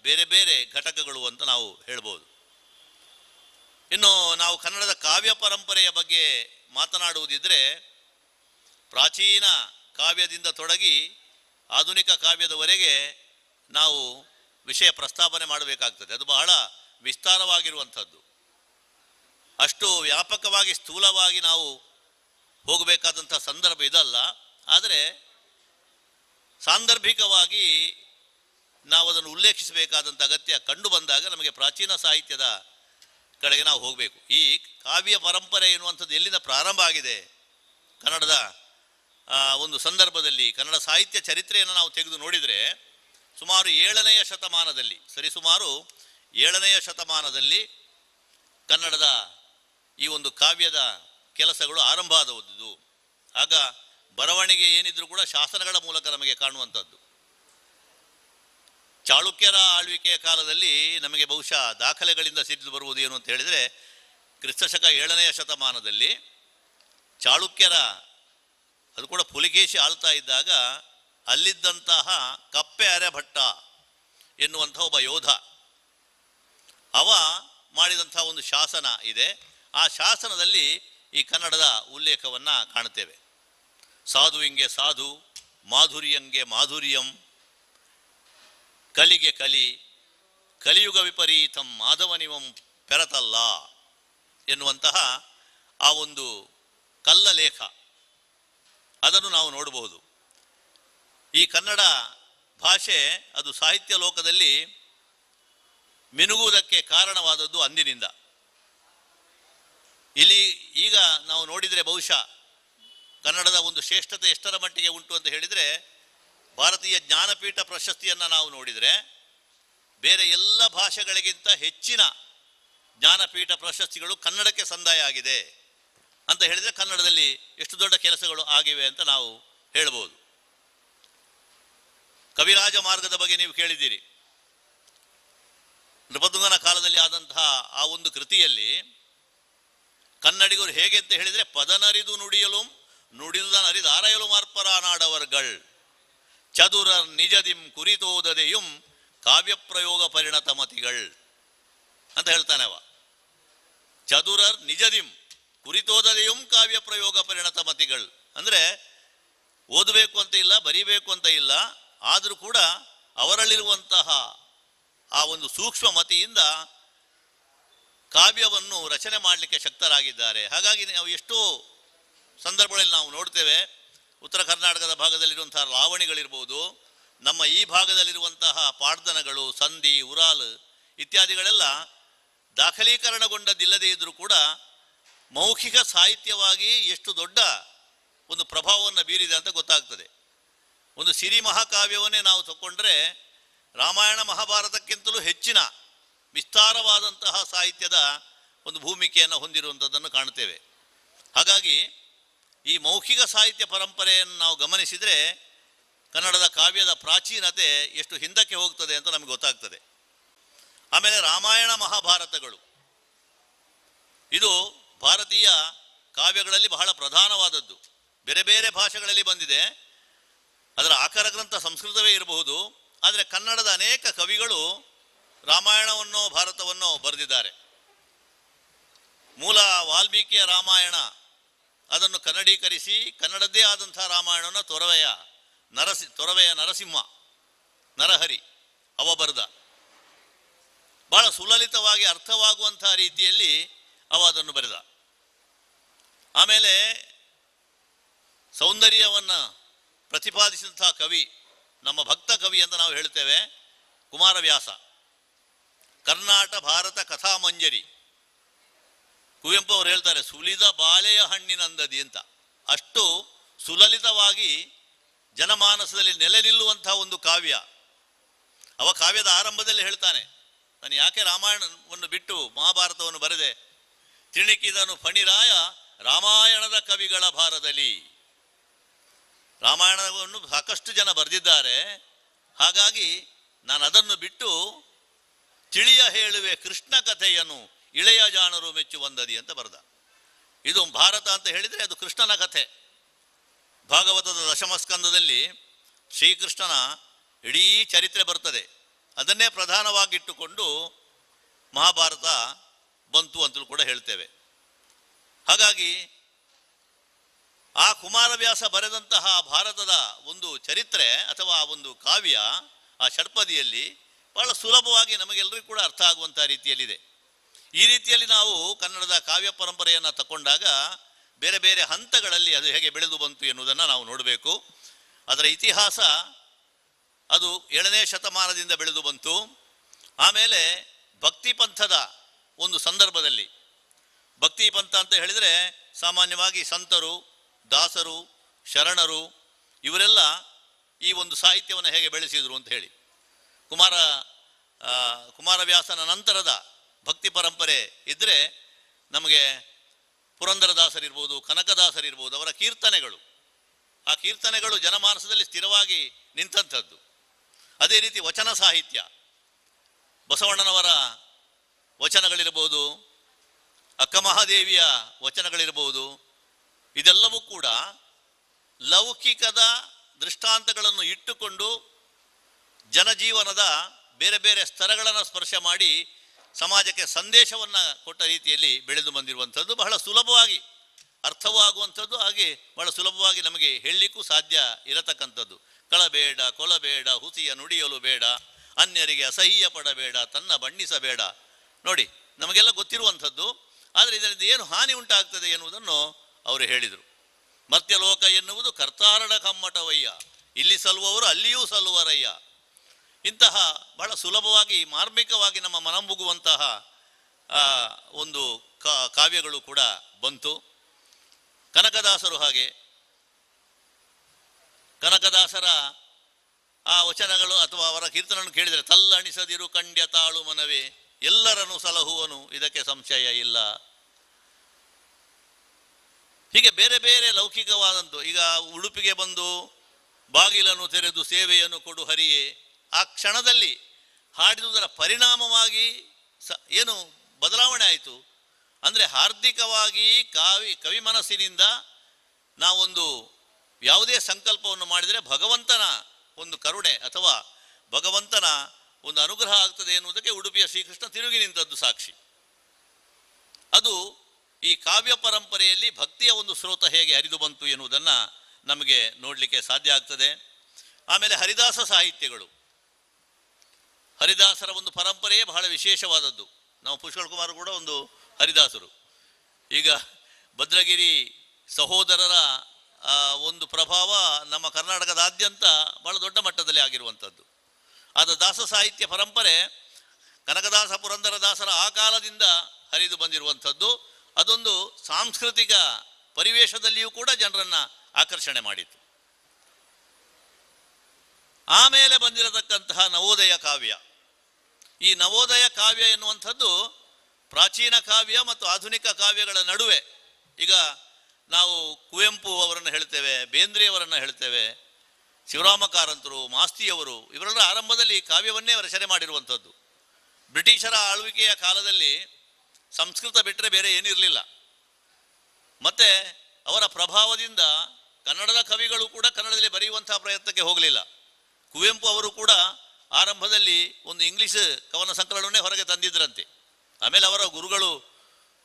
ಬೇರೆ ಬೇರೆ ಘಟಕಗಳು ಅಂತ ನಾವು ಹೇಳ್ಬೋದು. ಇನ್ನು ನಾವು ಕನ್ನಡದ ಕಾವ್ಯ ಪರಂಪರೆಯ ಬಗ್ಗೆ ಮಾತನಾಡುವುದಿದ್ದರೆ ಪ್ರಾಚೀನ ಕಾವ್ಯದಿಂದ ತೊಡಗಿ ಆಧುನಿಕ ಕಾವ್ಯದವರೆಗೆ ನಾವು ವಿಷಯ ಪ್ರಸ್ತಾಪನೆ ಮಾಡಬೇಕಾಗ್ತದೆ. ಅದು ಬಹಳ ವಿಸ್ತಾರವಾಗಿರುವಂಥದ್ದು. ಅಷ್ಟು ವ್ಯಾಪಕವಾಗಿ ಸ್ಥೂಲವಾಗಿ ನಾವು ಹೋಗಬೇಕಾದಂಥ ಸಂದರ್ಭ ಇದಲ್ಲ. ಆದರೆ ಸಾಂದರ್ಭಿಕವಾಗಿ ನಾವು ಅದನ್ನು ಉಲ್ಲೇಖಿಸಬೇಕಾದಂಥ ಅಗತ್ಯ ಕಂಡು ಬಂದಾಗ ನಮಗೆ ಪ್ರಾಚೀನ ಸಾಹಿತ್ಯದ ಕಡೆಗೆ ನಾವು ಹೋಗಬೇಕು. ಈ ಕಾವ್ಯ ಪರಂಪರೆ ಎನ್ನುವಂಥದ್ದು ಎಲ್ಲಿಂದ ಪ್ರಾರಂಭ ಆಗಿದೆ ಕನ್ನಡದ ಒಂದು ಸಂದರ್ಭದಲ್ಲಿ ಕನ್ನಡ ಸಾಹಿತ್ಯ ಚರಿತ್ರೆಯನ್ನು ನಾವು ತೆಗೆದು ನೋಡಿದರೆ ಸುಮಾರು 7ನೇ ಶತಮಾನದಲ್ಲಿ, ಸರಿಸುಮಾರು 7ನೇ ಶತಮಾನದಲ್ಲಿ ಕನ್ನಡದ ಈ ಒಂದು ಕಾವ್ಯದ ಕೆಲಸಗಳು ಆರಂಭ ಆದದ್ದು. ಆಗ ಬರವಣಿಗೆ ಏನಿದ್ರೂ ಕೂಡ ಶಾಸನಗಳ ಮೂಲಕ ನಮಗೆ ಕಾಣುವಂಥದ್ದು. ಚಾಳುಕ್ಯರ ಆಳ್ವಿಕೆಯ ಕಾಲದಲ್ಲಿ ನಮಗೆ ಬಹುಶಃ ದಾಖಲೆಗಳಿಂದ ಸಿದ್ದು ಬರುವುದು ಏನು ಅಂತ ಹೇಳಿದರೆ ಕ್ರಿಸ್ತಶಕ 7ನೇ ಶತಮಾನದಲ್ಲಿ ಚಾಳುಕ್ಯರ, ಅದು ಕೂಡ ಪುಲಿಕೇಶಿ ಆಳ್ತಾ ಇದ್ದಾಗ ಅಲ್ಲಿದ್ದಂತಹ ಕಪ್ಪೆ ಅರೆಭಟ್ಟ ಎನ್ನುವಂಥ ಒಬ್ಬ ಯೋಧ ಅವ ಮಾಡಿದಂಥ ಒಂದು ಶಾಸನ ಇದೆ. ಆ ಶಾಸನದಲ್ಲಿ ಈ ಕನ್ನಡದ ಉಲ್ಲೇಖವನ್ನು ಕಾಣುತ್ತೇವೆ. ಸಾಧುವಿಂಗೆ ಸಾಧು, ಮಾಧುರ್ಯಂಗೆ ಮಾಧುರ್ಯಂ, ಕಲಿಗೆ ಕಲಿ, ಕಲಿಯುಗ ವಿಪರೀತಂ ಮಾಧವನಿವಂ ಪೆರತಲ್ಲ ಎನ್ನುವಂತಹ ಆ ಒಂದು ಕಲ್ಲ ಲೇಖ ಅದನ್ನು ನಾವು ನೋಡಬಹುದು. ಈ ಕನ್ನಡ ಭಾಷೆ ಅದು ಸಾಹಿತ್ಯ ಲೋಕದಲ್ಲಿ ಮಿನುಗುವುದಕ್ಕೆ ಕಾರಣವಾದದ್ದು ಅಂದಿನಿಂದ. ಇಲ್ಲಿ ಈಗ ನಾವು ನೋಡಿದರೆ ಬಹುಶಃ ಕನ್ನಡದ ಒಂದು ಶ್ರೇಷ್ಠತೆ ಎಷ್ಟರ ಮಟ್ಟಿಗೆ ಉಂಟು ಅಂತ ಹೇಳಿದರೆ ಭಾರತೀಯ ಜ್ಞಾನಪೀಠ ಪ್ರಶಸ್ತಿಯನ್ನು ನಾವು ನೋಡಿದರೆ ಬೇರೆ ಎಲ್ಲ ಭಾಷೆಗಳಿಗಿಂತ ಹೆಚ್ಚಿನ ಜ್ಞಾನಪೀಠ ಪ್ರಶಸ್ತಿಗಳು ಕನ್ನಡಕ್ಕೆ ಸಂದಾಯ ಆಗಿದೆ ಅಂತ ಹೇಳಿದರೆ ಕನ್ನಡದಲ್ಲಿ ಎಷ್ಟು ದೊಡ್ಡ ಕೆಲಸಗಳು ಆಗಿವೆ ಅಂತ ನಾವು ಹೇಳ್ಬೋದು. ಕವಿರಾಜ ಮಾರ್ಗದ ಬಗ್ಗೆ ನೀವು ಕೇಳಿದ್ದೀರಿ. ನೃಪತುಂಗನ ಕಾಲದಲ್ಲಿ ಆದಂತಹ ಆ ಒಂದು ಕೃತಿಯಲ್ಲಿ ಕನ್ನಡಿಗರು ಹೇಗೆ ಅಂತ ಹೇಳಿದರೆ ಪದನರಿದು ನುಡಿಯಲು ನುಡಿದುದನರಿದು ಆರಯಲು ಮಾರ್ಪರ ನಾಡವರ್ಗಳ್ ಚದುರರ್ ನಿಜದಿಂ ಕುರಿತೋದದೆಯುಂ ಕಾವ್ಯಪ್ರಯೋಗ ಪರಿಣತ ಮತಿಗಳ್ ಅಂತ ಹೇಳ್ತಾನೆ ಅವ. ಚದುರರ್ ನಿಜದಿಂ ಕುರಿತೋದದೆಯುಂ ಕಾವ್ಯಪ್ರಯೋಗ ಪರಿಣತ ಮತಿಗಳ್ ಅಂದರೆ ಓದಬೇಕು ಅಂತ ಇಲ್ಲ, ಬರೀಬೇಕು ಅಂತ ಇಲ್ಲ, ಆದರೂ ಕೂಡ ಅವರಲ್ಲಿರುವಂತಹ ಆ ಒಂದು ಸೂಕ್ಷ್ಮ ಮತಿಯಿಂದ ಕಾವ್ಯವನ್ನು ರಚನೆ ಮಾಡಲಿಕ್ಕೆ ಶಕ್ತರಾಗಿದ್ದಾರೆ. ಹಾಗಾಗಿ ನಾವು ಎಷ್ಟೋ ಸಂದರ್ಭಗಳಲ್ಲಿ ನಾವು ನೋಡ್ತೇವೆ, ಉತ್ತರ ಕರ್ನಾಟಕದ ಭಾಗದಲ್ಲಿರುವಂತಹ ಲಾವಣಿಗಳಿರ್ಬೋದು, ನಮ್ಮ ಈ ಭಾಗದಲ್ಲಿರುವಂತಹ ಪಾಡ್ದನಗಳು, ಸಂಧಿ, ಉರಾಲ್ ಇತ್ಯಾದಿಗಳೆಲ್ಲ ದಾಖಲೀಕರಣಗೊಂಡದ್ದಿಲ್ಲದೇ ಇದ್ದರೂ ಕೂಡ ಮೌಖಿಕ ಸಾಹಿತ್ಯವಾಗಿ ಎಷ್ಟು ದೊಡ್ಡ ಒಂದು ಪ್ರಭಾವವನ್ನು ಬೀರಿದೆ ಅಂತ ಗೊತ್ತಾಗ್ತದೆ. ಒಂದು ಸಿರಿ ಮಹಾಕಾವ್ಯವನ್ನೇ ನಾವು ತಗೊಂಡ್ರೆ ರಾಮಾಯಣ ಮಹಾಭಾರತಕ್ಕಿಂತಲೂ ಹೆಚ್ಚಿನ ವಿಸ್ತಾರವಾದಂತಹ ಸಾಹಿತ್ಯದ ಒಂದು ಭೂಮಿಕೆಯನ್ನು ಹೊಂದಿರುವಂಥದ್ದನ್ನು ಕಾಣ್ತೇವೆ. ಹಾಗಾಗಿ ಈ ಮೌಖಿಕ ಸಾಹಿತ್ಯ ಪರಂಪರೆಯನ್ನು ನಾವು ಗಮನಿಸಿದರೆ ಕನ್ನಡದ ಕಾವ್ಯದ ಪ್ರಾಚೀನತೆ ಎಷ್ಟು ಹಿಂದಕ್ಕೆ ಹೋಗ್ತದೆ ಅಂತ ನಮಗೆ ಗೊತ್ತಾಗ್ತದೆ. ಆಮೇಲೆ ರಾಮಾಯಣ ಮಹಾಭಾರತಗಳು ಇದು ಭಾರತೀಯ ಕಾವ್ಯಗಳಲ್ಲಿ ಬಹಳ ಪ್ರಧಾನವಾದದ್ದು. ಬೇರೆ ಬೇರೆ ಭಾಷೆಗಳಲ್ಲಿ ಬಂದಿದೆ, ಅದರ ಆಕರ ಗ್ರಂಥ ಸಂಸ್ಕೃತವೇ ಇರಬಹುದು, ಆದರೆ ಕನ್ನಡದ ಅನೇಕ ಕವಿಗಳು ರಾಮಾಯಣವನ್ನೋ ಭಾರತವನ್ನೋ ಬರೆದಿದ್ದಾರೆ. ಮೂಲ ವಾಲ್ಮೀಕಿಯ ರಾಮಾಯಣ ಅದನ್ನು ಕನ್ನಡೀಕರಿಸಿ ಕನ್ನಡದ್ದೇ ಆದಂಥ ರಾಮಾಯಣವನ್ನು ತೊರವೆಯ ನರಸಿಂಹ ನರಹರಿ ಅವ ಬರೆದ. ಬಹಳ ಸುಲಲಿತವಾಗಿ ಅರ್ಥವಾಗುವಂಥ ರೀತಿಯಲ್ಲಿ ಅವ ಅದನ್ನು ಬರೆದ. ಆಮೇಲೆ ಸೌಂದರ್ಯವನ್ನು ಪ್ರತಿಪಾದಿಸಿದಂಥ ಕವಿ, ನಮ್ಮ ಭಕ್ತ ಕವಿ ಅಂತ ನಾವು ಹೇಳ್ತೇವೆ, ಕುಮಾರವ್ಯಾಸ. ಕರ್ನಾಟ ಭಾರತ ಕಥಾಮಂಜರಿ, ಕುವೆಂಪು ಅವರು ಹೇಳ್ತಾರೆ ಸುಲಿದ ಬಾಳೆಯ ಹಣ್ಣಿನಂದದಿ ಅಂತ. ಅಷ್ಟು ಸುಲಲಿತವಾಗಿ ಜನಮಾನಸದಲ್ಲಿ ನೆಲೆ ನಿಲ್ಲುವಂತಹ ಒಂದು ಕಾವ್ಯ. ಅವ ಕಾವ್ಯದ ಆರಂಭದಲ್ಲಿ ಹೇಳ್ತಾನೆ, ನಾನು ಯಾಕೆ ರಾಮಾಯಣವನ್ನು ಬಿಟ್ಟು ಮಹಾಭಾರತವನ್ನು ಬರೆದೆ, ತಿಣಿಕಿದನು ಫಣಿರಾಯ ರಾಮಾಯಣದ ಕವಿಗಳ ಭಾರದಲ್ಲಿ. ರಾಮಾಯಣವನ್ನು ಸಾಕಷ್ಟು ಜನ ಬರೆದಿದ್ದಾರೆ, ಹಾಗಾಗಿ ನಾನು ಅದನ್ನು ಬಿಟ್ಟು ತಿಳಿಯ ಹೇಳುವೆ ಕೃಷ್ಣ ಕಥೆಯನ್ನು ಇಳೆಯ ಜಾಣರು ಮೆಚ್ಚುವಂದದಿ ಅಂತ ಬರೆದ. ಇದು ಭಾರತ ಅಂತ ಹೇಳಿದರೆ ಅದು ಕೃಷ್ಣನ ಕಥೆ. ಭಾಗವತದ ದಶಮಸ್ಕಂದದಲ್ಲಿ ಶ್ರೀಕೃಷ್ಣನ ಇಡೀ ಚರಿತ್ರೆ ಬರ್ತದೆ. ಅದನ್ನೇ ಪ್ರಧಾನವಾಗಿಟ್ಟುಕೊಂಡು ಮಹಾಭಾರತ ಬಂತು ಅಂತಲೂ ಕೂಡ ಹೇಳ್ತೇವೆ. ಹಾಗಾಗಿ ಆ ಕುಮಾರವ್ಯಾಸ ಬರೆದಂತಹ ಭಾರತದ ಒಂದು ಚರಿತ್ರೆ ಅಥವಾ ಒಂದು ಕಾವ್ಯ ಆ ಷಟ್ಪದಿಯಲ್ಲಿ ಬಹಳ ಸುಲಭವಾಗಿ ನಮಗೆಲ್ಲರಿಗೂ ಕೂಡ ಅರ್ಥ ಆಗುವಂಥ ರೀತಿಯಲ್ಲಿದೆ. ಈ ರೀತಿಯಲ್ಲಿ ನಾವು ಕನ್ನಡದ ಕಾವ್ಯ ಪರಂಪರೆಯನ್ನು ತಗೊಂಡಾಗ ಬೇರೆ ಬೇರೆ ಹಂತಗಳಲ್ಲಿ ಅದು ಹೇಗೆ ಬೆಳೆದು ಬಂತು ಎನ್ನುವುದನ್ನು ನಾವು ನೋಡಬೇಕು. ಅದರ ಇತಿಹಾಸ ಅದು 7ನೇ ಶತಮಾನದಿಂದ ಬೆಳೆದು ಬಂತು. ಆಮೇಲೆ ಭಕ್ತಿ ಪಂಥದ ಒಂದು ಸಂದರ್ಭದಲ್ಲಿ, ಭಕ್ತಿ ಪಂಥ ಅಂತ ಹೇಳಿದರೆ ಸಾಮಾನ್ಯವಾಗಿ ಸಂತರು, ದಾಸರು, ಶರಣರು ಇವರೆಲ್ಲ ಈ ಒಂದು ಸಾಹಿತ್ಯವನ್ನು ಹೇಗೆ ಬೆಳೆಸಿದರು ಅಂತ ಹೇಳಿ, ಕುಮಾರವ್ಯಾಸನ ನಂತರದ ಭಕ್ತಿ ಪರಂಪರೆ ಇದ್ದರೆ ನಮಗೆ ಪುರಂದರದಾಸರಿರ್ಬೋದು, ಕನಕದಾಸರಿರ್ಬೋದು, ಅವರ ಕೀರ್ತನೆಗಳು, ಆ ಕೀರ್ತನೆಗಳು ಜನಮಾನಸದಲ್ಲಿ ಸ್ಥಿರವಾಗಿ ನಿಂತಂಥದ್ದು. ಅದೇ ರೀತಿ ವಚನ ಸಾಹಿತ್ಯ, ಬಸವಣ್ಣನವರ ವಚನಗಳಿರ್ಬೋದು, ಅಕ್ಕ ಮಹಾದೇವಿಯ ವಚನಗಳಿರ್ಬೋದು, ಇದೆಲ್ಲವೂ ಕೂಡ ಲೌಕಿಕದ ದೃಷ್ಟಾಂತಗಳನ್ನು ಇಟ್ಟುಕೊಂಡು ಜನಜೀವನದ ಬೇರೆ ಬೇರೆ ಸ್ತರಗಳನ್ನು ಸ್ಪರ್ಶ ಮಾಡಿ ಸಮಾಜಕ್ಕೆ ಸಂದೇಶವನ್ನು ಕೊಟ್ಟ ರೀತಿಯಲ್ಲಿ ಬೆಳೆದು ಬಂದಿರುವಂಥದ್ದು, ಬಹಳ ಸುಲಭವಾಗಿ ಅರ್ಥವಾಗುವಂಥದ್ದು, ಹಾಗೆ ಬಹಳ ಸುಲಭವಾಗಿ ನಮಗೆ ಹೇಳಲಿಕ್ಕೂ ಸಾಧ್ಯ ಇರತಕ್ಕಂಥದ್ದು. ಕಳಬೇಡ, ಕೊಲಬೇಡ, ಹುಸಿಯ ನುಡಿಯಲು ಬೇಡ, ಅನ್ಯರಿಗೆ ಅಸಹ್ಯ ಪಡಬೇಡ, ತನ್ನ ಬಣ್ಣಿಸಬೇಡ. ನೋಡಿ, ನಮಗೆಲ್ಲ ಗೊತ್ತಿರುವಂಥದ್ದು. ಆದರೆ ಇದರಿಂದ ಏನು ಹಾನಿ ಉಂಟಾಗ್ತದೆ ಎನ್ನುವುದನ್ನು ಅವರು ಹೇಳಿದರು. ಮರ್ತ್ಯಲೋಕ ಎನ್ನುವುದು ಕರ್ತಾರಡ ಕಮ್ಮಟವಯ್ಯ, ಇಲ್ಲಿ ಸಲ್ಲುವವರು ಅಲ್ಲಿಯೂ ಸಲ್ಲುವರಯ್ಯ. ಇಂತಹ ಬಹಳ ಸುಲಭವಾಗಿ ಮಾರ್ಮಿಕವಾಗಿ ನಮ್ಮ ಮನಮುಗುವಂತಹ ಒಂದು ಕಾವ್ಯಗಳು ಕೂಡ ಬಂತು. ಕನಕದಾಸರು ಹಾಗೆ, ಕನಕದಾಸರ ಆ ವಚನಗಳು ಅಥವಾ ಅವರ ಕೀರ್ತನನ್ನು ಕೇಳಿದರೆ ತಲ್ಲಣಿಸದಿರು ಕಂಡ್ಯ ತಾಳು ಮನವೇ, ಎಲ್ಲರನ್ನು ಸಲಹುವನು ಇದಕ್ಕೆ ಸಂಶಯ ಇಲ್ಲ. ಹೀಗೆ ಬೇರೆ ಬೇರೆ ಲೌಕಿಕವಾದಂತು. ಈಗ ಉಡುಪಿಗೆ ಬಂದು ಬಾಗಿಲನ್ನು ತೆರೆದು ಸೇವೆಯನ್ನು ಕೊಡು ಹರಿಯೇ, ಆ ಕ್ಷಣದಲ್ಲಿ ಹಾಡಿದುದರ ಪರಿಣಾಮವಾಗಿ ಏನು ಬದಲಾವಣೆ ಆಯಿತು ಅಂದರೆ, ಹಾರ್ದಿಕವಾಗಿ ಕವಿ ಮನಸ್ಸಿನಿಂದ ನಾವೊಂದು ಯಾವುದೇ ಸಂಕಲ್ಪವನ್ನು ಮಾಡಿದರೆ ಭಗವಂತನ ಒಂದು ಕರುಣೆ ಅಥವಾ ಭಗವಂತನ ಒಂದು ಅನುಗ್ರಹ ಆಗ್ತದೆ ಎನ್ನುವುದಕ್ಕೆ ಉಡುಪಿಯ ಶ್ರೀಕೃಷ್ಣ ತಿರುಗಿ ನಿಂತದ್ದು ಸಾಕ್ಷಿ. ಅದು ಈ ಕಾವ್ಯ ಪರಂಪರೆಯಲ್ಲಿ ಭಕ್ತಿಯ ಒಂದು ಸ್ರೋತ ಹೇಗೆ ಹರಿದು ಬಂತು ಎನ್ನುವುದನ್ನು ನಮಗೆ ನೋಡಲಿಕ್ಕೆ ಸಾಧ್ಯ ಆಗ್ತದೆ. ಆಮೇಲೆ ಹರಿದಾಸ ಸಾಹಿತ್ಯಗಳು, ಹರಿದಾಸರ ಒಂದು ಪರಂಪರೆಯೇ ಬಹಳ ವಿಶೇಷವಾದದ್ದು. ನಾವು ಪುಷ್ಕಳ ಕುಮಾರ್ ಕೂಡ ಒಂದು ಹರಿದಾಸರು. ಈಗ ಭದ್ರಗಿರಿ ಸಹೋದರರ ಒಂದು ಪ್ರಭಾವ ನಮ್ಮ ಕರ್ನಾಟಕದಾದ್ಯಂತ ಬಹಳ ದೊಡ್ಡ ಮಟ್ಟದಲ್ಲಿ ಆಗಿರುವಂಥದ್ದು. ಆದ ದಾಸ ಸಾಹಿತ್ಯ ಪರಂಪರೆ ಕನಕದಾಸ ಪುರಂದರದಾಸರ ಆ ಕಾಲದಿಂದ ಹರಿದು ಬಂದಿರುವಂಥದ್ದು. ಅದೊಂದು ಸಾಂಸ್ಕೃತಿಕ ಪರಿವೇಶದಲ್ಲಿಯೂ ಕೂಡ ಜನರನ್ನು ಆಕರ್ಷಣೆ ಮಾಡಿತು. ಆಮೇಲೆ ಬಂದಿರತಕ್ಕಂತಹ ನವೋದಯ ಕಾವ್ಯ, ಈ ನವೋದಯ ಕಾವ್ಯ ಎನ್ನುವಂಥದ್ದು ಪ್ರಾಚೀನ ಕಾವ್ಯ ಮತ್ತು ಆಧುನಿಕ ಕಾವ್ಯಗಳ ನಡುವೆ. ಈಗ ನಾವು ಕುವೆಂಪು ಅವರನ್ನು ಹೇಳ್ತೇವೆ, ಬೇಂದ್ರೆಯವರನ್ನು ಹೇಳ್ತೇವೆ, ಶಿವರಾಮ ಕಾರಂತರು, ಮಾಸ್ತಿಯವರು, ಇವರೆಲ್ಲರ ಆರಂಭದಲ್ಲಿ ಕಾವ್ಯವನ್ನೇ ರಚನೆ ಮಾಡಿರುವಂಥದ್ದು. ಬ್ರಿಟಿಷರ ಆಳ್ವಿಕೆಯ ಕಾಲದಲ್ಲಿ ಸಂಸ್ಕೃತ ಬಿಟ್ಟರೆ ಬೇರೆ ಏನಿರಲಿಲ್ಲ. ಮತ್ತು ಅವರ ಪ್ರಭಾವದಿಂದ ಕನ್ನಡದ ಕವಿಗಳು ಕೂಡ ಕನ್ನಡದಲ್ಲಿ ಬರೆಯುವಂತಹ ಪ್ರಯತ್ನಕ್ಕೆ ಹೋಗಲಿಲ್ಲ. ಕುವೆಂಪು ಅವರು ಕೂಡ ಆರಂಭದಲ್ಲಿ ಒಂದು ಇಂಗ್ಲೀಷ್ ಕವನ ಸಂಕಲನವನ್ನೇ ಹೊರಗೆ ತಂದಿದ್ದರಂತೆ. ಆಮೇಲೆ ಅವರ ಗುರುಗಳು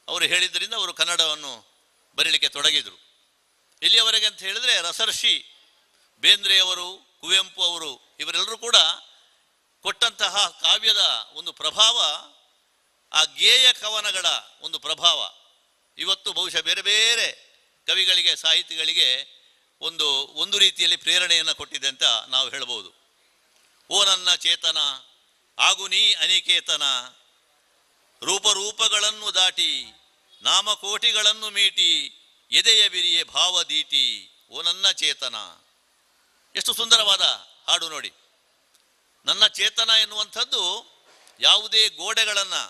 ಅವರು ಹೇಳಿದ್ದರಿಂದ ಅವರು ಕನ್ನಡವನ್ನು ಬರೀಲಿಕ್ಕೆ ತೊಡಗಿದರು. ಇಲ್ಲಿಯವರೆಗೆ ಅಂತ ಹೇಳಿದರೆ ರಸರ್ಷಿ ಬೇಂದ್ರೆಯವರು, ಕುವೆಂಪು ಅವರು, ಇವರೆಲ್ಲರೂ ಕೂಡ ಕೊಟ್ಟಂತಹ ಕಾವ್ಯದ ಒಂದು ಪ್ರಭಾವ, ಆ ಗೇಯ ಕವನಗಳ ಒಂದು ಪ್ರಭಾವ ಇವತ್ತು ಬಹುಶಃ ಬೇರೆ ಬೇರೆ ಕವಿಗಳಿಗೆ, ಸಾಹಿತಿಗಳಿಗೆ ಒಂದು ರೀತಿಯಲ್ಲಿ ಪ್ರೇರಣೆಯನ್ನು ಕೊಟ್ಟಿದೆ ಅಂತ ನಾವು ಹೇಳ್ಬೋದು. ಓ ನನ್ನ ಚೇತನ ಆಗು ನೀ ಅನಿಕೇತನ, ರೂಪಗಳನ್ನು ದಾಟಿ ನಾಮಕೋಟಿಗಳನ್ನು ಮೀಟಿ ಎದೆಯ ಬಿರಿಯೆ ಭಾವದೀಟಿ, ಓ ನನ್ನ ಚೇತನ. ಎಷ್ಟು ಸುಂದರವಾದ ಹಾಡು ನೋಡಿ. ನನ್ನ ಚೇತನ ಎನ್ನುವಂಥದ್ದು ಯಾವುದೇ ಗೋಡೆಗಳನ್ನು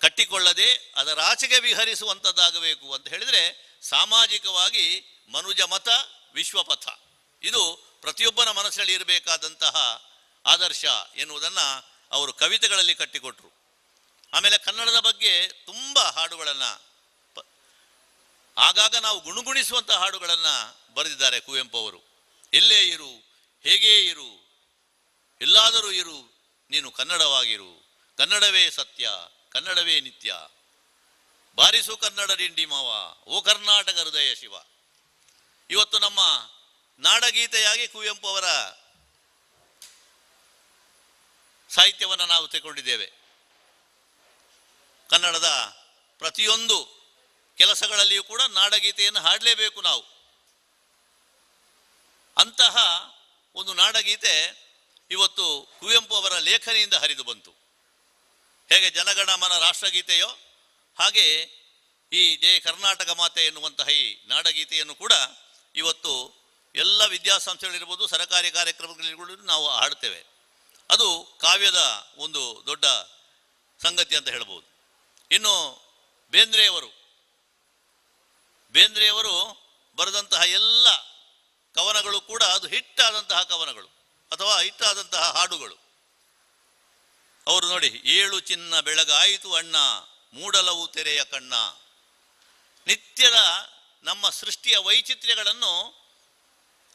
ಕಟ್ಟಿಕೊಳ್ಳದೆ ಅದರಾಚೆಗೆ ವಿಹರಿಸುವಂಥದ್ದಾಗಬೇಕು ಅಂತ ಹೇಳಿದರೆ ಸಾಮಾಜಿಕವಾಗಿ ಮನುಜ ಮತ ವಿಶ್ವಪಥ, ಇದು ಪ್ರತಿಯೊಬ್ಬನ ಮನಸ್ಸಿನಲ್ಲಿ ಇರಬೇಕಾದಂತಹ ಆದರ್ಶ ಎನ್ನುವುದನ್ನು ಅವರು ಕವಿತೆಗಳಲ್ಲಿ ಕಟ್ಟಿಕೊಟ್ರು. ಆಮೇಲೆ ಕನ್ನಡದ ಬಗ್ಗೆ ತುಂಬ ಹಾಡುಗಳನ್ನು, ಆಗಾಗ ನಾವು ಗುಣಗುಣಿಸುವಂಥ ಹಾಡುಗಳನ್ನು ಬರೆದಿದ್ದಾರೆ ಕುವೆಂಪು ಅವರು. ಎಲ್ಲೇ ಇರು, ಹೇಗೇ ಇರು, ಎಲ್ಲಾದರೂ ಇರು, ನೀನು ಕನ್ನಡವಾಗಿರು, ಕನ್ನಡವೇ ಸತ್ಯ, ಕನ್ನಡವೇ ನಿತ್ಯ, ಬಾರಿಸು ಕನ್ನಡ ಡಿಂಡಿ ಮಾವ, ಓ ಕರ್ನಾಟಕ ಹೃದಯ ಶಿವ. ಇವತ್ತು ನಮ್ಮ ನಾಡಗೀತೆಯಾಗಿ ಕುವೆಂಪು ಅವರ ಸಾಹಿತ್ಯವನ್ನು ನಾವು ತಗೊಂಡಿದ್ದೇವೆ. ಕನ್ನಡದ ಪ್ರತಿಯೊಂದು ಕೆಲಸಗಳಲ್ಲಿಯೂ ಕೂಡ ನಾಡಗೀತೆಯನ್ನು ಹಾಡಲೇಬೇಕು ನಾವು. ಅಂತಹ ಒಂದು ನಾಡಗೀತೆ ಇವತ್ತು ಕುವೆಂಪು ಅವರ ಲೇಖನಿಯಿಂದ ಹರಿದು ಬಂತು. ಹೇಗೆ ಜನಗಣ ಮನ ರಾಷ್ಟ್ರಗೀತೆಯೋ ಹಾಗೆ ಈ ಜಯ ಕರ್ನಾಟಕ ಮಾತೆ ಎನ್ನುವಂತಹ ಈ ನಾಡಗೀತೆಯನ್ನು ಕೂಡ ಇವತ್ತು ಎಲ್ಲ ವಿದ್ಯಾಸಂಸ್ಥೆಗಳಿರ್ಬೋದು, ಸರ್ಕಾರಿ ಕಾರ್ಯಕ್ರಮಗಳಿರ್ಬೋದು ನಾವು ಹಾಡ್ತೇವೆ. ಅದು ಕಾವ್ಯದ ಒಂದು ದೊಡ್ಡ ಸಂಗತಿ ಅಂತ ಹೇಳ್ಬೋದು. ಇನ್ನು ಬೇಂದ್ರೆಯವರು ಬರೆದಂತಹ ಎಲ್ಲ ಕವನಗಳು ಕೂಡ ಅದು ಹಿಟ್ಟಾದಂತಹ ಕವನಗಳು ಅಥವಾ ಹಿಟ್ಟಾದಂತಹ ಹಾಡುಗಳು. ಅವರು ನೋಡಿ, ಏಳು ಚಿನ್ನ ಬೆಳಗಾಯಿತು ಅಣ್ಣ, ಮೂಡಲವು ತೆರೆಯ ಕಣ್ಣ. ನಿತ್ಯದ ನಮ್ಮ ಸೃಷ್ಟಿಯ ವೈಚಿತ್ರ್ಯಗಳನ್ನು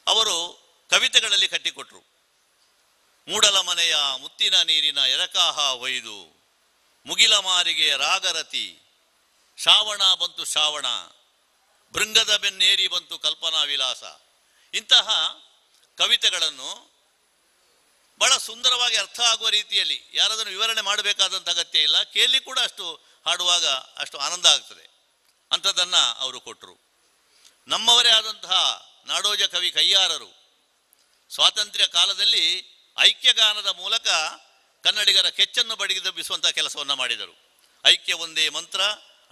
ಅವರು ಕವಿತೆಗಳಲ್ಲಿ ಕಟ್ಟಿಕೊಟ್ರು. ಮೂಡಲ ಮನೆಯ ಮುತ್ತಿನ ನೀರಿನ ಎರಕಾಹ ಒಯ್ದು, ಮುಗಿಲ ಮಾರಿಗೆ ರಾಗರತಿ, ಶ್ರಾವಣ ಬಂತು ಶ್ರಾವಣ, ಭೃಂಗದ ಬೆನ್ನೇರಿ ಬಂತು ಕಲ್ಪನಾ ವಿಲಾಸ. ಇಂತಹ ಕವಿತೆಗಳನ್ನು ಬಹಳ ಸುಂದರವಾಗಿ ಅರ್ಥ ಆಗುವ ರೀತಿಯಲ್ಲಿ ಯಾರಾದರೂ ವಿವರಣೆ ಮಾಡಬೇಕಾದಂಥ ಅಗತ್ಯ ಇಲ್ಲ. ಕೇಳಿ ಕೂಡ ಅಷ್ಟು ಹಾಡುವಾಗ ಅಷ್ಟು ಆನಂದ ಆಗ್ತದೆ. ಅಂಥದ್ದನ್ನು ಅವರು ಕೊಟ್ಟರು. ನಮ್ಮವರೇ ಆದಂತಹ ನಾಡೋಜ ಕವಿ ಕಯ್ಯಾರರು ಸ್ವಾತಂತ್ರ್ಯ ಕಾಲದಲ್ಲಿ ಐಕ್ಯಗಾನದ ಮೂಲಕ ಕನ್ನಡಿಗರ ಕೆಚ್ಚನ್ನು ಬಡಿದೆಬ್ಬಿಸುವಂಥ ಕೆಲಸವನ್ನು ಮಾಡಿದರು. ಐಕ್ಯ ಒಂದೇ ಮಂತ್ರ,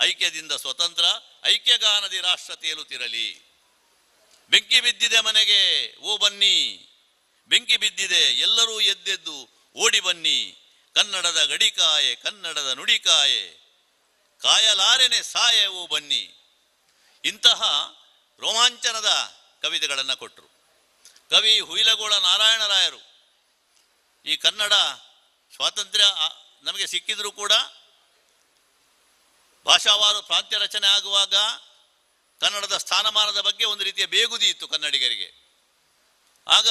ಐಕ್ಯದಿಂದ ಸ್ವತಂತ್ರ, ಐಕ್ಯಗಾನದಿ ರಾಷ್ಟ್ರ ತೇಲುತ್ತಿರಲಿ. ಬೆಂಕಿ ಬಿದ್ದಿದೆ ಮನೆಗೆ ಓ ಬನ್ನಿ, ಬೆಂಕಿ ಬಿದ್ದಿದೆ ಎಲ್ಲರೂ ಎದ್ದೆದ್ದು ಓಡಿ ಬನ್ನಿ, ಕನ್ನಡದ ಗಡಿಕಾಯೆ ಕನ್ನಡದ ನುಡಿಕಾಯೆ, ಕಾಯಲಾರೆನೆ ಸಾಯೆ ಓ ಬನ್ನಿ. ಇಂತಹ ರೋಮಾಂಚನದ ಕವಿತೆಗಳನ್ನು ಕೊಟ್ಟರು. ಕವಿ ಹುಯಿಲಗೋಳ ನಾರಾಯಣರಾಯರು ಈ ಕನ್ನಡ ಸ್ವಾತಂತ್ರ್ಯ ನಮಗೆ ಸಿಕ್ಕಿದರೂ ಕೂಡ ಭಾಷಾವಾರು ಪ್ರಾಂತ್ಯ ರಚನೆ ಆಗುವಾಗ ಕನ್ನಡದ ಸ್ಥಾನಮಾನದ ಬಗ್ಗೆ ಒಂದು ರೀತಿಯ ಬೇಗುದಿ ಇತ್ತು ಕನ್ನಡಿಗರಿಗೆ. ಆಗ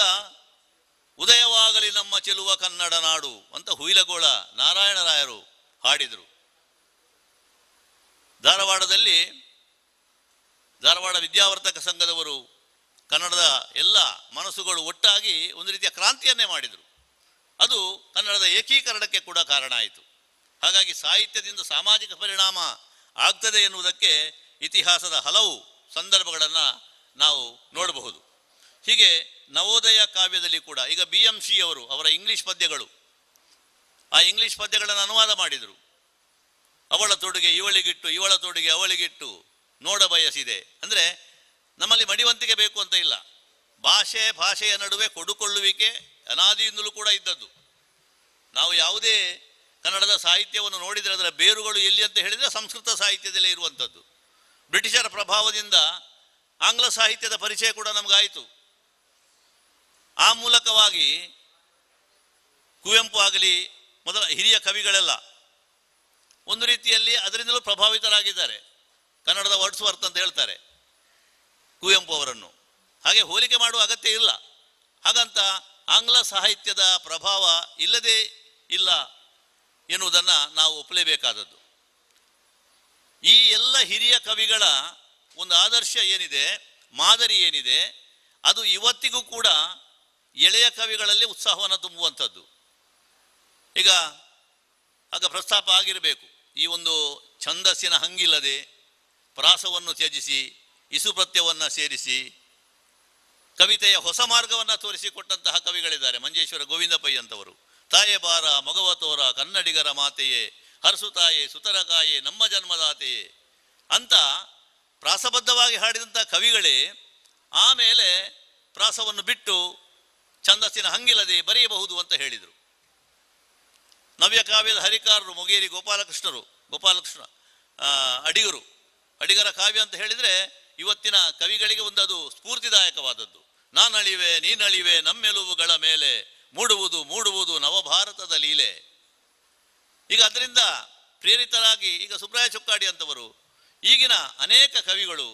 ಉದಯವಾಗಲಿ ನಮ್ಮ ಚೆಲುವ ಕನ್ನಡ ನಾಡು ಅಂತ ಹುಯಿಲಗೋಳ ನಾರಾಯಣರಾಯರು ಹಾಡಿದರು. ಧಾರವಾಡದಲ್ಲಿ ಧಾರವಾಡ ವಿದ್ಯಾವರ್ತಕ ಸಂಘದವರು ಕನ್ನಡದ ಎಲ್ಲ ಮನಸ್ಸುಗಳು ಒಟ್ಟಾಗಿ ಒಂದು ರೀತಿಯ ಕ್ರಾಂತಿಯನ್ನೇ ಮಾಡಿದರು. ಅದು ಕನ್ನಡದ ಏಕೀಕರಣಕ್ಕೆ ಕೂಡ ಕಾರಣ ಆಯಿತು. ಹಾಗಾಗಿ ಸಾಹಿತ್ಯದಿಂದ ಸಾಮಾಜಿಕ ಪರಿಣಾಮ ಆಗ್ತದೆ ಎನ್ನುವುದಕ್ಕೆ ಇತಿಹಾಸದ ಹಲವು ಸಂದರ್ಭಗಳನ್ನು ನಾವು ನೋಡಬಹುದು. ಹೀಗೆ ನವೋದಯ ಕಾವ್ಯದಲ್ಲಿ ಕೂಡ ಈಗ BMC ಅವರು ಅವರ ಇಂಗ್ಲಿಷ್ ಪದ್ಯಗಳು, ಆ ಇಂಗ್ಲಿಷ್ ಪದ್ಯಗಳನ್ನು ಅನುವಾದ ಮಾಡಿದರು. ಅವಳ ತೊಡುಗೆ ಇವಳಿಗಿಟ್ಟು, ಇವಳ ತೊಡುಗೆ ಅವಳಿಗಿಟ್ಟು ನೋಡ ಬಯಸಿದೆ. ಅಂದರೆ ನಮ್ಮಲ್ಲಿ ಮಡಿವಂತಿಕೆ ಬೇಕು ಅಂತ ಇಲ್ಲ, ಭಾಷೆಯ ನಡುವೆ ಕೊಡುಕೊಳ್ಳುವಿಕೆ ಅನಾದಿಯಿಂದಲೂ ಕೂಡ ಇದ್ದದ್ದು. ನಾವು ಯಾವುದೇ ಕನ್ನಡದ ಸಾಹಿತ್ಯವನ್ನು ನೋಡಿದರೆ ಅದರ ಬೇರುಗಳು ಎಲ್ಲಿ ಅಂತ ಹೇಳಿದರೆ ಸಂಸ್ಕೃತ ಸಾಹಿತ್ಯದಲ್ಲೇ ಇರುವಂಥದ್ದು. ಬ್ರಿಟಿಷರ ಪ್ರಭಾವದಿಂದ ಆಂಗ್ಲ ಸಾಹಿತ್ಯದ ಪರಿಚಯ ಕೂಡ ನಮಗಾಯಿತು. ಆ ಮೂಲಕವಾಗಿ ಕುವೆಂಪು ಆಗಲಿ ಮೊದಲ ಹಿರಿಯ ಕವಿಗಳೆಲ್ಲ ಒಂದು ರೀತಿಯಲ್ಲಿ ಅದರಿಂದಲೂ ಪ್ರಭಾವಿತರಾಗಿದ್ದಾರೆ. ಕನ್ನಡದ ವರ್ಡ್ಸ್ವರ್ತ್ ಅಂತ ಹೇಳ್ತಾರೆ ಕುವೆಂಪು ಅವರನ್ನು. ಹಾಗೆ ಹೋಲಿಕೆ ಮಾಡುವ ಅಗತ್ಯ ಇಲ್ಲ. ಹಾಗಂತ ಆಂಗ್ಲ ಸಾಹಿತ್ಯದ ಪ್ರಭಾವ ಇಲ್ಲದೇ ಇಲ್ಲ ಎನ್ನುವುದನ್ನು ನಾವು ಒಪ್ಪಲೇಬೇಕಾದದ್ದು. ಈ ಎಲ್ಲ ಹಿರಿಯ ಕವಿಗಳ ಒಂದು ಆದರ್ಶ ಏನಿದೆ, ಮಾದರಿ ಏನಿದೆ, ಅದು ಇವತ್ತಿಗೂ ಕೂಡ ಎಳೆಯ ಕವಿಗಳಲ್ಲಿ ಉತ್ಸಾಹವನ್ನು ತುಂಬುವಂಥದ್ದು. ಈಗ ಆಗ ಪ್ರಸ್ತಾಪ ಆಗಿರಬೇಕು, ಈ ಒಂದು ಛಂದಸ್ಸಿನ ಹಂಗಿಲ್ಲದೆ ಪ್ರಾಸವನ್ನು ತ್ಯಜಿಸಿ ಇಸುಪ್ರತ್ಯವನ್ನು ಸೇರಿಸಿ ಕವಿತೆಯ ಹೊಸ ಮಾರ್ಗವನ್ನು ತೋರಿಸಿಕೊಟ್ಟಂತಹ ಕವಿಗಳಿದ್ದಾರೆ. ಮಂಜೇಶ್ವರ ಗೋವಿಂದ ಪೈ ಅಂತವರು ತಾಯೆ ಬಾರ ಮೊಗವತೋರ ಕನ್ನಡಿಗರ ಮಾತೆಯೇ ಹರಸುತಾಯೆ ಸುತರಕಾಯೆ ನಮ್ಮ ಜನ್ಮದಾತೆಯೇ ಅಂತ ಪ್ರಾಸಬದ್ಧವಾಗಿ ಹಾಡಿದಂಥ ಕವಿಗಳೇ ಆಮೇಲೆ ಪ್ರಾಸವನ್ನು ಬಿಟ್ಟು ಛಂದಸ್ಸಿನ ಹಂಗಿಲ್ಲದೆ ಬರೆಯಬಹುದು ಅಂತ ಹೇಳಿದರು. ನವ್ಯಕಾವ್ಯದ ಹರಿಕಾರರು ಮೊಗೇರಿ ಗೋಪಾಲಕೃಷ್ಣ ಅಡಿಗರ ಕಾವ್ಯ ಅಂತ ಹೇಳಿದರೆ ಇವತ್ತಿನ ಕವಿಗಳಿಗೆ ಒಂದು ಅದು ಸ್ಫೂರ್ತಿದಾಯಕವಾದದ್ದು. ನಾನಳಿವೆ ನೀನಳಿವೆ ನಮ್ಮೆಲುವುಗಳ ಮೇಲೆ ಮೂಡುವುದು ನವಭಾರತದ ಲೀಲೆ. ಈಗ ಅದರಿಂದ ಪ್ರೇರಿತರಾಗಿ ಈಗ ಸುಬ್ರಾಯ ಚೊಕ್ಕಾಡಿ ಅಂತವರು, ಈಗಿನ ಅನೇಕ ಕವಿಗಳು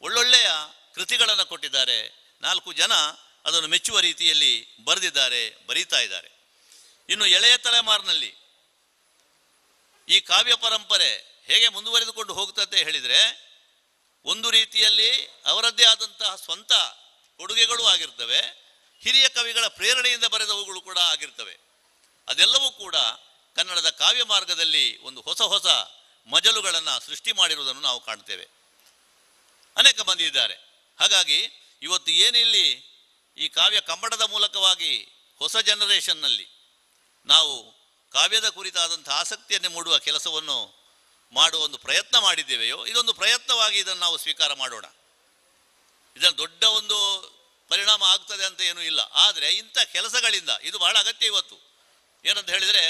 ಒಳ್ಳೊಳ್ಳೆಯ ಕೃತಿಗಳನ್ನು ಕೊಟ್ಟಿದ್ದಾರೆ. 4 ಜನ ಅದನ್ನು ಮೆಚ್ಚುವ ರೀತಿಯಲ್ಲಿ ಬರೀತಾ ಇದ್ದಾರೆ. ಇನ್ನು ಎಳೆಯ ತಲೆಮಾರಿನಲ್ಲಿ ಈ ಕಾವ್ಯ ಪರಂಪರೆ ಹೇಗೆ ಮುಂದುವರೆದುಕೊಂಡು ಹೋಗ್ತದೆ ಹೇಳಿದರೆ, ಒಂದು ರೀತಿಯಲ್ಲಿ ಅವರದ್ದೇ ಆದಂತಹ ಸ್ವಂತ ಕೊಡುಗೆಗಳು ಆಗಿರ್ತವೆ, ಹಿರಿಯ ಕವಿಗಳ ಪ್ರೇರಣೆಯಿಂದ ಬರೆದವುಗಳು ಕೂಡ ಆಗಿರ್ತವೆ. ಅದೆಲ್ಲವೂ ಕೂಡ ಕನ್ನಡದ ಕಾವ್ಯ ಮಾರ್ಗದಲ್ಲಿ ಒಂದು ಹೊಸ ಮಜಲುಗಳನ್ನು ಸೃಷ್ಟಿ ಮಾಡಿರುವುದನ್ನು ನಾವು ಕಾಣ್ತೇವೆ. ಅನೇಕ ಮಂದಿ ಇದ್ದಾರೆ. ಹಾಗಾಗಿ ಇವತ್ತು ಏನಿಲ್ಲಿ ಈ ಕಾವ್ಯ ಕಮ್ಮಟದ ಮೂಲಕವಾಗಿ ಹೊಸ ಜನರೇಷನ್ನಲ್ಲಿ ನಾವು ಕಾವ್ಯದ ಕುರಿತಾದಂಥ ಆಸಕ್ತಿಯನ್ನು ಮೂಡುವ ಕೆಲಸವನ್ನು ಮಾಡುವ ಒಂದು ಪ್ರಯತ್ನ ಮಾಡಿದ್ದೇವೆಯೋ, ಇದೊಂದು ಪ್ರಯತ್ನವಾಗಿ ಇದನ್ನು ನಾವು ಸ್ವೀಕಾರ ಮಾಡೋಣ. ಇದನ್ನು ದೊಡ್ಡ ಒಂದು ಪರಿಣಾಮ ಆಗ್ತದೆ ಅಂತ ಏನೂ ಇಲ್ಲ. ಆದರೆ ಇಂಥ ಕೆಲಸಗಳಿಂದ ಇದು ಬಹಳ ಅಗತ್ಯ ಇವತ್ತು. ಏನಂತ ಹೇಳಿದರೆ,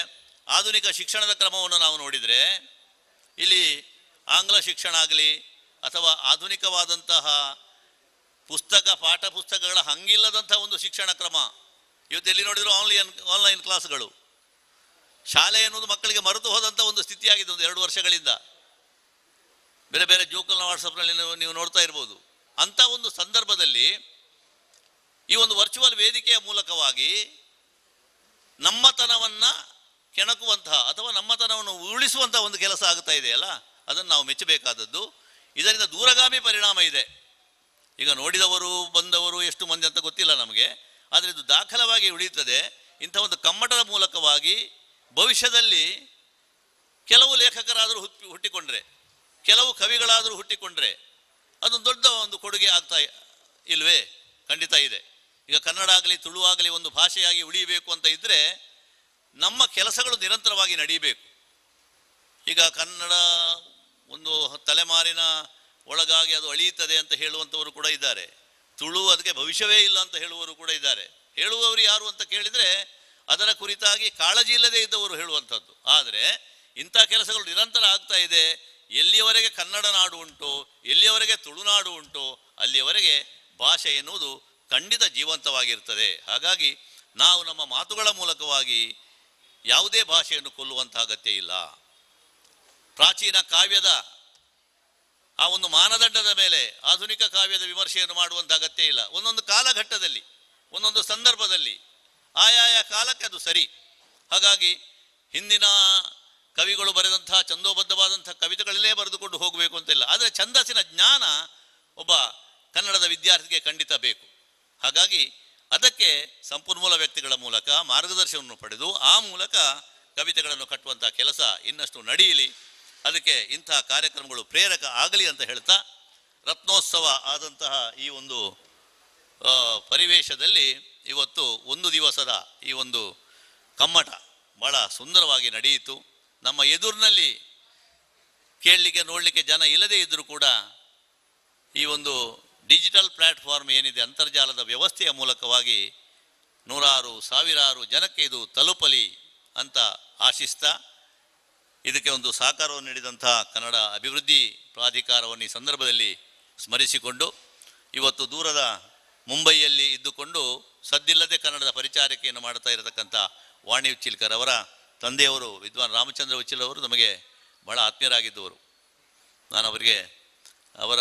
ಆಧುನಿಕ ಶಿಕ್ಷಣದ ಕ್ರಮವನ್ನು ನಾವು ನೋಡಿದರೆ ಇಲ್ಲಿ ಆಂಗ್ಲ ಶಿಕ್ಷಣ ಆಗಲಿ ಅಥವಾ ಆಧುನಿಕವಾದಂತಹ ಪಾಠ ಪುಸ್ತಕಗಳ ಹಂಗಿಲ್ಲದಂಥ ಒಂದು ಶಿಕ್ಷಣ ಕ್ರಮ ಇವತ್ತು ಎಲ್ಲಿ ನೋಡಿದರೂ ಆನ್ಲೈನ್ ಕ್ಲಾಸ್ಗಳು. ಶಾಲೆ ಎನ್ನುವುದು ಮಕ್ಕಳಿಗೆ ಮರೆತು ಹೋದಂಥ ಒಂದು ಸ್ಥಿತಿಯಾಗಿದೆ ಒಂದು 2 ವರ್ಷಗಳಿಂದ. ಬೇರೆ ಜೋಕಲ್ನ ವಾಟ್ಸಪ್ನಲ್ಲಿ ನೀವು ನೋಡ್ತಾ ಇರ್ಬೋದು. ಅಂಥ ಒಂದು ಸಂದರ್ಭದಲ್ಲಿ ಈ ಒಂದು ವರ್ಚುವಲ್ ವೇದಿಕೆಯ ಮೂಲಕವಾಗಿ ನಮ್ಮತನವನ್ನು ಕೆಣಕುವಂತಹ ಅಥವಾ ನಮ್ಮತನವನ್ನು ಉಳಿಸುವಂತಹ ಒಂದು ಕೆಲಸ ಆಗ್ತಾ ಇದೆಯಲ್ಲ, ಅದನ್ನು ನಾವು ಮೆಚ್ಚಬೇಕಾದದ್ದು. ಇದರಿಂದ ದೂರಗಾಮಿ ಪರಿಣಾಮ ಇದೆ. ಈಗ ನೋಡಿದವರು ಬಂದವರು ಎಷ್ಟು ಮಂದಿ ಅಂತ ಗೊತ್ತಿಲ್ಲ ನಮಗೆ, ಆದರೆ ಇದು ದಾಖಲವಾಗಿ ಉಳಿಯುತ್ತದೆ. ಇಂಥ ಒಂದು ಕಮ್ಮಟದ ಮೂಲಕವಾಗಿ ಭವಿಷ್ಯದಲ್ಲಿ ಕೆಲವು ಲೇಖಕರಾದರೂ ಹುಟ್ಟಿಕೊಂಡ್ರೆ, ಕೆಲವು ಕವಿಗಳಾದರೂ ಹುಟ್ಟಿಕೊಂಡ್ರೆ ಅದೊಂದು ದೊಡ್ಡ ಒಂದು ಕೊಡುಗೆ ಆಗ್ತಾ ಇಲ್ವೇ? ಖಂಡಿತ ಇದೆ. ಈಗ ಕನ್ನಡ ಆಗಲಿ ತುಳು ಆಗಲಿ ಒಂದು ಭಾಷೆಯಾಗಿ ಉಳಿಯಬೇಕು ಅಂತ ಇದ್ದರೆ ನಮ್ಮ ಕೆಲಸಗಳು ನಿರಂತರವಾಗಿ ನಡೀಬೇಕು. ಈಗ ಕನ್ನಡ ಒಂದು ತಲೆಮಾರಿನ ಒಳಗಾಗಿ ಅದು ಅಳಿಯುತ್ತದೆ ಅಂತ ಹೇಳುವಂಥವರು ಕೂಡ ಇದ್ದಾರೆ. ತುಳು ಅದಕ್ಕೆ ಭವಿಷ್ಯವೇ ಇಲ್ಲ ಅಂತ ಹೇಳುವವರು ಕೂಡ ಇದ್ದಾರೆ. ಹೇಳುವವರು ಯಾರು ಅಂತ ಕೇಳಿದರೆ ಅದರ ಕುರಿತಾಗಿ ಕಾಳಜಿ ಇಲ್ಲದೆ ಇದ್ದವರು ಹೇಳುವಂಥದ್ದು. ಆದರೆ ಇಂಥ ಕೆಲಸಗಳು ನಿರಂತರ ಆಗ್ತಾ ಇದೆ. ಎಲ್ಲಿಯವರೆಗೆ ಕನ್ನಡ ನಾಡು ಉಂಟು, ಎಲ್ಲಿಯವರೆಗೆ ತುಳುನಾಡು ಉಂಟು, ಅಲ್ಲಿಯವರೆಗೆ ಭಾಷೆ ಎನ್ನುವುದು ಖಂಡಿತ ಜೀವಂತವಾಗಿರ್ತದೆ. ಹಾಗಾಗಿ ನಾವು ನಮ್ಮ ಮಾತುಗಳ ಮೂಲಕವಾಗಿ ಯಾವುದೇ ಭಾಷೆಯನ್ನು ಕೊಲ್ಲುವಂಥ ಅಗತ್ಯ ಇಲ್ಲ. ಪ್ರಾಚೀನ ಕಾವ್ಯದ ಆ ಒಂದು ಮಾನದಂಡದ ಮೇಲೆ ಆಧುನಿಕ ಕಾವ್ಯದ ವಿಮರ್ಶೆಯನ್ನು ಮಾಡುವಂಥ ಅಗತ್ಯ ಇಲ್ಲ. ಒಂದೊಂದು ಕಾಲಘಟ್ಟದಲ್ಲಿ ಒಂದೊಂದು ಸಂದರ್ಭದಲ್ಲಿ ಆಯಾಯ ಕಾಲಕ್ಕೆ ಅದು ಸರಿ. ಹಾಗಾಗಿ ಹಿಂದಿನ ಕವಿಗಳು ಬರೆದಂತಹ ಛಂದೋಬದ್ಧವಾದಂತಹ ಕವಿತೆಗಳಲ್ಲೇ ಬರೆದುಕೊಂಡು ಹೋಗಬೇಕು ಅಂತಿಲ್ಲ. ಆದರೆ ಛಂದಸ್ಸಿನ ಜ್ಞಾನ ಒಬ್ಬ ಕನ್ನಡದ ವಿದ್ಯಾರ್ಥಿಗೆ ಖಂಡಿತ ಬೇಕು. ಹಾಗಾಗಿ ಅದಕ್ಕೆ ಸಂಪನ್ಮೂಲ ವ್ಯಕ್ತಿಗಳ ಮೂಲಕ ಮಾರ್ಗದರ್ಶನವನ್ನು ಪಡೆದು ಆ ಮೂಲಕ ಕವಿತೆಗಳನ್ನು ಕಟ್ಟುವಂಥ ಕೆಲಸ ಇನ್ನಷ್ಟು ನಡೆಯಲಿ. ಅದಕ್ಕೆ ಇಂಥ ಕಾರ್ಯಕ್ರಮಗಳು ಪ್ರೇರಕ ಆಗಲಿ ಅಂತ ಹೇಳ್ತಾ, ರತ್ನೋತ್ಸವ ಆದಂತಹ ಈ ಒಂದು ಪರಿವೇಶದಲ್ಲಿ ಇವತ್ತು ಒಂದು ದಿವಸದ ಈ ಒಂದು ಕಮ್ಮಟ ಭಾಳ ಸುಂದರವಾಗಿ ನಡೆಯಿತು. ನಮ್ಮ ಎದುರಿನಲ್ಲಿ ಕೇಳಲಿಕ್ಕೆ ನೋಡಲಿಕ್ಕೆ ಜನ ಇಲ್ಲದೇ ಇದ್ದರೂ ಕೂಡ ಈ ಒಂದು ಡಿಜಿಟಲ್ ಪ್ಲ್ಯಾಟ್ಫಾರ್ಮ್ ಏನಿದೆ, ಅಂತರ್ಜಾಲದ ವ್ಯವಸ್ಥೆಯ ಮೂಲಕವಾಗಿ ನೂರಾರು ಸಾವಿರಾರು ಜನಕ್ಕೆ ಇದು ತಲುಪಲಿ ಅಂತ ಆಶಿಸ್ತಾ, ಇದಕ್ಕೆ ಒಂದು ಸಹಕಾರವನ್ನು ನೀಡಿದಂಥ ಕನ್ನಡ ಅಭಿವೃದ್ಧಿ ಪ್ರಾಧಿಕಾರವನ್ನು ಈ ಸಂದರ್ಭದಲ್ಲಿ ಸ್ಮರಿಸಿಕೊಂಡು, ಇವತ್ತು ದೂರದ ಮುಂಬೈಯಲ್ಲಿ ಇದ್ದುಕೊಂಡು ಸದ್ದಿಲ್ಲದೆ ಕನ್ನಡದ ಪರಿಚಾರಿಕೆಯನ್ನು ಮಾಡ್ತಾ ಇರತಕ್ಕಂಥ ವಾಣಿ ಉಚ್ಚಿಲ್ಕರ್ ಅವರ ತಂದೆಯವರು ವಿದ್ವಾನ್ ರಾಮಚಂದ್ರ ಉಚ್ಚಿಲ್ ಅವರು ನಮಗೆ ಬಹಳ ಆತ್ಮೀಯರಾಗಿದ್ದವರು. ನಾನು ಅವರಿಗೆ ಅವರ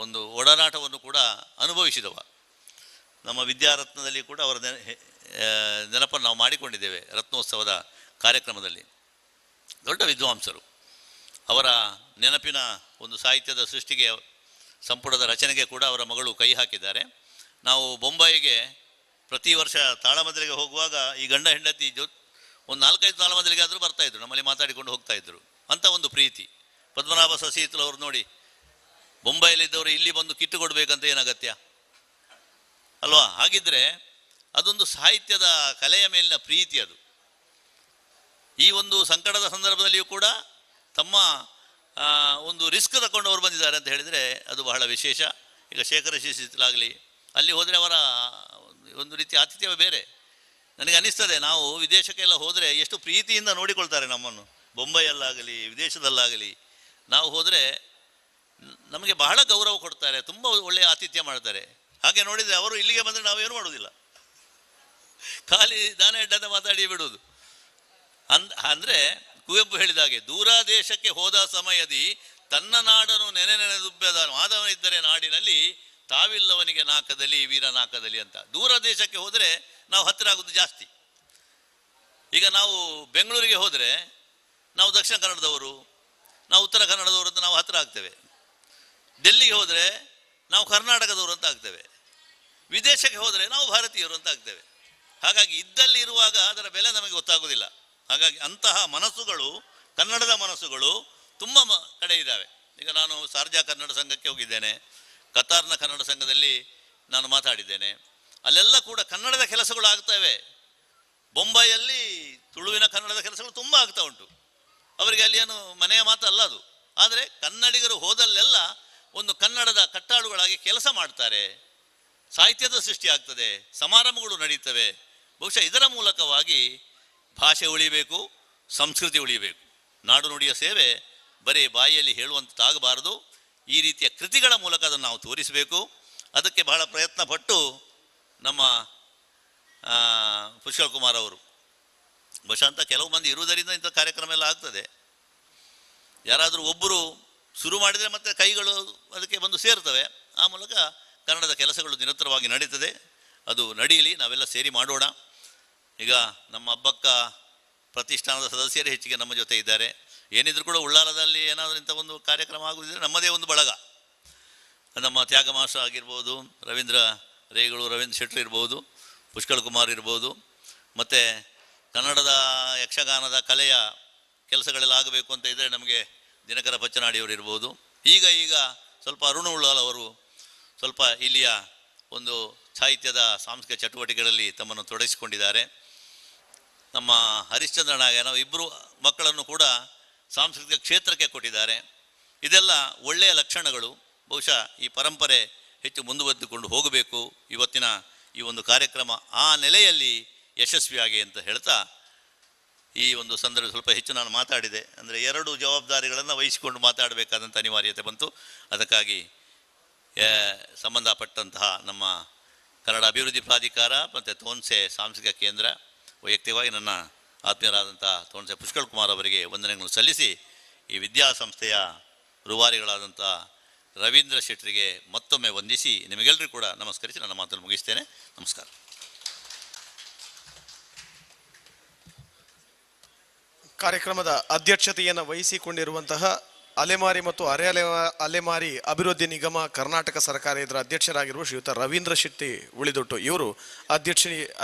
ಒಂದು ಒಡನಾಟವನ್ನು ಕೂಡ ಅನುಭವಿಸಿದವ. ನಮ್ಮ ವಿದ್ಯಾರತ್ನದಲ್ಲಿ ಕೂಡ ಅವರ ನೆನಪನ್ನು ನಾವು ಮಾಡಿಕೊಂಡಿದ್ದೇವೆ. ರತ್ನೋತ್ಸವದ ಕಾರ್ಯಕ್ರಮದಲ್ಲಿ ದೊಡ್ಡ ವಿದ್ವಾಂಸರು. ಅವರ ನೆನಪಿನ ಒಂದು ಸಾಹಿತ್ಯದ ಸೃಷ್ಟಿಗೆ, ಸಂಪುಟದ ರಚನೆಗೆ ಕೂಡ ಅವರ ಮಗಳು ಕೈ ಹಾಕಿದ್ದಾರೆ. ನಾವು ಬೊಂಬಾಯಿಗೆ ಪ್ರತಿ ವರ್ಷ ತಾಳಮದ್ದಲೆಗೆ ಹೋಗುವಾಗ ಈ ಗಂಡ ಹೆಂಡತಿ ಒಂದು 4-5 ತಾಳಮದ್ದಲೆಗೆ ಆದರೂ ಬರ್ತಾಯಿದ್ರು, ನಮ್ಮಲ್ಲಿ ಮಾತಾಡಿಕೊಂಡು ಹೋಗ್ತಾಯಿದ್ರು. ಅಂಥ ಒಂದು ಪ್ರೀತಿ. ಪದ್ಮನಾಭ ಸಸೀತಲ್ ಅವರು ನೋಡಿ, ಬೊಂಬಾಯಿಲಿದ್ದವರು ಇಲ್ಲಿ ಬಂದು ಕಿಟ್ಟು ಕೊಡಬೇಕಂತ ಏನು ಅಗತ್ಯ ಅಲ್ವಾ? ಹಾಗಿದ್ದರೆ ಅದೊಂದು ಸಾಹಿತ್ಯದ ಕಲೆಯ ಮೇಲಿನ ಪ್ರೀತಿ ಅದು. ಈ ಒಂದು ಸಂಕಟದ ಸಂದರ್ಭದಲ್ಲಿಯೂ ಕೂಡ ತಮ್ಮ ಒಂದು ರಿಸ್ಕ್ ತಗೊಂಡು ಅವರು ಬಂದಿದ್ದಾರೆ ಅಂತ ಹೇಳಿದರೆ ಅದು ಬಹಳ ವಿಶೇಷ. ಈಗ ಶೇಖರ ಶಿಶಿಲಾಗಲಿ ಅಲ್ಲಿ ಹೋದರೆ ಅವರ ಒಂದು ರೀತಿ ಆತಿಥ್ಯವೇ ಬೇರೆ. ನನಗೆ ಅನ್ನಿಸ್ತದೆ, ನಾವು ವಿದೇಶಕ್ಕೆಲ್ಲ ಹೋದರೆ ಎಷ್ಟು ಪ್ರೀತಿಯಿಂದ ನೋಡಿಕೊಳ್ತಾರೆ ನಮ್ಮನ್ನು. ಬೊಂಬೈಯಲ್ಲಾಗಲಿ ವಿದೇಶದಲ್ಲಾಗಲಿ ನಾವು ಹೋದರೆ ನಮಗೆ ಬಹಳ ಗೌರವ ಕೊಡ್ತಾರೆ, ತುಂಬ ಒಳ್ಳೆಯ ಆತಿಥ್ಯ ಮಾಡ್ತಾರೆ. ಹಾಗೆ ನೋಡಿದರೆ ಅವರು ಇಲ್ಲಿಗೆ ಬಂದರೆ ನಾವೇನು ಮಾಡೋದಿಲ್ಲ, ಖಾಲಿ ದಾನ ಎಡ್ಡಂತ ಮಾತಾಡಿ ಬಿಡುವುದು. ಅಂದರೆ ಕುವೆಂಪು ಹೇಳಿದ ಹಾಗೆ, ದೂರ ದೇಶಕ್ಕೆ ಹೋದ ಸಮಯದಿ ತನ್ನ ನಾಡನು ನೆನೆದುಬ್ಬೆದ ಮಾಧವನಿದ್ದರೆ ನಾಡಿನಲ್ಲಿ ತಾವಿಲ್ಲವನಿಗೆ ನಾಕದಲ್ಲಿ ವೀರ ನಾಕದಲ್ಲಿ ಅಂತ. ದೂರ ದೇಶಕ್ಕೆ ಹೋದರೆ ನಾವು ಹತ್ತಿರ ಆಗೋದು ಜಾಸ್ತಿ. ಈಗ ನಾವು ಬೆಂಗಳೂರಿಗೆ ಹೋದರೆ ನಾವು ದಕ್ಷಿಣ ಕನ್ನಡದವರು, ನಾವು ಉತ್ತರ ಕನ್ನಡದವರು ಅಂತ ನಾವು ಹತ್ತಿರ ಆಗ್ತೇವೆ. ಡೆಲ್ಲಿಗೆ ಹೋದರೆ ನಾವು ಕರ್ನಾಟಕದವರು ಅಂತ ಆಗ್ತೇವೆ. ವಿದೇಶಕ್ಕೆ ಹೋದರೆ ನಾವು ಭಾರತೀಯರು ಅಂತ ಆಗ್ತೇವೆ. ಹಾಗಾಗಿ ಇದ್ದಲ್ಲಿ ಇರುವಾಗ ಅದರ ಬೆಲೆ ನಮಗೆ ಗೊತ್ತಾಗೋದಿಲ್ಲ. ಹಾಗಾಗಿ ಅಂತಹ ಮನಸ್ಸುಗಳು, ಕನ್ನಡದ ಮನಸ್ಸುಗಳು ತುಂಬ ಕಡೆ ಇದ್ದಾವೆ. ಈಗ ನಾನು ಸಾರ್ಜಾ ಕನ್ನಡ ಸಂಘಕ್ಕೆ ಹೋಗಿದ್ದೇನೆ, ಕತಾರ್ನ ಕನ್ನಡ ಸಂಘದಲ್ಲಿ ನಾನು ಮಾತಾಡಿದ್ದೇನೆ. ಅಲ್ಲೆಲ್ಲ ಕೂಡ ಕನ್ನಡದ ಕೆಲಸಗಳು ಆಗ್ತವೆ. ಬೊಂಬಾಯಲ್ಲಿ ತುಳುವಿನ ಕನ್ನಡದ ಕೆಲಸಗಳು ತುಂಬ ಆಗ್ತಾ ಉಂಟು. ಅವರಿಗೆ ಅಲ್ಲಿ ಏನು ಮನೆಯ ಮಾತು ಅಲ್ಲ ಅದು. ಆದರೆ ಕನ್ನಡಿಗರು ಹೋದಲ್ಲೆಲ್ಲ ಒಂದು ಕನ್ನಡದ ಕಟ್ಟಾಳುಗಳಾಗಿ ಕೆಲಸ ಮಾಡ್ತಾರೆ. ಸಾಹಿತ್ಯದ ಸೃಷ್ಟಿ ಆಗ್ತದೆ, ಸಮಾರಂಭಗಳು ನಡೀತವೆ. ಬಹುಶಃ ಇದರ ಮೂಲಕವಾಗಿ ಭಾಷೆ ಉಳಿಬೇಕು, ಸಂಸ್ಕೃತಿ ಉಳಿಬೇಕು. ನಾಡು ನುಡಿಯ ಸೇವೆ ಬರೀ ಬಾಯಿಯಲ್ಲಿ ಹೇಳುವಂತಾಗಬಾರದು. ಈ ರೀತಿಯ ಕೃತಿಗಳ ಮೂಲಕ ಅದನ್ನು ನಾವು ತೋರಿಸಬೇಕು. ಅದಕ್ಕೆ ಬಹಳ ಪ್ರಯತ್ನ ಪಟ್ಟು ನಮ್ಮ ಪುಷ್ಕಲ್ ಕುಮಾರ್ ಅವರು, ಬಹುಶಃ ಅಂತ ಕೆಲವು ಮಂದಿ ಇರುವುದರಿಂದ ಇಂಥ ಕಾರ್ಯಕ್ರಮ ಎಲ್ಲ ಆಗ್ತದೆ. ಯಾರಾದರೂ ಒಬ್ಬರು ಶುರು ಮಾಡಿದರೆ ಮತ್ತೆ ಕೈಗಳು ಅದಕ್ಕೆ ಬಂದು ಸೇರ್ತವೆ. ಆ ಮೂಲಕ ಕನ್ನಡದ ಕೆಲಸಗಳು ನಿರಂತರವಾಗಿ ನಡೀತದೆ. ಅದು ನಡೆಯಲಿ, ನಾವೆಲ್ಲ ಸೇರಿ ಮಾಡೋಣ. ಈಗ ನಮ್ಮ ಹಬ್ಬಕ್ಕ ಪ್ರತಿಷ್ಠಾನದ ಸದಸ್ಯರೇ ಹೆಚ್ಚಿಗೆ ನಮ್ಮ ಜೊತೆ ಇದ್ದಾರೆ. ಏನಿದ್ರು ಕೂಡ ಉಳ್ಳಾಲದಲ್ಲಿ ಏನಾದರೂ ಇಂಥ ಒಂದು ಕಾರ್ಯಕ್ರಮ ಆಗುವುದಿದ್ರೆ ನಮ್ಮದೇ ಒಂದು ಬಳಗ. ನಮ್ಮ ತ್ಯಾಗ ಮಾಸ್ಟರ್ ಆಗಿರ್ಬೋದು, ರವೀಂದ್ರ ರೇಗಳು, ರವೀಂದ್ರ ಶೆಟ್ಟಿ ಇರ್ಬೋದು, ಪುಷ್ಕಳ್ ಕುಮಾರ್ ಇರ್ಬೋದು, ಮತ್ತು ಕನ್ನಡದ ಯಕ್ಷಗಾನದ ಕಲೆಯ ಕೆಲಸಗಳೆಲ್ಲ ಆಗಬೇಕು ಅಂತ ಇದ್ದರೆ ನಮಗೆ ದಿನಕರ ಪಚ್ಚನಾಡಿಯವರು ಇರ್ಬೋದು. ಈಗ ಸ್ವಲ್ಪ ಅರುಣ ಉಳ್ಳಾಲ್ ಅವರು ಸ್ವಲ್ಪ ಇಲ್ಲಿಯ ಒಂದು ಸಾಹಿತ್ಯದ ಸಾಂಸ್ಕೃತಿಕ ಚಟುವಟಿಕೆಗಳಲ್ಲಿ ತಮ್ಮನ್ನು ತೊಡಗಿಸಿಕೊಂಡಿದ್ದಾರೆ. ನಮ್ಮ ಹರಿಶ್ಚಂದ್ರ ನಾಗ ನಾವು ಇಬ್ಬರು ಮಕ್ಕಳನ್ನು ಕೂಡ ಸಾಂಸ್ಕೃತಿಕ ಕ್ಷೇತ್ರಕ್ಕೆ ಕೊಟ್ಟಿದ್ದಾರೆ. ಇದೆಲ್ಲ ಒಳ್ಳೆಯ ಲಕ್ಷಣಗಳು. ಬಹುಶಃ ಈ ಪರಂಪರೆ ಹೆಚ್ಚು ಮುಂದುವರೆದುಕೊಂಡು ಹೋಗಬೇಕು. ಇವತ್ತಿನ ಈ ಒಂದು ಕಾರ್ಯಕ್ರಮ ಆ ನೆಲೆಯಲ್ಲಿ ಯಶಸ್ವಿಯಾಗಿ ಅಂತ ಹೇಳ್ತಾ, ಈ ಒಂದು ಸಂದರ್ಭ ಸ್ವಲ್ಪ ಹೆಚ್ಚು ನಾನು ಮಾತಾಡಿದೆ. ಅಂದರೆ 2 ಜವಾಬ್ದಾರಿಗಳನ್ನು ವಹಿಸಿಕೊಂಡು ಮಾತಾಡಬೇಕಾದಂಥ ಅನಿವಾರ್ಯತೆ ಬಂತು. ಅದಕ್ಕಾಗಿ ಸಂಬಂಧಪಟ್ಟಂತಹ ನಮ್ಮ ಕನ್ನಡ ಅಭಿವೃದ್ಧಿ ಪ್ರಾಧಿಕಾರ ಮತ್ತು ತೋನ್ಸೆ ಸಾಂಸ್ಕೃತಿಕ ಕೇಂದ್ರ, ವೈಯಕ್ತಿಕವಾಗಿ ನನ್ನ ಆತ್ಮೀಯರಾದಂಥ ತೋನ್ಸೆ ಪುಷ್ಕಳ್ ಕುಮಾರ್ ಅವರಿಗೆ ವಂದನೆಗಳನ್ನು ಸಲ್ಲಿಸಿ, ಈ ವಿದ್ಯಾಸಂಸ್ಥೆಯ ರೂವಾರಿಗಳಾದಂಥ ರವೀಂದ್ರ ಶೆಟ್ಟರಿಗೆ ಮತ್ತೊಮ್ಮೆ ವಂದಿಸಿ ನಿಮಗೆಲ್ಲರಿಗೂ ಕೂಡ ನಮಸ್ಕರಿಸಿ ನನ್ನ ಮಾತನ್ನು ಮುಗಿಸ್ತೇನೆ. ನಮಸ್ಕಾರ. ಕಾರ್ಯಕ್ರಮದ ಅಧ್ಯಕ್ಷತೆಯನ್ನು ವಹಿಸಿಕೊಂಡಿರುವಂತಹ ಅಲೆಮಾರಿ ಮತ್ತು ಅಲೆಮಾರಿ ಅಭಿವೃದ್ಧಿ ನಿಗಮ ಕರ್ನಾಟಕ ಸರ್ಕಾರ ಇದರ ಅಧ್ಯಕ್ಷರಾಗಿರುವ ಶ್ರೀಯುತ ರವೀಂದ್ರ ಶೆಟ್ಟಿ ಉಳಿದೊಟ್ಟು ಇವರು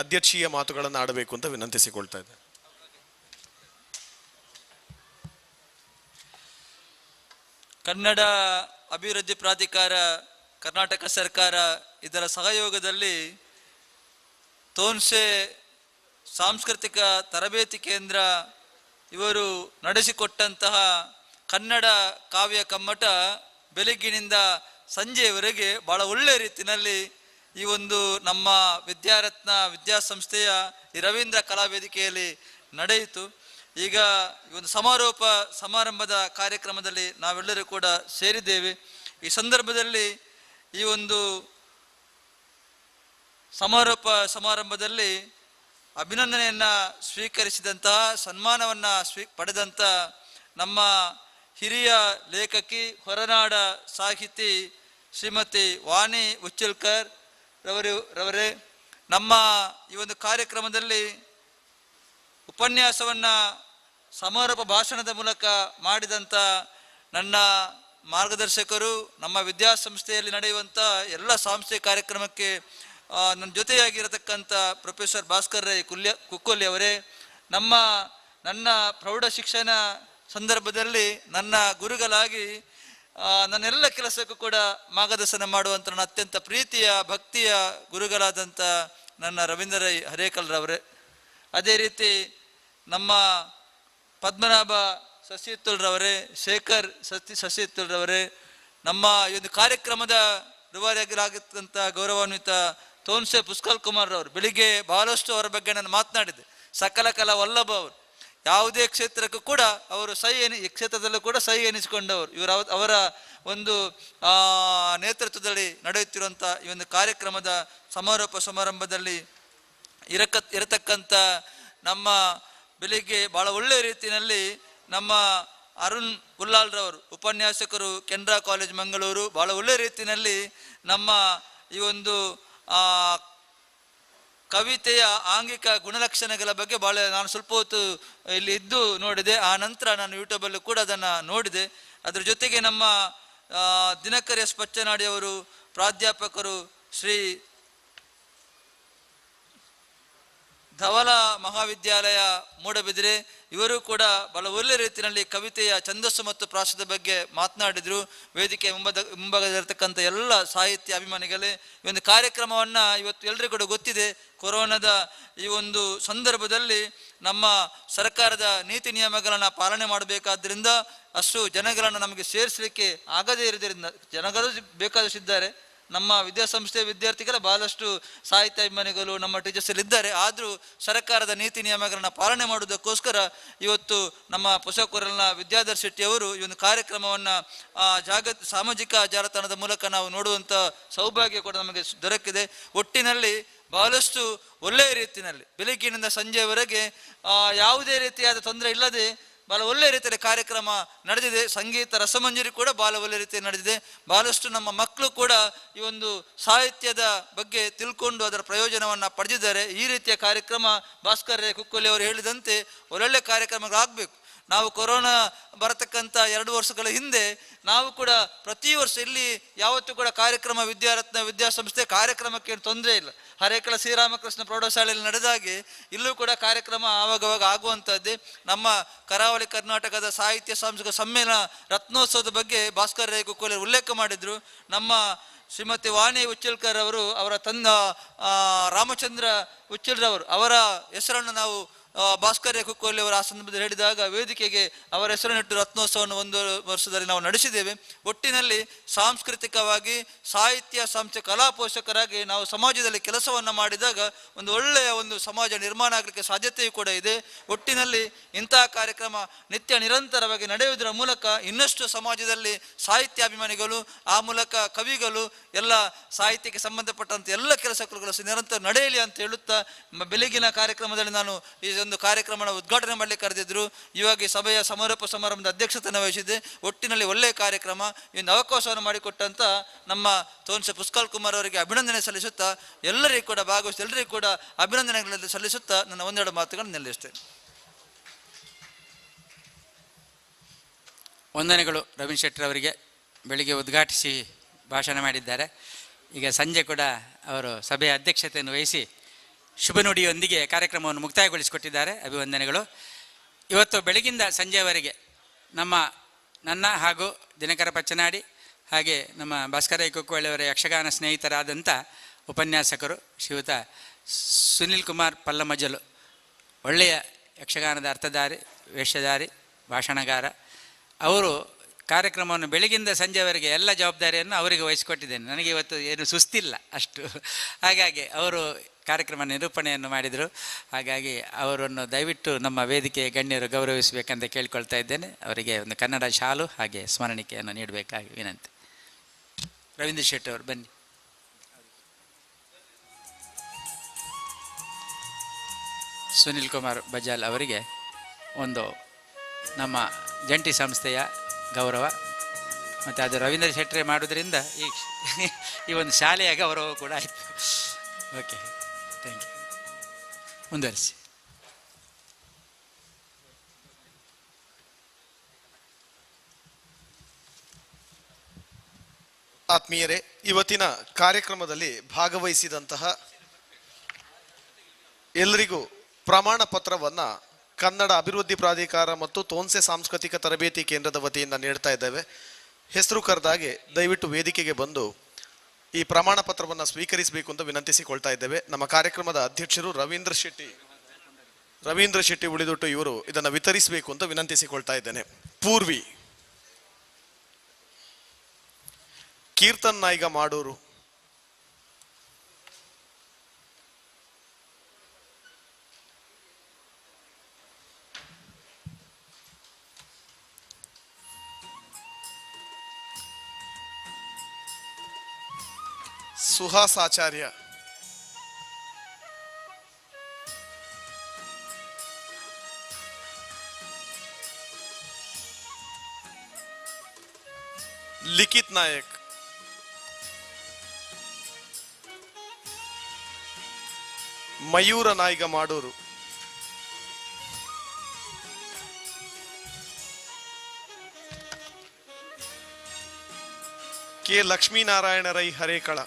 ಅಧ್ಯಕ್ಷೀಯ ಮಾತುಗಳನ್ನು ಆಡಬೇಕು ಅಂತ ವಿನಂತಿಸಿಕೊಳ್ತಾ ಇದ್ದಾರೆ. ಕನ್ನಡ ಅಭಿವೃದ್ಧಿ ಪ್ರಾಧಿಕಾರ ಕರ್ನಾಟಕ ಸರ್ಕಾರ ಇದರ ಸಹಯೋಗದಲ್ಲಿ ತೋನ್ಸೆ ಸಾಂಸ್ಕೃತಿಕ ತರಬೇತಿ ಕೇಂದ್ರ ಇವರು ನಡೆಸಿಕೊಟ್ಟಂತಹ ಕನ್ನಡ ಕಾವ್ಯ ಕಮ್ಮಟ ಬೆಳಗ್ಗಿನಿಂದ ಸಂಜೆಯವರೆಗೆ ಭಾಳ ಒಳ್ಳೆಯ ರೀತಿಯಲ್ಲಿ ಈ ಒಂದು ನಮ್ಮ ವಿದ್ಯಾರತ್ನ ವಿದ್ಯಾಸಂಸ್ಥೆಯ ಈ ರವೀಂದ್ರ ಕಲಾವೇದಿಕೆಯಲ್ಲಿ ನಡೆಯಿತು. ಈಗ ಈ ಒಂದು ಸಮಾರೋಪ ಸಮಾರಂಭದ ಕಾರ್ಯಕ್ರಮದಲ್ಲಿ ನಾವೆಲ್ಲರೂ ಕೂಡ ಸೇರಿದ್ದೇವೆ. ಈ ಸಂದರ್ಭದಲ್ಲಿ ಈ ಒಂದು ಸಮಾರೋಪ ಸಮಾರಂಭದಲ್ಲಿ ಅಭಿನಂದನೆಯನ್ನು ಸ್ವೀಕರಿಸಿದಂತಹ ಸನ್ಮಾನವನ್ನು ಪಡೆದಂಥ ನಮ್ಮ ಹಿರಿಯ ಲೇಖಕಿ ಹೊರನಾಡ ಸಾಹಿತಿ ಶ್ರೀಮತಿ ವಾಣಿ ಉಚ್ಚಲ್ಕರ್ ರವರೇ, ನಮ್ಮ ಈ ಒಂದು ಕಾರ್ಯಕ್ರಮದಲ್ಲಿ ಉಪನ್ಯಾಸವನ್ನು ಸಮಾರೋಪ ಭಾಷಣದ ಮೂಲಕ ಮಾಡಿದಂಥ ನನ್ನ ಮಾರ್ಗದರ್ಶಕರು, ನಮ್ಮ ವಿದ್ಯಾಸಂಸ್ಥೆಯಲ್ಲಿ ನಡೆಯುವಂಥ ಎಲ್ಲ ಸಾಂಸ್ಥಿಕ ಕಾರ್ಯಕ್ರಮಕ್ಕೆ ನನ್ನ ಜೊತೆಯಾಗಿರತಕ್ಕಂಥ ಪ್ರೊಫೆಸರ್ ಭಾಸ್ಕರ್ ರೈ ಕುಕ್ಕೋಲಿ ಅವರೇ, ನನ್ನ ಪ್ರೌಢ ಶಿಕ್ಷಣ ಸಂದರ್ಭದಲ್ಲಿ ನನ್ನ ಗುರುಗಳಾಗಿ ನನ್ನೆಲ್ಲ ಕೆಲಸಕ್ಕೂ ಕೂಡ ಮಾರ್ಗದರ್ಶನ ಮಾಡುವಂಥ ನನ್ನ ಅತ್ಯಂತ ಪ್ರೀತಿಯ ಭಕ್ತಿಯ ಗುರುಗಳಾದಂಥ ನನ್ನ ರವೀಂದ್ರ ರೈ ಹರೇಕಲ್ರವರೇ, ಅದೇ ರೀತಿ ನಮ್ಮ ಪದ್ಮನಾಭ ಸಸಿಹಿತ್ತುಲ್ರವರೇ, ಶೇಖರ್ ಸಸಿಹಿತ್ತುಲ್ರವರೇ, ನಮ್ಮ ಈ ಒಂದು ಕಾರ್ಯಕ್ರಮದ ರೂವಾರಿಯಾಗಿರತಕ್ಕಂಥ ಗೌರವಾನ್ವಿತ ತೋನ್ಸೆ ಪುಷ್ಕಲ್ ಕುಮಾರ್ ರವರು, ಬೆಳಿಗ್ಗೆ ಬಹಳಷ್ಟು ಅವರ ಬಗ್ಗೆ ನಾನು ಮಾತನಾಡಿದ್ದೆ. ಸಕಲ ಕಲಾ ವಲ್ಲಭ ಅವರು, ಯಾವುದೇ ಕ್ಷೇತ್ರಕ್ಕೂ ಕೂಡ ಅವರು ಈ ಕ್ಷೇತ್ರದಲ್ಲೂ ಕೂಡ ಸಹಿ ಎನಿಸಿಕೊಂಡವರು. ಅವರ ಒಂದು ನೇತೃತ್ವದಲ್ಲಿ ನಡೆಯುತ್ತಿರುವಂಥ ಈ ಒಂದು ಕಾರ್ಯಕ್ರಮದ ಸಮಾರೋಪ ಸಮಾರಂಭದಲ್ಲಿ ಇರತಕ್ಕಂಥ ನಮ್ಮ ಬೆಳಿಗ್ಗೆ ಭಾಳ ಒಳ್ಳೆಯ ರೀತಿಯಲ್ಲಿ ನಮ್ಮ ಅರುಣ್ ಉಲ್ಲಾಲ್ರವರು ಉಪನ್ಯಾಸಕರು, ಕೆನರಾ ಕಾಲೇಜ್ ಮಂಗಳೂರು, ಭಾಳ ಒಳ್ಳೆಯ ರೀತಿಯಲ್ಲಿ ನಮ್ಮ ಈ ಒಂದು ಕವಿತೆಯ ಆಂಗಿಕ ಗುಣಲಕ್ಷಣಗಳ ಬಗ್ಗೆ ಭಾಳ ನಾನು ಸ್ವಲ್ಪ ಹೊತ್ತು ಇಲ್ಲಿ ಇದ್ದು ನೋಡಿದೆ. ಆ ನಂತರ ನಾನು ಯೂಟ್ಯೂಬಲ್ಲೂ ಕೂಡ ಅದನ್ನು ನೋಡಿದೆ. ಅದರ ಜೊತೆಗೆ ನಮ್ಮ ದಿನಕರ್ ಎಸ್ ಪಚ್ಚನಾಡಿ ಅವರು, ಪ್ರಾಧ್ಯಾಪಕರು ಶ್ರೀ ಧವಲ ಮಹಾವಿದ್ಯಾಲಯ ಮೂಡಬಿದಿರೆ, ಇವರು ಕೂಡ ಬಹಳ ಒಳ್ಳೆಯ ರೀತಿಯಲ್ಲಿ ಕವಿತೆಯ ಛಂದಸ್ಸು ಮತ್ತು ಪ್ರಾಸದ ಬಗ್ಗೆ ಮಾತನಾಡಿದರು. ವೇದಿಕೆ ಮುಂಭಾಗದಲ್ಲಿರ್ತಕ್ಕಂಥ ಎಲ್ಲ ಸಾಹಿತ್ಯ ಅಭಿಮಾನಿಗಳೇ, ಈ ಒಂದು ಕಾರ್ಯಕ್ರಮವನ್ನು ಇವತ್ತು ಎಲ್ಲರಿಗೂ ಕೂಡ ಗೊತ್ತಿದೆ, ಕೊರೋನಾದ ಈ ಒಂದು ಸಂದರ್ಭದಲ್ಲಿ ನಮ್ಮ ಸರ್ಕಾರದ ನೀತಿ ನಿಯಮಗಳನ್ನು ಪಾಲನೆ ಮಾಡಬೇಕಾದ್ದರಿಂದ ಅಷ್ಟು ಜನಗಳನ್ನು ನಮಗೆ ಸೇರಿಸಲಿಕ್ಕೆ ಆಗದೇ ಇರೋದ್ರಿಂದ ಜನಗಳು ಬೇಕಾದಷ್ಟಿದ್ದಾರೆ. ನಮ್ಮ ವಿದ್ಯಾಸಂಸ್ಥೆಯ ವಿದ್ಯಾರ್ಥಿಗಳ ಬಹಳಷ್ಟು ಸಾಹಿತ್ಯ ಅಭಿಮಾನಿಗಳು ನಮ್ಮ ಟೀಚರ್ಸ್ ಇದ್ದಾರೆ. ಆದರೂ ಸರ್ಕಾರದ ನೀತಿ ನಿಯಮಗಳನ್ನು ಪಾಲನೆ ಮಾಡುವುದಕ್ಕೋಸ್ಕರ ಇವತ್ತು ನಮ್ಮ ಪೊಸಕೊರಲ್ನ ವಿದ್ಯಾಧರ್ ಶೆಟ್ಟಿ ಅವರು ಈ ಒಂದು ಕಾರ್ಯಕ್ರಮವನ್ನು ಸಾಮಾಜಿಕ ಜಾಲತಾಣದ ಮೂಲಕ ನಾವು ನೋಡುವಂಥ ಸೌಭಾಗ್ಯ ಕೂಡ ನಮಗೆ ದೊರಕಿದೆ. ಒಟ್ಟಿನಲ್ಲಿ ಬಹಳಷ್ಟು ಒಳ್ಳೆಯ ರೀತಿಯಲ್ಲಿ ಬೆಳಗ್ಗಿನಿಂದ ಸಂಜೆಯವರೆಗೆ ಯಾವುದೇ ರೀತಿಯಾದ ತೊಂದರೆ ಇಲ್ಲದೆ ಭಾಳ ಒಳ್ಳೆಯ ರೀತಿಯಲ್ಲಿ ಕಾರ್ಯಕ್ರಮ ನಡೆದಿದೆ. ಸಂಗೀತ ರಸಮಂಜರಿ ಕೂಡ ಭಾಳ ಒಳ್ಳೆಯ ರೀತಿಯಲ್ಲಿ ನಡೆದಿದೆ. ಬಹಳಷ್ಟು ನಮ್ಮ ಮಕ್ಕಳು ಕೂಡ ಈ ಒಂದು ಸಾಹಿತ್ಯದ ಬಗ್ಗೆ ತಿಳ್ಕೊಂಡು ಅದರ ಪ್ರಯೋಜನವನ್ನು ಪಡೆದಿದ್ದಾರೆ. ಈ ರೀತಿಯ ಕಾರ್ಯಕ್ರಮ ಭಾಸ್ಕರ್ ರೈ ಕುಕ್ಕೋಲಿ ಅವರು ಹೇಳಿದಂತೆ ಒಳ್ಳೊಳ್ಳೆ ಕಾರ್ಯಕ್ರಮಗಳಾಗಬೇಕು. ನಾವು ಕೊರೋನಾ ಬರತಕ್ಕಂಥ 2 ವರ್ಷಗಳ ಹಿಂದೆ ನಾವು ಕೂಡ ಪ್ರತಿ ವರ್ಷ ಇಲ್ಲಿ ಯಾವತ್ತೂ ಕೂಡ ಕಾರ್ಯಕ್ರಮ ವಿದ್ಯಾರತ್ನ ವಿದ್ಯಾಸಂಸ್ಥೆ ಕಾರ್ಯಕ್ರಮಕ್ಕೆ ಏನು ತೊಂದರೆ ಇಲ್ಲ. ಹರೇಕಳ ಶ್ರೀರಾಮಕೃಷ್ಣ ಪ್ರೌಢಶಾಲೆಯಲ್ಲಿ ನಡೆದಾಗೆ ಇಲ್ಲೂ ಕೂಡ ಕಾರ್ಯಕ್ರಮ ಆವಾಗವಾಗ ಆಗುವಂಥದ್ದೇ. ನಮ್ಮ ಕರಾವಳಿ ಕರ್ನಾಟಕದ ಸಾಹಿತ್ಯ ಸಾಂಸ್ಕೃತಿಕ ಸಮ್ಮೇಳನ ರತ್ನೋತ್ಸವದ ಬಗ್ಗೆ ಭಾಸ್ಕರ್ ರೈ ಕುಕ್ಕೋಲಿ ಉಲ್ಲೇಖ ಮಾಡಿದರು. ನಮ್ಮ ಶ್ರೀಮತಿ ವಾಣಿ ಉಚ್ಚಲ್ಕರ್ ಅವರು, ಅವರ ರಾಮಚಂದ್ರ ಉಚ್ಚಲ್ರವರು, ಅವರ ಹೆಸರನ್ನು ನಾವು ಭಾಸ್ಕರ್ ರೈ ಕುಕ್ಕೋಲಿ ಅವರು ಆ ಸಂದರ್ಭದಲ್ಲಿ ಹೇಳಿದಾಗ ವೇದಿಕೆಗೆ ಅವರ ಹೆಸರನ್ನಿಟ್ಟು ರತ್ನೋತ್ಸವವನ್ನು 1 ವರ್ಷದಲ್ಲಿ ನಾವು ನಡೆಸಿದ್ದೇವೆ. ಒಟ್ಟಿನಲ್ಲಿ ಸಾಂಸ್ಕೃತಿಕವಾಗಿ ಸಾಹಿತ್ಯ ಸಾಂಸ್ಕೃತಿಕ ಕಲಾ ಪೋಷಕರಾಗಿ ನಾವು ಸಮಾಜದಲ್ಲಿ ಕೆಲಸವನ್ನು ಮಾಡಿದಾಗ ಒಂದು ಒಳ್ಳೆಯ ಒಂದು ಸಮಾಜ ನಿರ್ಮಾಣ ಆಗಲಿಕ್ಕೆ ಸಾಧ್ಯತೆಯೂ ಕೂಡ ಇದೆ. ಒಟ್ಟಿನಲ್ಲಿ ಇಂತಹ ಕಾರ್ಯಕ್ರಮ ನಿತ್ಯ ನಿರಂತರವಾಗಿ ನಡೆಯುವುದರ ಮೂಲಕ ಇನ್ನಷ್ಟು ಸಮಾಜದಲ್ಲಿ ಸಾಹಿತ್ಯಾಭಿಮಾನಿಗಳು, ಆ ಮೂಲಕ ಕವಿಗಳು, ಎಲ್ಲ ಸಾಹಿತ್ಯಕ್ಕೆ ಸಂಬಂಧಪಟ್ಟಂತೆ ಎಲ್ಲ ಕೆಲಸಗಳು ನಿರಂತರ ನಡೆಯಲಿ ಅಂತ ಹೇಳುತ್ತಾ ಬೆಳಗಿನ ಕಾರ್ಯಕ್ರಮದಲ್ಲಿ ನಾನು ಈ ಒಂದು ಕಾರ್ಯಕ್ರಮನ ಉದ್ಘಾಟನೆ ಮಾಡಲಿಕ್ಕೆ ಕರೆದಿದ್ರು. ಇವಾಗ ಈ ಸಭೆಯ ಸಮಾರೋಪ ಸಮಾರಂಭದ ಅಧ್ಯಕ್ಷತೆಯನ್ನು ವಹಿಸಿದೆ. ಒಟ್ಟಿನಲ್ಲಿ ಒಳ್ಳೆಯ ಕಾರ್ಯಕ್ರಮ. ಈ ಒಂದು ಅವಕಾಶವನ್ನು ಮಾಡಿಕೊಟ್ಟಂತ ನಮ್ಮ ತೋನ್ಸೆ ಪುಷ್ಕಲ್ ಕುಮಾರ್ ಅವರಿಗೆ ಅಭಿನಂದನೆ ಸಲ್ಲಿಸುತ್ತಾ, ಎಲ್ಲರಿಗೂ ಕೂಡ ಭಾಗವಹಿಸಿ ಎಲ್ಲರಿಗೂ ಕೂಡ ಅಭಿನಂದನೆಗಳನ್ನು ಸಲ್ಲಿಸುತ್ತಾ ನನ್ನ ಒಂದೆರಡು ಮಾತುಗಳನ್ನು ನಿಲ್ಲಿಸ್ತೇನೆ. ವಂದನೆಗಳು ರವೀಂದ್ರ ಶೆಟ್ಟರ್ ಅವರಿಗೆ. ಬೆಳಿಗ್ಗೆ ಉದ್ಘಾಟಿಸಿ ಭಾಷಣ ಮಾಡಿದ್ದಾರೆ. ಈಗ ಸಂಜೆ ಕೂಡ ಅವರು ಸಭೆಯ ಅಧ್ಯಕ್ಷತೆಯನ್ನು ವಹಿಸಿ ಶುಭ ನುಡಿಯೊಂದಿಗೆ ಕಾರ್ಯಕ್ರಮವನ್ನು ಮುಕ್ತಾಯಗೊಳಿಸಿಕೊಟ್ಟಿದ್ದಾರೆ. ಅಭಿವಂದನೆಗಳು. ಇವತ್ತು ಬೆಳಗಿಂದ ಸಂಜೆಯವರೆಗೆ ನನ್ನ ಹಾಗೂ ದಿನಕರ ಪಚ್ಚನಾಡಿ ಹಾಗೆ ನಮ್ಮ ಭಾಸ್ಕರ ಕುಕ್ಕುವಳ್ಳಿಯವರ ಯಕ್ಷಗಾನ ಸ್ನೇಹಿತರಾದಂಥ ಉಪನ್ಯಾಸಕರು ಶ್ರೀಯುತ ಸುನಿಲ್ ಕುಮಾರ್ ಪಲ್ಲಮಜಲು, ಒಳ್ಳೆಯ ಯಕ್ಷಗಾನದ ಅರ್ಥಧಾರಿ, ವೇಷಧಾರಿ, ಭಾಷಣಗಾರ, ಅವರು ಕಾರ್ಯಕ್ರಮವನ್ನು ಬೆಳಗಿಂದ ಸಂಜೆವರೆಗೆ ಎಲ್ಲ ಜವಾಬ್ದಾರಿಯನ್ನು ಅವರಿಗೆ ವಹಿಸಿಕೊಟ್ಟಿದ್ದೇನೆ. ನನಗೆ ಇವತ್ತು ಏನು ಸುಸ್ತಿಲ್ಲ ಅಷ್ಟು. ಹಾಗಾಗಿ ಅವರು ಕಾರ್ಯಕ್ರಮ ನಿರೂಪಣೆಯನ್ನು ಮಾಡಿದರು. ಹಾಗಾಗಿ ಅವರನ್ನು ದಯವಿಟ್ಟು ನಮ್ಮ ವೇದಿಕೆಯ ಗಣ್ಯರು ಗೌರವಿಸಬೇಕಂತ ಕೇಳ್ಕೊಳ್ತಾ ಇದ್ದೇನೆ. ಅವರಿಗೆ ಒಂದು ಕನ್ನಡ ಶಾಲು ಹಾಗೆ ಸ್ಮರಣಿಕೆಯನ್ನು ನೀಡಬೇಕಾಗಿ ವಿನಂತಿ. ರವೀಂದ್ರ ಶೆಟ್ಟಿ ಅವರು ಬನ್ನಿ. ಸುನಿಲ್ ಕುಮಾರ್ ಬಜಾಲ್ ಅವರಿಗೆ ಒಂದು ನಮ್ಮ ಜಂಟಿ ಸಂಸ್ಥೆಯ ಗೌರವ, ಮತ್ತು ಅದು ರವೀಂದ್ರ ಶೆಟ್ಟರೆ ಮಾಡೋದ್ರಿಂದ ಈ ಒಂದು ಶಾಲೆಯ ಗೌರವ ಕೂಡ ಆಯಿತು. Okay, thank you. ಮುಂದುವರಿಸಿ. ಆತ್ಮೀಯರೇ, ಇವತ್ತಿನ ಕಾರ್ಯಕ್ರಮದಲ್ಲಿ ಭಾಗವಹಿಸಿದಂತಹ ಎಲ್ಲರಿಗೂ ಪ್ರಮಾಣ ಪತ್ರವನ್ನು ಕನ್ನಡ ಅಭಿವೃದ್ಧಿ ಪ್ರಾಧಿಕಾರ ಮತ್ತು ತೋನ್ಸೆ ಸಾಂಸ್ಕೃತಿಕ ತರಬೇತಿ ಕೇಂದ್ರದ ವತಿಯಿಂದ ನೀಡ್ತಾ ಇದ್ದೇವೆ. ಹೆಸರು ಕರೆದಾಗೆ ದಯವಿಟ್ಟು ವೇದಿಕೆಗೆ ಬಂದು ಈ ಪ್ರಮಾಣ ಪತ್ರವನ್ನು ಸ್ವೀಕರಿಸಬೇಕು ಅಂತ ವಿನಂತಿಸಿಕೊಳ್ತಾ ಇದ್ದೇವೆ. ನಮ್ಮ ಕಾರ್ಯಕ್ರಮದ ಅಧ್ಯಕ್ಷರು ರವೀಂದ್ರ ಶೆಟ್ಟಿ ಉಳಿದುಟ್ಟು ಇವರು ಇದನ್ನು ವಿತರಿಸಬೇಕು ಅಂತ ವಿನಂತಿಸಿಕೊಳ್ತಾ ಇದ್ದೇನೆ. ಪೂರ್ವಿ, ಕೀರ್ತನ್ ನಾಯ್ಗ ಮಾಡೂರು, ಸುಹಾಸ್ ಆಚಾರ್ಯ, ಲಿಖಿತ್ ನಾಯಕ್, ಮಯೂರ ನಾಯ್ಗ ಮಾಡೂರು, ಕೆ ಲಕ್ಷ್ಮೀನಾರಾಯಣ ರೈ ಹರೇಕಳ,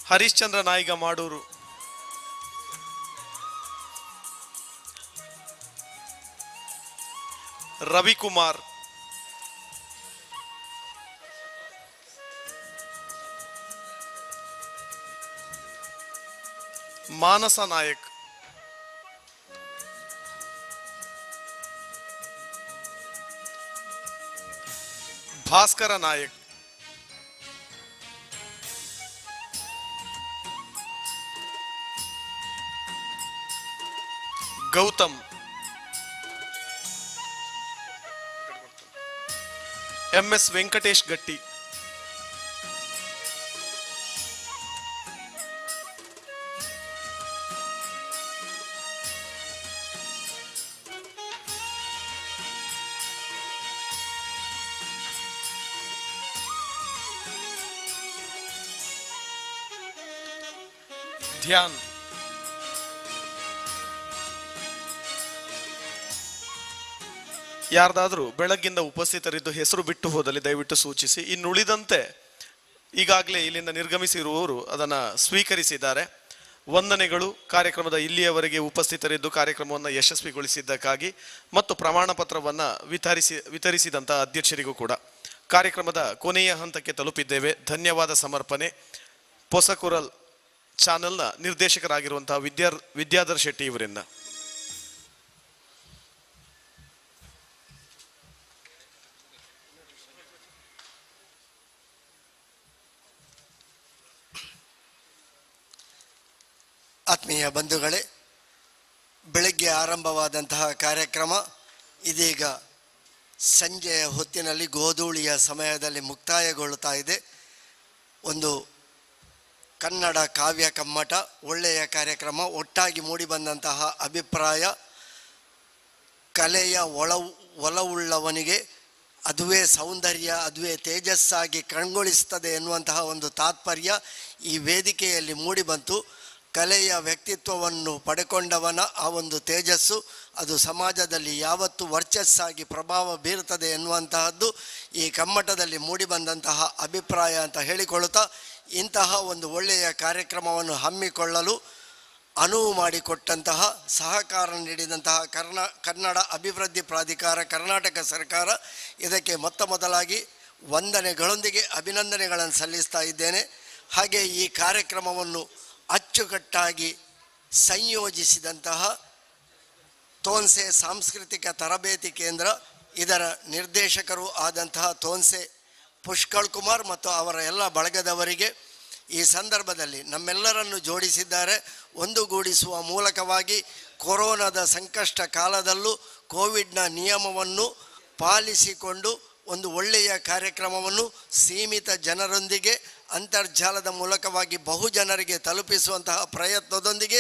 ಹರಿಶ್ಚಂದ್ರ ನಾಯ್ಗ ಮಾಡೂರು, ರವಿಕುಮಾರ್, ಮಾನಸ ನಾಯಕ್, ಭಾಸ್ಕರ ನಾಯಕ್, ಗೌತಮ್, MS ವೆಂಕಟೇಶ್ ಗಟ್ಟಿ, ಧ್ಯಾನ್, ಯಾರ್ದಾದ್ರೂ ಬೆಳಗ್ಗಿಂದ ಉಪಸ್ಥಿತರಿದ್ದು ಹೆಸರು ಬಿಟ್ಟು ಹೋದಲ್ಲಿ ದಯವಿಟ್ಟು ಸೂಚಿಸಿ. ಇನ್ನುಳಿದಂತೆ ಈಗಾಗಲೇ ಇಲ್ಲಿಂದ ನಿರ್ಗಮಿಸಿರುವವರು ಅದನ್ನು ಸ್ವೀಕರಿಸಿದ್ದಾರೆ. ವಂದನೆಗಳು ಕಾರ್ಯಕ್ರಮದ ಇಲ್ಲಿಯವರೆಗೆ ಉಪಸ್ಥಿತರಿದ್ದು ಕಾರ್ಯಕ್ರಮವನ್ನು ಯಶಸ್ವಿಗೊಳಿಸಿದ್ದಕ್ಕಾಗಿ ಮತ್ತು ಪ್ರಮಾಣ ಪತ್ರವನ್ನು ವಿತರಿಸಿದಂಥ ಅಧ್ಯಕ್ಷರಿಗೂ ಕೂಡ. ಕಾರ್ಯಕ್ರಮದ ಕೊನೆಯ ಹಂತಕ್ಕೆ ತಲುಪಿದ್ದೇವೆ. ಧನ್ಯವಾದ ಸಮರ್ಪಣೆ ಪೊಸಕುರಲ್ ಚಾನೆಲ್ನ ನಿರ್ದೇಶಕರಾಗಿರುವಂತಹ ವಿದ್ಯಾಧರ್ ಶೆಟ್ಟಿ ಇವರಿಂದ. ಆತ್ಮೀಯ ಬಂಧುಗಳೇ, ಬೆಳಗ್ಗೆ ಆರಂಭವಾದಂತಹ ಕಾರ್ಯಕ್ರಮ ಇದೀಗ ಸಂಜೆಯ ಹೊತ್ತಿನಲ್ಲಿ ಗೋಧೂಳಿಯ ಸಮಯದಲ್ಲಿ ಮುಕ್ತಾಯಗೊಳ್ಳುತ್ತಾ ಇದೆ. ಒಂದು ಕನ್ನಡ ಕಾವ್ಯ ಕಮ್ಮಟ, ಒಳ್ಳೆಯ ಕಾರ್ಯಕ್ರಮ. ಒಟ್ಟಾಗಿ ಮೂಡಿಬಂದಂತಹ ಅಭಿಪ್ರಾಯ, ಕಲೆಯ ಒಲವುಳ್ಳವನಿಗೆ ಅದುವೇ ಸೌಂದರ್ಯ, ಅದುವೇ ತೇಜಸ್ಸಾಗಿ ಕಣ್ಗೊಳಿಸ್ತದೆ ಎನ್ನುವಂತಹ ಒಂದು ತಾತ್ಪರ್ಯ ಈ ವೇದಿಕೆಯಲ್ಲಿ ಮೂಡಿಬಂತು. ಕಲೆಯ ವ್ಯಕ್ತಿತ್ವವನ್ನು ಪಡೆಕೊಂಡವನ ಆ ಒಂದು ತೇಜಸ್ಸು ಅದು ಸಮಾಜದಲ್ಲಿ ಯಾವತ್ತೂ ವರ್ಚಸ್ಸಾಗಿ ಪ್ರಭಾವ ಬೀರುತ್ತದೆ ಎನ್ನುವಂತಹದ್ದು ಈ ಕಮ್ಮಟದಲ್ಲಿ ಮೂಡಿಬಂದಂತಹ ಅಭಿಪ್ರಾಯ ಅಂತ ಹೇಳಿಕೊಳ್ಳುತ್ತಾ, ಇಂತಹ ಒಂದು ಒಳ್ಳೆಯ ಕಾರ್ಯಕ್ರಮವನ್ನು ಹಮ್ಮಿಕೊಳ್ಳಲು ಅನುವು ಮಾಡಿಕೊಟ್ಟಂತಹ, ಸಹಕಾರ ನೀಡಿದಂತಹ ಕನ್ನಡ ಅಭಿವೃದ್ಧಿ ಪ್ರಾಧಿಕಾರ, ಕರ್ನಾಟಕ ಸರ್ಕಾರ, ಇದಕ್ಕೆ ಮೊದಲಾಗಿ ವಂದನೆಗಳೊಂದಿಗೆ ಅಭಿನಂದನೆಗಳನ್ನು ಸಲ್ಲಿಸ್ತಾ ಇದ್ದೇನೆ. ಹಾಗೆ ಈ ಕಾರ್ಯಕ್ರಮವನ್ನು ಅಚ್ಚುಕಟ್ಟಾಗಿ ಸಂಯೋಜಿಸಿದಂತಹ ತೋನ್ಸೆ ಸಾಂಸ್ಕೃತಿಕ ತರಬೇತಿ ಕೇಂದ್ರ, ಇದರ ನಿರ್ದೇಶಕರು ಆದಂತಹ ತೋನ್ಸೆ ಪುಷ್ಕಳ್ ಕುಮಾರ್ ಮತ್ತು ಅವರ ಎಲ್ಲ ಬಳಗದವರಿಗೆ ಈ ಸಂದರ್ಭದಲ್ಲಿ ನಮ್ಮೆಲ್ಲರನ್ನು ಜೋಡಿಸಿದ್ದಾರೆ. ಒಂದುಗೂಡಿಸುವ ಮೂಲಕವಾಗಿ ಕೊರೋನಾದ ಸಂಕಷ್ಟ ಕಾಲದಲ್ಲೂ ಕೋವಿಡ್ನ ನಿಯಮವನ್ನು ಪಾಲಿಸಿಕೊಂಡು ಒಂದು ಒಳ್ಳೆಯ ಕಾರ್ಯಕ್ರಮವನ್ನು ಸೀಮಿತ ಜನರೊಂದಿಗೆ ಅಂತರ್ಜಾಲದ ಮೂಲಕವಾಗಿ ಬಹುಜನರಿಗೆ ತಲುಪಿಸುವಂತಹ ಪ್ರಯತ್ನದೊಂದಿಗೆ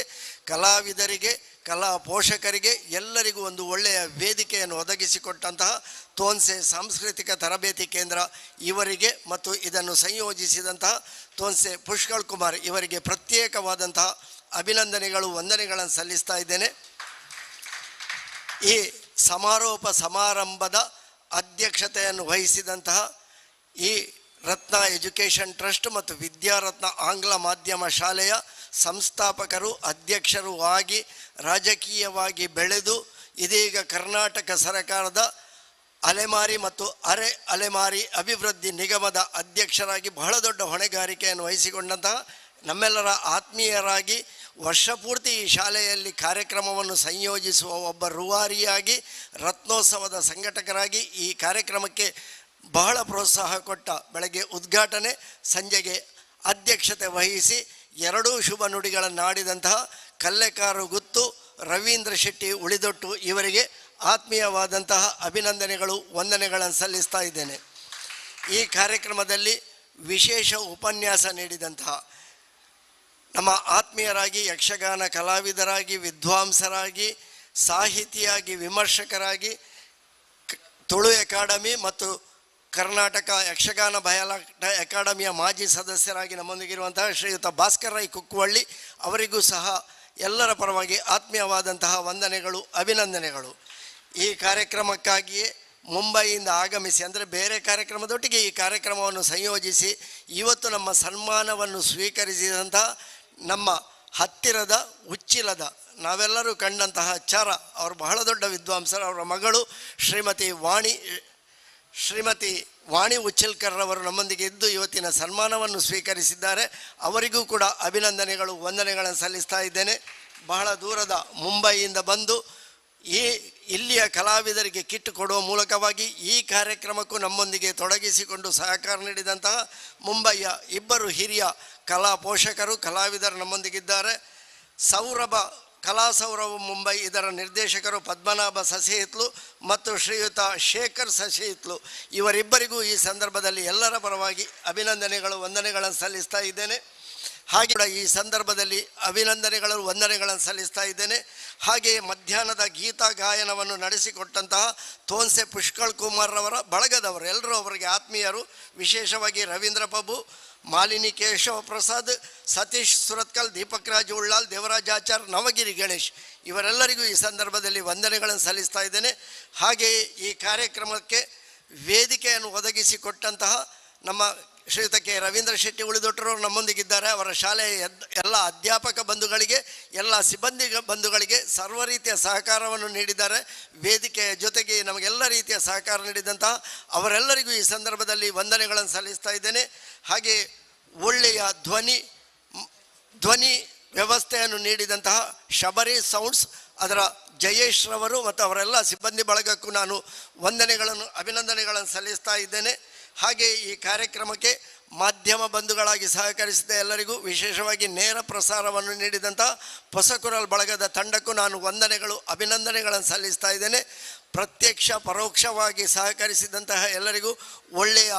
ಕಲಾವಿದರಿಗೆ, ಕಲಾ ಪೋಷಕರಿಗೆ ಎಲ್ಲರಿಗೂ ಒಂದು ಒಳ್ಳೆಯ ವೇದಿಕೆಯನ್ನು ಒದಗಿಸಿಕೊಟ್ಟಂತಹ ತೋನ್ಸೆ ಸಾಂಸ್ಕೃತಿಕ ತರಬೇತಿ ಕೇಂದ್ರ ಇವರಿಗೆ ಮತ್ತು ಇದನ್ನು ಸಂಯೋಜಿಸಿದಂತಹ ತೋನ್ಸೆ ಪುಷ್ಕಳ್ ಕುಮಾರ್ ಇವರಿಗೆ ಪ್ರತ್ಯೇಕವಾದಂತಹ ಅಭಿನಂದನೆಗಳು, ವಂದನೆಗಳನ್ನು ಸಲ್ಲಿಸ್ತಾ ಇದ್ದೇನೆ. ಈ ಸಮಾರೋಪ ಸಮಾರಂಭದ ಅಧ್ಯಕ್ಷತೆಯನ್ನು ವಹಿಸಿದಂತಹ ಈ ರತ್ನ ಎಜುಕೇಷನ್ ಟ್ರಸ್ಟ್ ಮತ್ತು ವಿದ್ಯಾರತ್ನ ಆಂಗ್ಲ ಮಾಧ್ಯಮ ಶಾಲೆಯ ಸಂಸ್ಥಾಪಕರು, ಅಧ್ಯಕ್ಷರು ಆಗಿ ರಾಜಕೀಯವಾಗಿ ಬೆಳೆದು ಇದೀಗ ಕರ್ನಾಟಕ ಸರ್ಕಾರದ ಅಲೆಮಾರಿ ಮತ್ತು ಅರೆ ಅಲೆಮಾರಿ ಅಭಿವೃದ್ಧಿ ನಿಗಮದ ಅಧ್ಯಕ್ಷರಾಗಿ ಬಹಳ ದೊಡ್ಡ ಹೊಣೆಗಾರಿಕೆಯನ್ನು ವಹಿಸಿಕೊಂಡಂತಹ ನಮ್ಮೆಲ್ಲರ ಆತ್ಮೀಯರಾಗಿ ವರ್ಷಪೂರ್ತಿ ಈ ಶಾಲೆಯಲ್ಲಿ ಕಾರ್ಯಕ್ರಮವನ್ನು ಸಂಯೋಜಿಸುವ ಒಬ್ಬ ರೂವಾರಿಯಾಗಿ, ರತ್ನೋತ್ಸವದ ಸಂಘಟಕರಾಗಿ ಈ ಕಾರ್ಯಕ್ರಮಕ್ಕೆ ಬಹಳ ಪ್ರೋತ್ಸಾಹ ಕೊಟ್ಟ, ಬೆಳಗ್ಗೆ ಉದ್ಘಾಟನೆ, ಸಂಜೆಗೆ ಅಧ್ಯಕ್ಷತೆ ವಹಿಸಿ ಎರಡೂ ಶುಭ ನುಡಿಗಳನ್ನು ಆಡಿದಂತಹ ಕಲ್ಲೆಕಾರು ಗುತ್ತು ರವೀಂದ್ರ ಶೆಟ್ಟಿ ಉಳಿದೊಟ್ಟು ಇವರಿಗೆ ಆತ್ಮೀಯವಾದಂತಹ ಅಭಿನಂದನೆಗಳು, ವಂದನೆಗಳನ್ನು ಸಲ್ಲಿಸ್ತಾ ಇದ್ದೇನೆ. ಈ ಕಾರ್ಯಕ್ರಮದಲ್ಲಿ ವಿಶೇಷ ಉಪನ್ಯಾಸ ನೀಡಿದಂತಹ ನಮ್ಮ ಆತ್ಮೀಯರಾಗಿ, ಯಕ್ಷಗಾನ ಕಲಾವಿದರಾಗಿ, ವಿದ್ವಾಂಸರಾಗಿ, ಸಾಹಿತಿಯಾಗಿ, ವಿಮರ್ಶಕರಾಗಿ, ತುಳು ಅಕಾಡೆಮಿ ಮತ್ತು ಕರ್ನಾಟಕ ಯಕ್ಷಗಾನ ಬಯಲಾಟ ಅಕಾಡೆಮಿಯ ಮಾಜಿ ಸದಸ್ಯರಾಗಿ ನಮ್ಮೊಂದಿಗಿರುವಂತಹ ಶ್ರೀಯುತ ಭಾಸ್ಕರ್ ರೈ ಕುಕ್ಕುವಳ್ಳಿ ಅವರಿಗೂ ಸಹ ಎಲ್ಲರ ಪರವಾಗಿ ಆತ್ಮೀಯವಾದಂತಹ ವಂದನೆಗಳು, ಅಭಿನಂದನೆಗಳು. ಈ ಕಾರ್ಯಕ್ರಮಕ್ಕಾಗಿಯೇ ಮುಂಬೈಯಿಂದ ಆಗಮಿಸಿ, ಅಂದರೆ ಬೇರೆ ಕಾರ್ಯಕ್ರಮದೊಟ್ಟಿಗೆ ಈ ಕಾರ್ಯಕ್ರಮವನ್ನು ಸಂಯೋಜಿಸಿ ಇವತ್ತು ನಮ್ಮ ಸನ್ಮಾನವನ್ನು ಸ್ವೀಕರಿಸಿದಂತಹ ನಮ್ಮ ಹತ್ತಿರದ ಉಚ್ಚಿಲದ ನಾವೆಲ್ಲರೂ ಕಂಡಂತಹ ಚಾರ, ಅವರು ಬಹಳ ದೊಡ್ಡ ವಿದ್ವಾಂಸರು, ಅವರ ಮಗಳು ಶ್ರೀಮತಿ ವಾಣಿ ಉಚ್ಚಿಲ್ಕರ್ ಅವರು ನಮ್ಮೊಂದಿಗೆ ಇದ್ದು ಇವತ್ತಿನ ಸನ್ಮಾನವನ್ನು ಸ್ವೀಕರಿಸಿದ್ದಾರೆ. ಅವರಿಗೂ ಕೂಡ ಅಭಿನಂದನೆಗಳು, ವಂದನೆಗಳನ್ನು ಸಲ್ಲಿಸ್ತಾ ಇದ್ದೇನೆ. ಬಹಳ ದೂರದ ಮುಂಬೈಯಿಂದ ಬಂದು ಇಲ್ಲಿಯ ಕಲಾವಿದರಿಗೆ ಕಿಟ್ ಕೊಡುವ ಮೂಲಕವಾಗಿ ಈ ಕಾರ್ಯಕ್ರಮಕ್ಕೂ ನಮ್ಮೊಂದಿಗೆ ತೊಡಗಿಸಿಕೊಂಡು ಸಹಕಾರ ನೀಡಿದಂತಹ ಮುಂಬಯಿಯ ಇಬ್ಬರು ಹಿರಿಯ ಕಲಾ ಪೋಷಕರು, ಕಲಾವಿದರು ನಮ್ಮೊಂದಿಗಿದ್ದಾರೆ. ಕಲಾ ಸೌರಭ ಮುಂಬೈ ಇದರ ನಿರ್ದೇಶಕರು ಪದ್ಮನಾಭ ಸಸಿಹಿತ್ಲು ಮತ್ತು ಶ್ರೀಯುತ ಶೇಖರ್ ಸಸಿಹಿತ್ಲು ಇವರಿಬ್ಬರಿಗೂ ಈ ಸಂದರ್ಭದಲ್ಲಿ ಎಲ್ಲರ ಪರವಾಗಿ ಅಭಿನಂದನೆಗಳು, ವಂದನೆಗಳನ್ನು ಸಲ್ಲಿಸ್ತಾ ಇದ್ದೇನೆ. ಹಾಗೆ ಕೂಡ ಈ ಸಂದರ್ಭದಲ್ಲಿ ಅಭಿನಂದನೆಗಳು, ವಂದನೆಗಳನ್ನು ಸಲ್ಲಿಸ್ತಾ ಇದ್ದೇನೆ. ಹಾಗೆಯೇ ಮಧ್ಯಾಹ್ನದ ಗೀತ ಗಾಯನವನ್ನು ನಡೆಸಿಕೊಟ್ಟಂತಹ ತೋನ್ಸೆ ಪುಷ್ಕಳ್ ಕುಮಾರ್ ರವರ ಬಳಗದವರು ಎಲ್ಲರೂ ಅವರಿಗೆ ಆತ್ಮೀಯರು. ವಿಶೇಷವಾಗಿ ರವೀಂದ್ರ ಪ್ರಭು, ಮಾಲಿನಿ ಕೇಶವ ಪ್ರಸಾದ್, ಸತೀಶ್ ಸುರತ್ಕಲ್, ದೀಪಕ್ ರಾಜ್ ಉಳ್ಳಾಲ್, ದೇವರಾಜಾಚಾರ್, ನವಗಿರಿ ಗಣೇಶ್ ಇವರೆಲ್ಲರಿಗೂ ಈ ಸಂದರ್ಭದಲ್ಲಿ ವಂದನೆಗಳನ್ನು ಸಲ್ಲಿಸ್ತಾ ಇದ್ದೇನೆ. ಹಾಗೆಯೇ ಈ ಕಾರ್ಯಕ್ರಮಕ್ಕೆ ವೇದಿಕೆಯನ್ನು ಒದಗಿಸಿಕೊಟ್ಟಂತಹ ನಮ್ಮ ಶ್ರೀಯುತ ಕೆ ರವೀಂದ್ರ ಶೆಟ್ಟಿ ಉಳಿದೊಟ್ಟರು ನಮ್ಮೊಂದಿಗಿದ್ದಾರೆ. ಅವರ ಶಾಲೆಯ ಎಲ್ಲ ಅಧ್ಯಾಪಕ ಬಂಧುಗಳಿಗೆ, ಎಲ್ಲ ಸಿಬ್ಬಂದಿ ಬಂಧುಗಳಿಗೆ ಸರ್ವ ರೀತಿಯ ಸಹಕಾರವನ್ನು ನೀಡಿದ್ದಾರೆ. ವೇದಿಕೆಯ ಜೊತೆಗೆ ನಮಗೆಲ್ಲ ರೀತಿಯ ಸಹಕಾರ ನೀಡಿದಂತಹ ಅವರೆಲ್ಲರಿಗೂ ಈ ಸಂದರ್ಭದಲ್ಲಿ ವಂದನೆಗಳನ್ನು ಸಲ್ಲಿಸ್ತಾ ಇದ್ದೇನೆ. ಹಾಗೆ ಒಳ್ಳೆಯ ಧ್ವನಿ ವ್ಯವಸ್ಥೆಯನ್ನು ನೀಡಿದಂತಹ ಶಬರಿ ಸೌಂಡ್ಸ್ ಅದರ ಜಯೇಶ್ ರವರು ಮತ್ತು ಅವರೆಲ್ಲ ಸಿಬ್ಬಂದಿ ಬಳಗಕ್ಕೂ ನಾನು ವಂದನೆಗಳನ್ನು, ಅಭಿನಂದನೆಗಳನ್ನು ಸಲ್ಲಿಸ್ತಾ ಇದ್ದೇನೆ. ಹಾಗೆ ಈ ಕಾರ್ಯಕ್ರಮಕ್ಕೆ ಮಾಧ್ಯಮ ಬಂಧುಗಳಾಗಿ ಸಹಕರಿಸಿದ ಎಲ್ಲರಿಗೂ, ವಿಶೇಷವಾಗಿ ನೇರ ಪ್ರಸಾರವನ್ನು ನೀಡಿದಂಥ ಹೊಸಕುರಲ್ ಬಳಗದ ತಂಡಕ್ಕೂ ನಾನು ವಂದನೆಗಳು, ಅಭಿನಂದನೆಗಳನ್ನು ಸಲ್ಲಿಸ್ತಾ ಇದ್ದೇನೆ. ಪ್ರತ್ಯಕ್ಷ ಪರೋಕ್ಷವಾಗಿ ಸಹಕರಿಸಿದಂತಹ ಎಲ್ಲರಿಗೂ ಒಳ್ಳೆಯ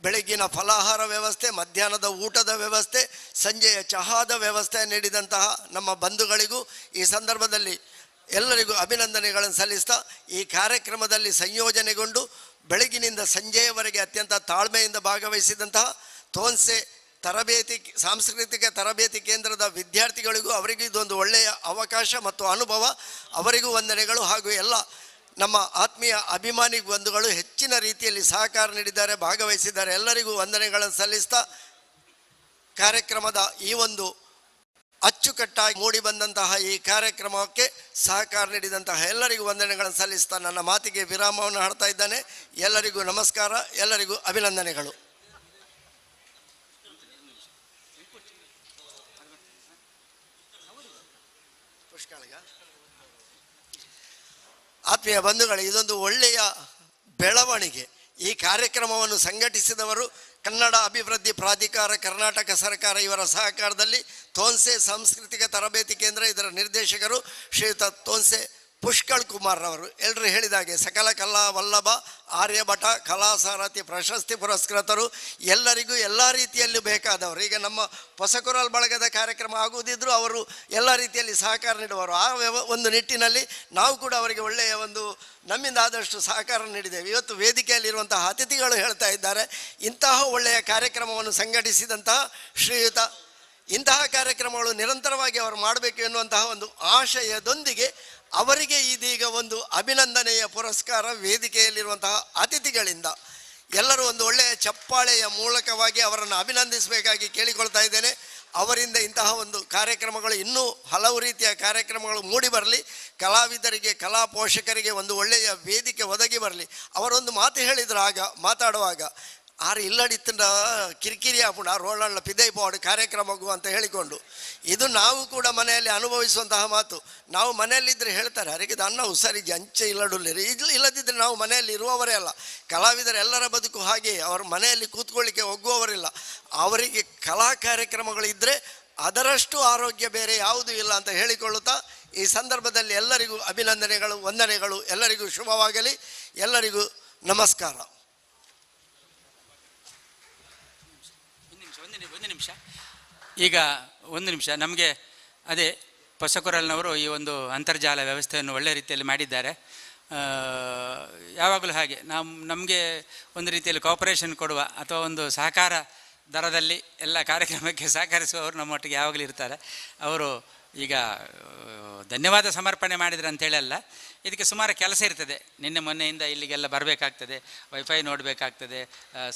ಬೆಳಗ್ಗಿನ ಫಲಾಹಾರ ವ್ಯವಸ್ಥೆ, ಮಧ್ಯಾಹ್ನದ ಊಟದ ವ್ಯವಸ್ಥೆ, ಸಂಜೆಯ ಚಹಾದ ವ್ಯವಸ್ಥೆ ನೀಡಿದಂತಹ ನಮ್ಮ ಬಂಧುಗಳಿಗೂ ಈ ಸಂದರ್ಭದಲ್ಲಿ ಎಲ್ಲರಿಗೂ ಅಭಿನಂದನೆಗಳನ್ನು ಸಲ್ಲಿಸ್ತಾ, ಈ ಕಾರ್ಯಕ್ರಮದಲ್ಲಿ ಸಂಯೋಜನೆಗೊಂಡು ಬೆಳಗಿನಿಂದ ಸಂಜೆಯವರೆಗೆ ಅತ್ಯಂತ ತಾಳ್ಮೆಯಿಂದ ಭಾಗವಹಿಸಿದಂತಹ ತೋನ್ಸೆ ಸಾಂಸ್ಕೃತಿಕ ತರಬೇತಿ ಕೇಂದ್ರದ ವಿದ್ಯಾರ್ಥಿಗಳಿಗೂ ಅವರಿಗೂ ಇದೊಂದು ಒಳ್ಳೆಯ ಅವಕಾಶ ಮತ್ತು ಅನುಭವ, ಅವರಿಗೂ ವಂದನೆಗಳು. ಹಾಗೂ ಎಲ್ಲ ನಮ್ಮ ಆತ್ಮೀಯ ಅಭಿಮಾನಿ ಬಂಧುಗಳು ಹೆಚ್ಚಿನ ರೀತಿಯಲ್ಲಿ ಸಹಕಾರ ನೀಡಿದ್ದಾರೆ, ಭಾಗವಹಿಸಿದ್ದಾರೆ. ಎಲ್ಲರಿಗೂ ವಂದನೆಗಳನ್ನು ಸಲ್ಲಿಸ್ತಾ, ಕಾರ್ಯಕ್ರಮದ ಈ ಒಂದು ಅಚ್ಚುಕಟ್ಟಾಗಿ ಮೂಡಿ ಬಂದಂತಹ ಈ ಕಾರ್ಯಕ್ರಮಕ್ಕೆ ಸಹಕಾರ ನೀಡಿದಂತಹ ಎಲ್ಲರಿಗೂ ವಂದನೆಗಳನ್ನು ಸಲ್ಲಿಸ್ತಾ ನನ್ನ ಮಾತಿಗೆ ವಿರಾಮವನ್ನು ಹಾಡ್ತಾ ಇದ್ದಾನೆ. ಎಲ್ಲರಿಗೂ ನಮಸ್ಕಾರ, ಎಲ್ಲರಿಗೂ ಅಭಿನಂದನೆಗಳು. ಆತ್ಮೀಯ ಬಂಧುಗಳು, ಇದೊಂದು ಒಳ್ಳೆಯ ಬೆಳವಣಿಗೆ. ಈ ಕಾರ್ಯಕ್ರಮವನ್ನು ಸಂಘಟಿಸಿದವರು ಕನ್ನಡ ಅಭಿವೃದ್ಧಿ ಪ್ರಾಧಿಕಾರ, ಕರ್ನಾಟಕ ಸರ್ಕಾರ ಇವರ ಸಹಕಾರದಲ್ಲಿ ತೋನ್ಸೆ ಸಾಂಸ್ಕೃತಿಕ ತರಬೇತಿ ಕೇಂದ್ರ, ಇದರ ನಿರ್ದೇಶಕರು ಶ್ರೀಯುತ ತೋನ್ಸೆ ಪುಷ್ಕಳ್ ಕುಮಾರ್ ರವರು. ಎಲ್ಲರೂ ಹೇಳಿದಾಗೆ ಸಕಲ ಕಲಾ ವಲ್ಲಭ, ಆರ್ಯಭಟ, ಕಲಾಸಾರಥಿ ಪ್ರಶಸ್ತಿ ಪುರಸ್ಕೃತರು, ಎಲ್ಲರಿಗೂ ಎಲ್ಲ ರೀತಿಯಲ್ಲೂ ಬೇಕಾದವರು. ಈಗ ನಮ್ಮ ಹೊಸಕುರಲ್ ಬಳಗದ ಕಾರ್ಯಕ್ರಮ ಆಗುವುದಿದ್ದರೂ ಅವರು ಎಲ್ಲ ರೀತಿಯಲ್ಲಿ ಸಹಕಾರ ನೀಡುವರು. ಆ ಒಂದು ನಿಟ್ಟಿನಲ್ಲಿ ನಾವು ಕೂಡ ಅವರಿಗೆ ಒಳ್ಳೆಯ ಒಂದು ನಮ್ಮಿಂದ ಆದಷ್ಟು ಸಹಕಾರ ನೀಡಿದ್ದೇವೆ. ಇವತ್ತು ವೇದಿಕೆಯಲ್ಲಿರುವಂತಹ ಅತಿಥಿಗಳು ಹೇಳ್ತಾ ಇದ್ದಾರೆ, ಇಂತಹ ಒಳ್ಳೆಯ ಕಾರ್ಯಕ್ರಮವನ್ನು ಸಂಘಟಿಸಿದಂತಹ ಶ್ರೀಯುತ ಇಂತಹ ಕಾರ್ಯಕ್ರಮಗಳು ನಿರಂತರವಾಗಿ ಅವರು ಮಾಡಬೇಕು ಎನ್ನುವಂತಹ ಒಂದು ಆಶಯದೊಂದಿಗೆ ಅವರಿಗೆ ಇದೀಗ ಒಂದು ಅಭಿನಂದನೆಯ ಪುರಸ್ಕಾರ ವೇದಿಕೆಯಲ್ಲಿರುವಂತಹ ಅತಿಥಿಗಳಿಂದ. ಎಲ್ಲರೂ ಒಂದು ಒಳ್ಳೆಯ ಚಪ್ಪಾಳೆಯ ಮೂಲಕವಾಗಿ ಅವರನ್ನು ಅಭಿನಂದಿಸಬೇಕಾಗಿ ಕೇಳಿಕೊಳ್ತಾ ಇದ್ದೇನೆ. ಅವರಿಂದ ಇಂತಹ ಒಂದು ಕಾರ್ಯಕ್ರಮಗಳು ಇನ್ನೂ ಹಲವು ರೀತಿಯ ಕಾರ್ಯಕ್ರಮಗಳು ಮೂಡಿ ಬರಲಿ, ಕಲಾವಿದರಿಗೆ, ಕಲಾ ಪೋಷಕರಿಗೆ ಒಂದು ಒಳ್ಳೆಯ ವೇದಿಕೆ ಒದಗಿ ಬರಲಿ. ಅವರೊಂದು ಮಾತು ಹೇಳಿದ್ರು ಮಾತಾಡುವಾಗ, ಆರು ಇಲ್ಲಡಿತ್ತಿನ ಕಿರಿಕಿರಿ ಆಪುಣ ರೋಳಣ್ಣ ಪಿದೈ ಪಾಡು ಕಾರ್ಯಕ್ರಮಗೂ ಅಂತ ಹೇಳಿಕೊಂಡು, ಇದು ನಾವು ಕೂಡ ಮನೆಯಲ್ಲಿ ಅನುಭವಿಸುವಂತಹ ಮಾತು. ನಾವು ಮನೆಯಲ್ಲಿದ್ದರೆ ಹೇಳ್ತಾರೆ, ಅರಿಗಿದ ಅನ್ನ ಹುಸರಿಗೆ ಅಂಚೆ ಇಲ್ಲಡುಲ್ಲಿರಿ, ಇಲ್ಲದಿದ್ದರೆ ನಾವು ಮನೆಯಲ್ಲಿ ಇರುವವರೇ ಅಲ್ಲ. ಕಲಾವಿದರೆಲ್ಲರ ಬದುಕು ಹಾಗೆ, ಅವರು ಮನೆಯಲ್ಲಿ ಕೂತ್ಕೊಳ್ಳಿಕ್ಕೆ ಹೋಗುವವರಿಲ್ಲ. ಅವರಿಗೆ ಕಲಾ ಕಾರ್ಯಕ್ರಮಗಳಿದ್ದರೆ ಅದರಷ್ಟು ಆರೋಗ್ಯ ಬೇರೆ ಯಾವುದೂ ಇಲ್ಲ ಅಂತ ಹೇಳಿಕೊಳ್ಳುತ್ತಾ, ಈ ಸಂದರ್ಭದಲ್ಲಿ ಎಲ್ಲರಿಗೂ ಅಭಿನಂದನೆಗಳು, ವಂದನೆಗಳು. ಎಲ್ಲರಿಗೂ ಶುಭವಾಗಲಿ. ಎಲ್ಲರಿಗೂ ನಮಸ್ಕಾರ. ಈಗ ಒಂದು ನಿಮಿಷ, ನಮಗೆ ಅದೇ ಹೊಸಕುರಲ್ನವರು ಈ ಒಂದು ಅಂತರ್ಜಾಲ ವ್ಯವಸ್ಥೆಯನ್ನು ಒಳ್ಳೆಯ ರೀತಿಯಲ್ಲಿ ಮಾಡಿದ್ದಾರೆ. ಯಾವಾಗಲೂ ಹಾಗೆ ನಮಗೆ ಒಂದು ರೀತಿಯಲ್ಲಿ ಕೋಪರೇಷನ್ ಕೊಡುವ ಅಥವಾ ಒಂದು ಸಹಕಾರ ದರದಲ್ಲಿ ಎಲ್ಲ ಕಾರ್ಯಕ್ರಮಕ್ಕೆ ಸಹಕರಿಸುವವರು ನಮ್ಮೊಟ್ಟಿಗೆ ಯಾವಾಗಲೂ ಇರ್ತಾರೆ. ಅವರು ಈಗ ಧನ್ಯವಾದ ಸಮರ್ಪಣೆ ಮಾಡಿದ್ರೆ ಅಂತೇಳಿ ಅಲ್ಲ, ಇದಕ್ಕೆ ಸುಮಾರು ಕೆಲಸ ಇರ್ತದೆ. ನಿನ್ನೆ ಮೊನ್ನೆಯಿಂದ ಇಲ್ಲಿಗೆಲ್ಲ ಬರಬೇಕಾಗ್ತದೆ, ವೈಫೈ ನೋಡಬೇಕಾಗ್ತದೆ,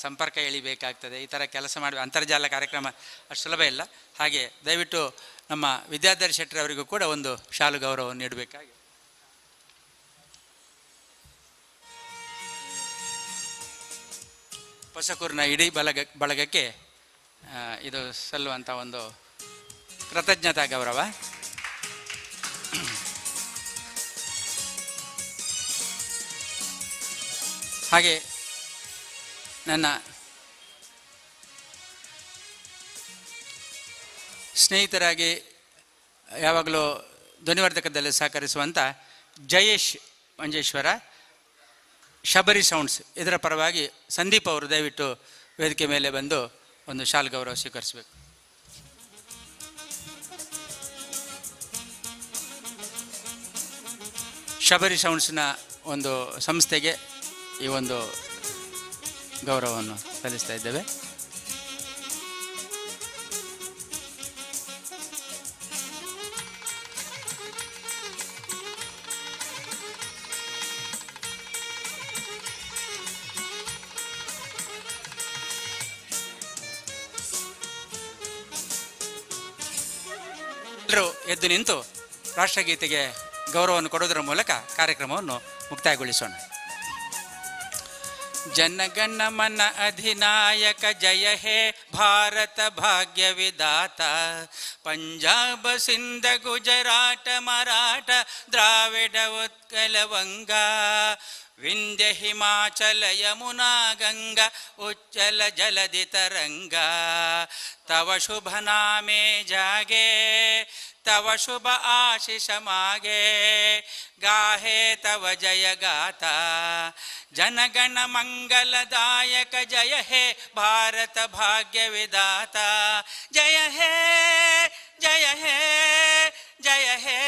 ಸಂಪರ್ಕ ಎಳಿಬೇಕಾಗ್ತದೆ, ಈ ಥರ ಕೆಲಸ ಮಾಡಿ ಅಂತರ್ಜಾಲ ಕಾರ್ಯಕ್ರಮ ಅಷ್ಟು ಸುಲಭ ಇಲ್ಲ. ಹಾಗೆ ದಯವಿಟ್ಟು ನಮ್ಮ ವಿದ್ಯಾಧರ್ ಶೆಟ್ಟರ್ ಅವರಿಗೂ ಕೂಡ ಒಂದು ಶಾಲು ಗೌರವವನ್ನು ನೀಡಬೇಕಾಗಿ. ಹೊಸಕೂರಿನ ಇಡೀ ಬಳಗಕ್ಕೆ ಇದು ಸಲ್ಲುವಂಥ ಒಂದು ಕೃತಜ್ಞತಾ ಗೌರವ. ಹಾಗೆ ನನ್ನ ಸ್ನೇಹಿತರಾಗಿ ಯಾವಾಗಲೂ ಧ್ವನಿವರ್ಧಕದಲ್ಲಿ ಸಹಕರಿಸುವಂಥ ಜಯೇಶ್ ಮಂಜೇಶ್ವರ, ಶಬರಿ ಸೌಂಡ್ಸ್, ಇದರ ಪರವಾಗಿ ಸಂದೀಪ್ ಅವರು ದಯವಿಟ್ಟು ವೇದಿಕೆ ಮೇಲೆ ಬಂದು ಒಂದು ಶಾಲ್ ಗೌರವ ಸ್ವೀಕರಿಸಬೇಕು. ಶಬರಿ ಸೌಂಡ್ಸ್ನ ಒಂದು ಸಂಸ್ಥೆಗೆ ಈ ಒಂದು ಗೌರವವನ್ನು ಸಲ್ಲಿಸ್ತಾ ಇದ್ದೇವೆ. ಎಲ್ಲರೂ ಎದ್ದು ನಿಂತು ರಾಷ್ಟ್ರಗೀತೆಗೆ ಗೌರವವನ್ನು ಕೊಡೋದರ ಮೂಲಕ ಕಾರ್ಯಕ್ರಮವನ್ನು ಮುಕ್ತಾಯಗೊಳಿಸೋಣ. ಜನಗಣ ಮನ ಅಧಿನಾಯಕ ಜಯ ಹೇ ಭಾರತ ಭಾಗ್ಯ ವಿಧಾತ, ಪಂಜಾಬ ಸಿಂಧ ಗುಜರಾಟ ಮರಾಠ ದ್ರಾವಿಡ ಉತ್ಕಲ ವಂಗ, विंध्य हिमाचल यमुना गंगा उच्चल जलधि तरंगा तव शुभ नामे जागे तव शुभ आशीष मागे गाहे तव जय गाथा जनगण मंगलदायक जय हे भारत भाग्य विदाता जय हे जय हे जय हे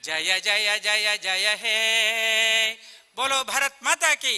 जय जय जय जय हे बोलो भारत माता की।